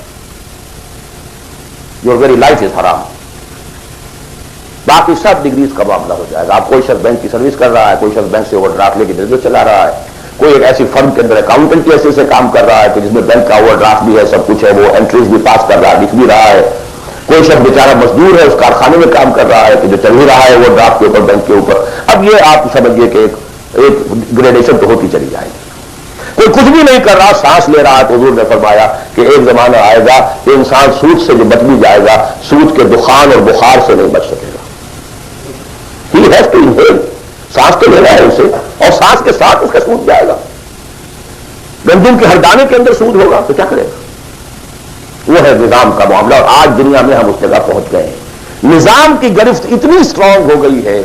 your very life is haram. باقی سب ڈگریز کا معاملہ ہو جائے گا. آپ کوئی شخص بینک کی سروس کر رہا ہے، کوئی شخص بینک سے اوور ڈرافٹ لے کے بزنس چلا رہا ہے، کوئی ایک ایسی فرم کے اندر اکاؤنٹنٹ کی حیثیت سے کام کر رہا ہے کہ جس میں بینک کا اوور ڈرافٹ بھی ہے، سب کچھ ہے، وہ انٹریز بھی پاس کر رہا ہے، لکھ بھی رہا ہے. کوئی شخص بیچارہ مزدور ہے، اس کارخانے میں کام کر رہا ہے کہ جو چل ہی رہا ہے اوور ڈرافٹ کے اوپر، بینک کے اوپر. اب یہ آپ سمجھیے کہ ایک گریڈیشن تو ہوتی چلی جائے گی. کوئی کچھ بھی نہیں کر رہا، سانس لے رہا ہے، تو حضور نے فرمایا کہ ایک زمانہ آئے گا کہ انسان سود سے جو بچ بھی جائے گا، سود کے دخان اور بخار سے نہیں بچ سکے گا. ہی ہیز ٹو انہیل، سانس تو لینا ہے اسے، اور سانس کے ساتھ اس کا سود جائے گا. گندم کے ہر دانے کے اندر سود ہوگا تو کیا کرے گا؟ وہ ہے نظام کا معاملہ، اور آج دنیا میں ہم اس جگہ پہنچ گئے ہیں. نظام کی گرفت اتنی اسٹرانگ ہو گئی ہے،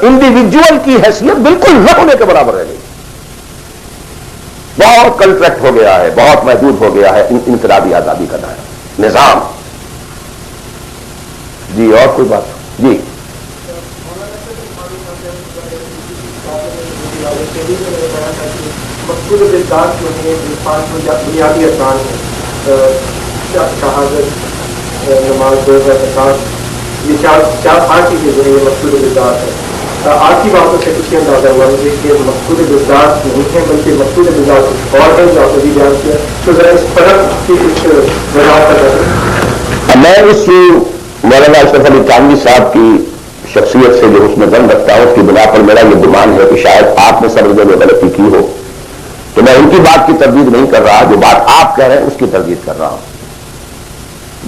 انڈیویجول کی حیثیت بالکل نہ ہونے کے برابر رہ گئی. بہت کنٹریکٹ ہو گیا ہے، بہت محدود ہو گیا ہے انفرادی آزادی کا دائرہ نظام. جی اور کوئی بات؟ جی مقصود بالذات جو ہے انسان کو بنیادی ارکان ہے، شہادت، نماز، روزہ، زکات، یہ چار چیزیں جو ہے یہ مقصود بالذات ہے. آج کی باتوں سے کچھ اندازہ ہوا مجھے کہ مقصود بالذات نہیں ہے بلکہ مقصود بالذات کچھ اور ہے جو آپ نے بھی بیان کیا. تو ذرا اس فرق کی کچھ وضاحت کریں. میں اس مولانا اشرف علی تھانوی صاحب کی شخصیت سے جو اس میں زن رکھتا ہوں، اس کی بنا پر میرا یہ گمان ہے کہ شاید آپ نے سمجھنے میں غلطی کی ہو. تو میں ان کی بات کی تردید نہیں کر رہا، جو بات آپ کہہ رہے ہیں اس کی تردید کر رہا ہوں.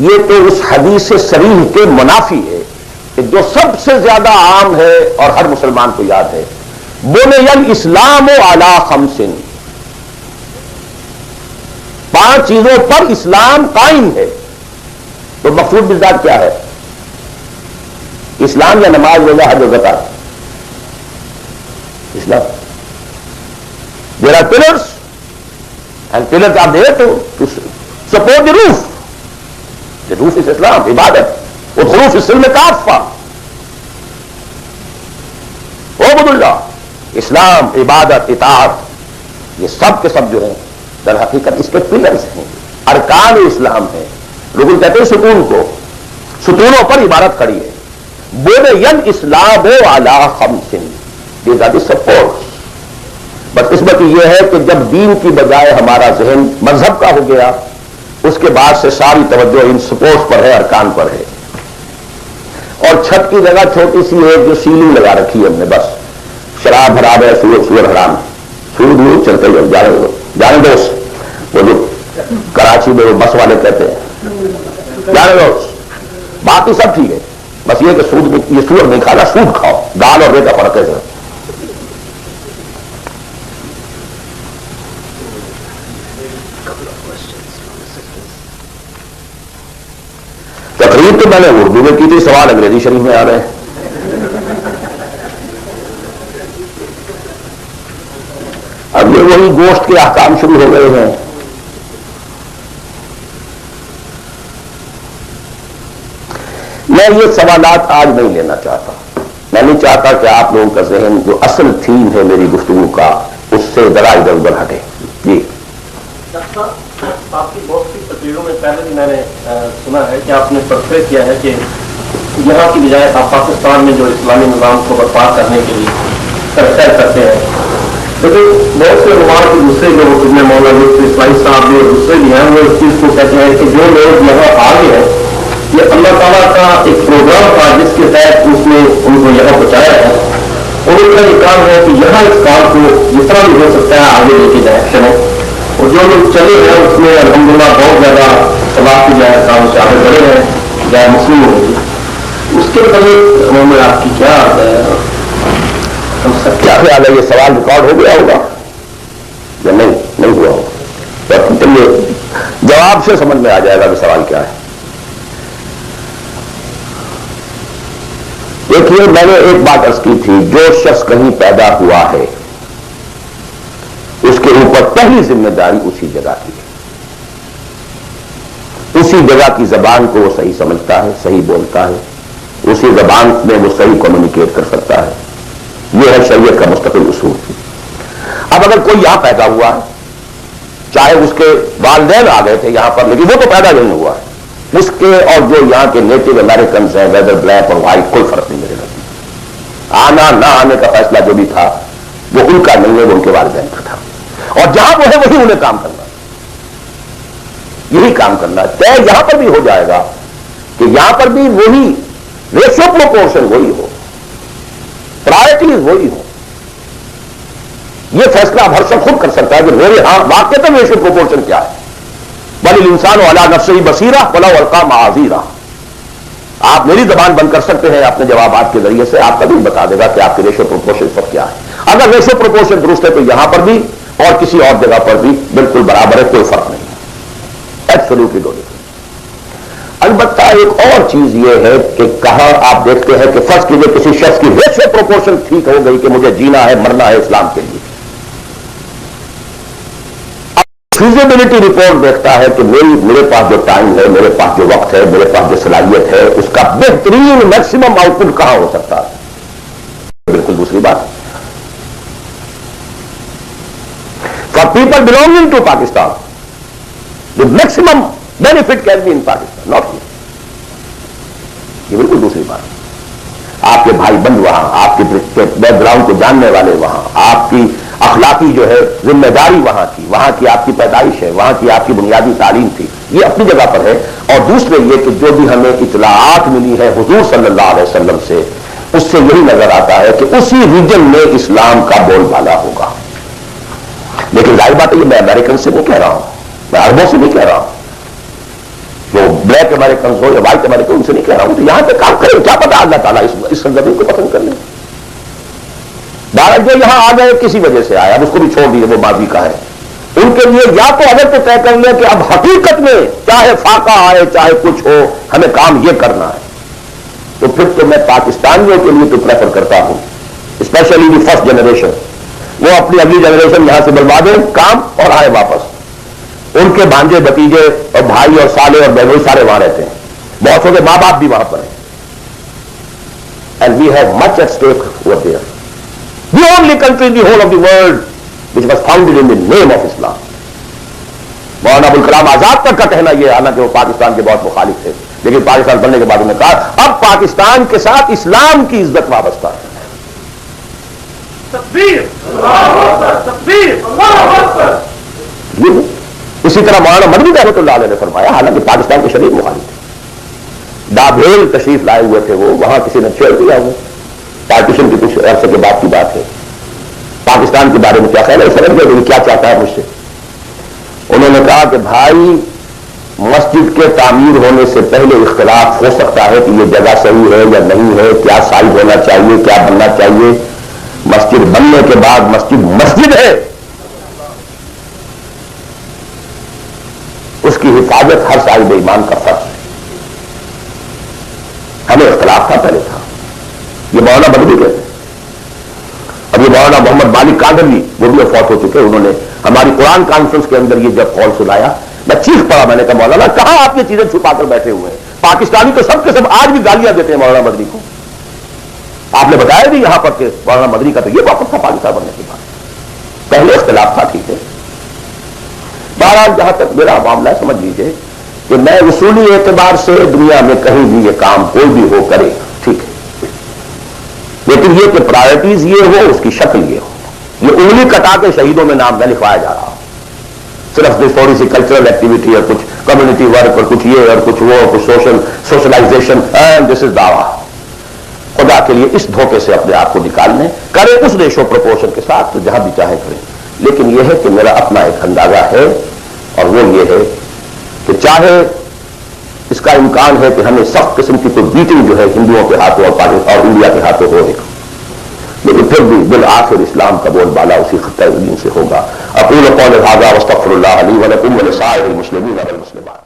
یہ تو اس حدیث صریح کے منافی ہے کہ جو سب سے زیادہ عام ہے اور ہر مسلمان کو یاد ہے، بنی الاسلام علی خمس، 5 چیزوں پر اسلام قائم ہے. تو مقصود بالذات کیا ہے؟ اسلام یا نماز، روزہ، حج و زکات؟ اسلام. There are pillars and pillars are there to support the roof. The roof is Islam, عبادت. ادخلوا فی السلم کافہ. اعبدوا اللہ، اسلام، عبادت، اطاعت، یہ سب کے سب جو ہیں در حقیقت اس کے پلرز ہیں، ارکان اسلام ہیں. رکن کہتے ہیں ستون کو، ستونوں پر عبارت کھڑی ہے. بنی الاسلام علی خمس، these are the supports. بدقسمتی یہ ہے کہ جب دین کی بجائے ہمارا ذہن مذہب کا ہو گیا، اس کے بعد سے ساری توجہ ان سپورٹس پر ہے، ارکان پر ہے. اور چھت کی جگہ چھوٹی سی ہے جو سیلنگ لگا رکھی ہے ہم نے، بس شراب حرام ہے، سور حرام ہے، سود نہیں چلتے ہوئے جانے دو. وہ جو کراچی میں وہ بس والے کہتے ہیں جانے دو، باقی سب ٹھیک ہے، بس یہ کہ سود یہ سور نہیں کھانا، سود کھاؤ. دال اور رے کا فرق ہے سر. تقریر تو میں نے اردو میں کی تھی، سوال انگریزی شریف میں آ رہے ہیں. اب یہ وہی گوشت کے احکام شروع ہو گئے ہیں. میں یہ سوالات آج نہیں لینا چاہتا. میں نہیں چاہتا کہ آپ لوگوں کا ذہن جو اصل تھیم ہے میری گفتگو کا اس سے ذرا ادھر ادھر ہٹے. جی آپ کی بہت سی تقریروں میں پہلے بھی میں نے سنا ہے کہ آپ نے پرفے کیا ہے کہ یہاں کی بجائے آپ پاکستان میں جو اسلامی نظام کو برپا کرنے کے لیے سیر کرتے ہیں. لیکن بہت سے علماء کے دوسرے جو ابن مولانا اسماعیل صاحب بھی اور دوسرے بھی ہیں، وہ اس چیز کو کہتے ہیں کہ جو لوگ یہاں آ گئے ہیں یہ اللہ تعالیٰ کا ایک پروگرام تھا جس کے تحت اس نے ان کو یہاں پہنچایا ہے، اور ان کا یہ کام ہے کہ یہاں اس کام کو جس طرح بھی ہو سکتا ہے آگے لے کے جائے. اور جو لوگ چلے ہیں اس میں الحمدللہ بہت زیادہ طلاق کی جائے کام سے آگے بڑھے ہیں، جائے مسلم ہوگی. اس کے بارے میں آپ کی کیا کیا خیال ہے؟ یہ سوال ریکارڈ ہو گیا ہوگا یا نہیں ہوا ہوگا؟ جواب سے سمجھ میں آ جائے گا کہ سوال کیا ہے. دیکھیے، میں نے ایک بات عرض کی تھی، جو شخص کہیں پیدا ہوا ہے اس کے اوپر پہلی ذمہ داری اسی جگہ کی ہے. اسی جگہ کی زبان کو وہ صحیح سمجھتا ہے، صحیح بولتا ہے، اسی زبان میں وہ صحیح کمیونیکیٹ کر سکتا ہے. یہ ہے شریعت کا مستقل اصول. اب اگر کوئی یہاں پیدا ہوا ہے، چاہے اس کے والدین آ گئے تھے یہاں پر لیکن وہ تو پیدا نہیں ہوا ہے، اس کے اور جو یہاں کے نیٹو امریکنز ہیں، ویدر بلیک اور وائٹ، کوئی فرق نہیں میرے نزدیک. آنا نہ آنے کا فیصلہ جو بھی تھا وہ ان کا نہیں ہے، وہ ان کے والدین کا تھا. اور جہاں وہ ہے وہی انہیں کام کرنا، یہی کام کرنا. طے یہاں پر بھی ہو جائے گا کہ یہاں پر بھی وہی ریشو پروپورشن وہی ہو، پرائرٹیز وہی ہو. یہ فیصلہ اب ہر شخص خود کر سکتا ہے کہ میرے ہاں واقعتاً ریشو پروپورشن کیا ہے. بل الانسان علی نفسہ بصیرہ ولو القی معاذیرہ. آپ میری زبان بند کر سکتے ہیں اپنے جوابات کے ذریعے سے، آپ کبھی بتا دے گا کہ آپ کی ریشو پروپورشن پر کیا ہے. اگر ریشو پروپورشن درست ہے تو یہاں پر بھی اور کسی اور جگہ پر بھی بالکل برابر ہے، کوئی فرق نہیں ہے. ایبسولوٹلی دو. البتہ ایک اور چیز یہ ہے کہ کہاں آپ دیکھتے ہیں کہ فرض کیجیے کسی شخص کی ریشو پروپورشن ٹھیک ہو گئی کہ مجھے جینا ہے مرنا ہے اسلام کے لیے، فیزیبلٹی رپورٹ دیکھتا ہے کہ میرے پاس جو ٹائم ہے، میرے پاس جو وقت ہے، میرے پاس جو صلاحیت ہے، اس کا بہترین میکسیمم آؤٹ پٹ کہاں ہو سکتا ہے. بالکل دوسری بات، for people belonging to Pakistan the maximum benefit can be in Pakistan, not here. یہ بالکل دوسری بات. آپ کے بھائی بند وہاں، آپ کے بیک گراؤنڈ کو جاننے والے وہاں، آپ کی اخلاقی جو ہے ذمہ داری وہاں کی آپ کی پیدائش ہے، وہاں کی آپ کی بنیادی تعلیم تھی، یہ اپنی جگہ پر ہے. اور دوسرے یہ کہ جو بھی ہمیں اطلاعات ملی ہے حضور صلی اللہ علیہ وسلم سے، اس سے یہی نظر آتا ہے کہ اسی ریجن میں اسلام کا بول بالا ہوگا. لیکن ظاہر بات ہے یہ میں امریکن سے نہیں کہہ رہا ہوں، میں عربوں سے نہیں کہہ رہا ہوں، جو بلیک امریکنز ہو یا وائٹ امریکن ان سے نہیں کہہ رہا ہوں. تو یہاں پہ کام کریں، کیا پتا اللہ تعالیٰ اس سرزمین کو پسند کر لیں. بھارت جو یہاں آ گئے کسی وجہ سے آیا، اب اس کو بھی چھوڑ دیے، وہ ماضی کا ہے. ان کے لیے یا تو اگر تو طے کر لیں کہ اب حقیقت میں چاہے فاقہ آئے چاہے کچھ ہو ہمیں کام یہ کرنا ہے، تو پھر تو میں پاکستانیوں کے لیے تو پریفر کرتا ہوں، اسپیشلی دی فرسٹ جنریشن، وہ اپنی اگلی جنریشن یہاں سے برباد دیں کام اور آئے واپس. ان کے بھانجے بتیجے اور بھائی اور سالے اور بہنوئی سارے وہاں رہتے ہیں، بہت سے ماں باپ بھی وہاں پر ہیں. And we have much at stake over there. The only country in the whole of the world which was founded in the name of Islam. Maulana Abul Kalam Azad تک کا کہنا یہ، حالانکہ وہ پاکستان کے بہت مخالف تھے، لیکن پاکستان بننے کے بعد انہوں نے کہا اب پاکستان کے ساتھ اسلام کی عزت وابستہ ہے. تکبیر، اللہ اکبر، تکبیر، اللہ اکبر. اسی طرح مولانا مدنی رحمۃ اللہ علیہ نے فرمایا، حالانکہ پاکستان کے شدید مخالف تھے، ڈابھیل تشریف لائے ہوئے تھے، وہ وہاں کسی نے چھیڑ دیا ہوئے، پارٹیشن کی کچھ عرصے کے بعد کی بات ہے. پاکستان کے بارے میں کیا خیال ہے، سمجھ گئے کہ کیا چاہتا ہے مجھ سے. انہوں نے کہا کہ بھائی مسجد کے تعمیر ہونے سے پہلے اختلاف ہو سکتا ہے کہ یہ جگہ صحیح ہے یا نہیں ہے، کیا سائز ہونا چاہیے، کیا بننا چاہیے. مسجد بننے کے بعد مسجد مسجد ہے، اس کی حفاظت ہر صاحب ایمان کا فرض ہے. ہمیں اختلاف تھا، پہلے تھا. یہ مولانا بدلی کہتے ہیں. اب یہ مولانا محمد مالک کادری وہ بھی فوت ہو چکے، انہوں نے ہماری قرآن کانفرنس کے اندر یہ جب قول سنایا میں چیخ پڑا، میں نے کہا مولانا کہاں آپ یہ چیزیں چھپا کر بیٹھے ہوئے ہیں؟ پاکستانی تو سب کے سب آج بھی گالیاں دیتے ہیں مولانا مدنی کو. آپ نے بتایا بھی یہاں پر کہ مولانا مدنی کا تو یہ واپس تھا پاکستان بننے کے بعد، پہلے اختلاف تھا، ٹھیک ہے. بہرحال جہاں تک میرا معاملہ ہے سمجھ لیجیے کہ میں اصولی اعتبار سے دنیا میں کہیں بھی یہ کام کوئی بھی ہو کرے ٹھیک ہے، لیکن یہ کہ پرائرٹیز یہ ہو، اس کی شکل یہ ہو. یہ انگلی کٹا کے شہیدوں میں نام نہ لکھوایا جا رہا ہو، صرف تھوڑی سی کلچرل ایکٹیویٹی اور کچھ کمیونٹی ورک اور کچھ یہ اور کچھ وہ اور کچھ سوشلائزیشن. دس از دعویٰ. خدا کے لیے اس دھوکے سے اپنے آپ کو نکالنے کرے اس ریشو پروپورشن کے ساتھ تو جہاں بھی چاہے کریں. لیکن یہ ہے کہ میرا اپنا ایک اندازہ ہے اور وہ یہ ہے کہ چاہے اس کا امکان ہے کہ ہمیں سخت قسم کی کوئی بیٹنگ جو ہے ہندوؤں کے ہاتھوں اور انڈیا کے ہاتھوں ہو، لیکن پھر بھی بالآخر اسلام کا بول بالا اسی خطۂ زمین سے ہوگا. اقول قول ھذا واستغفر اللہ لی ولکم ولسائر المسلمین والمسلمات.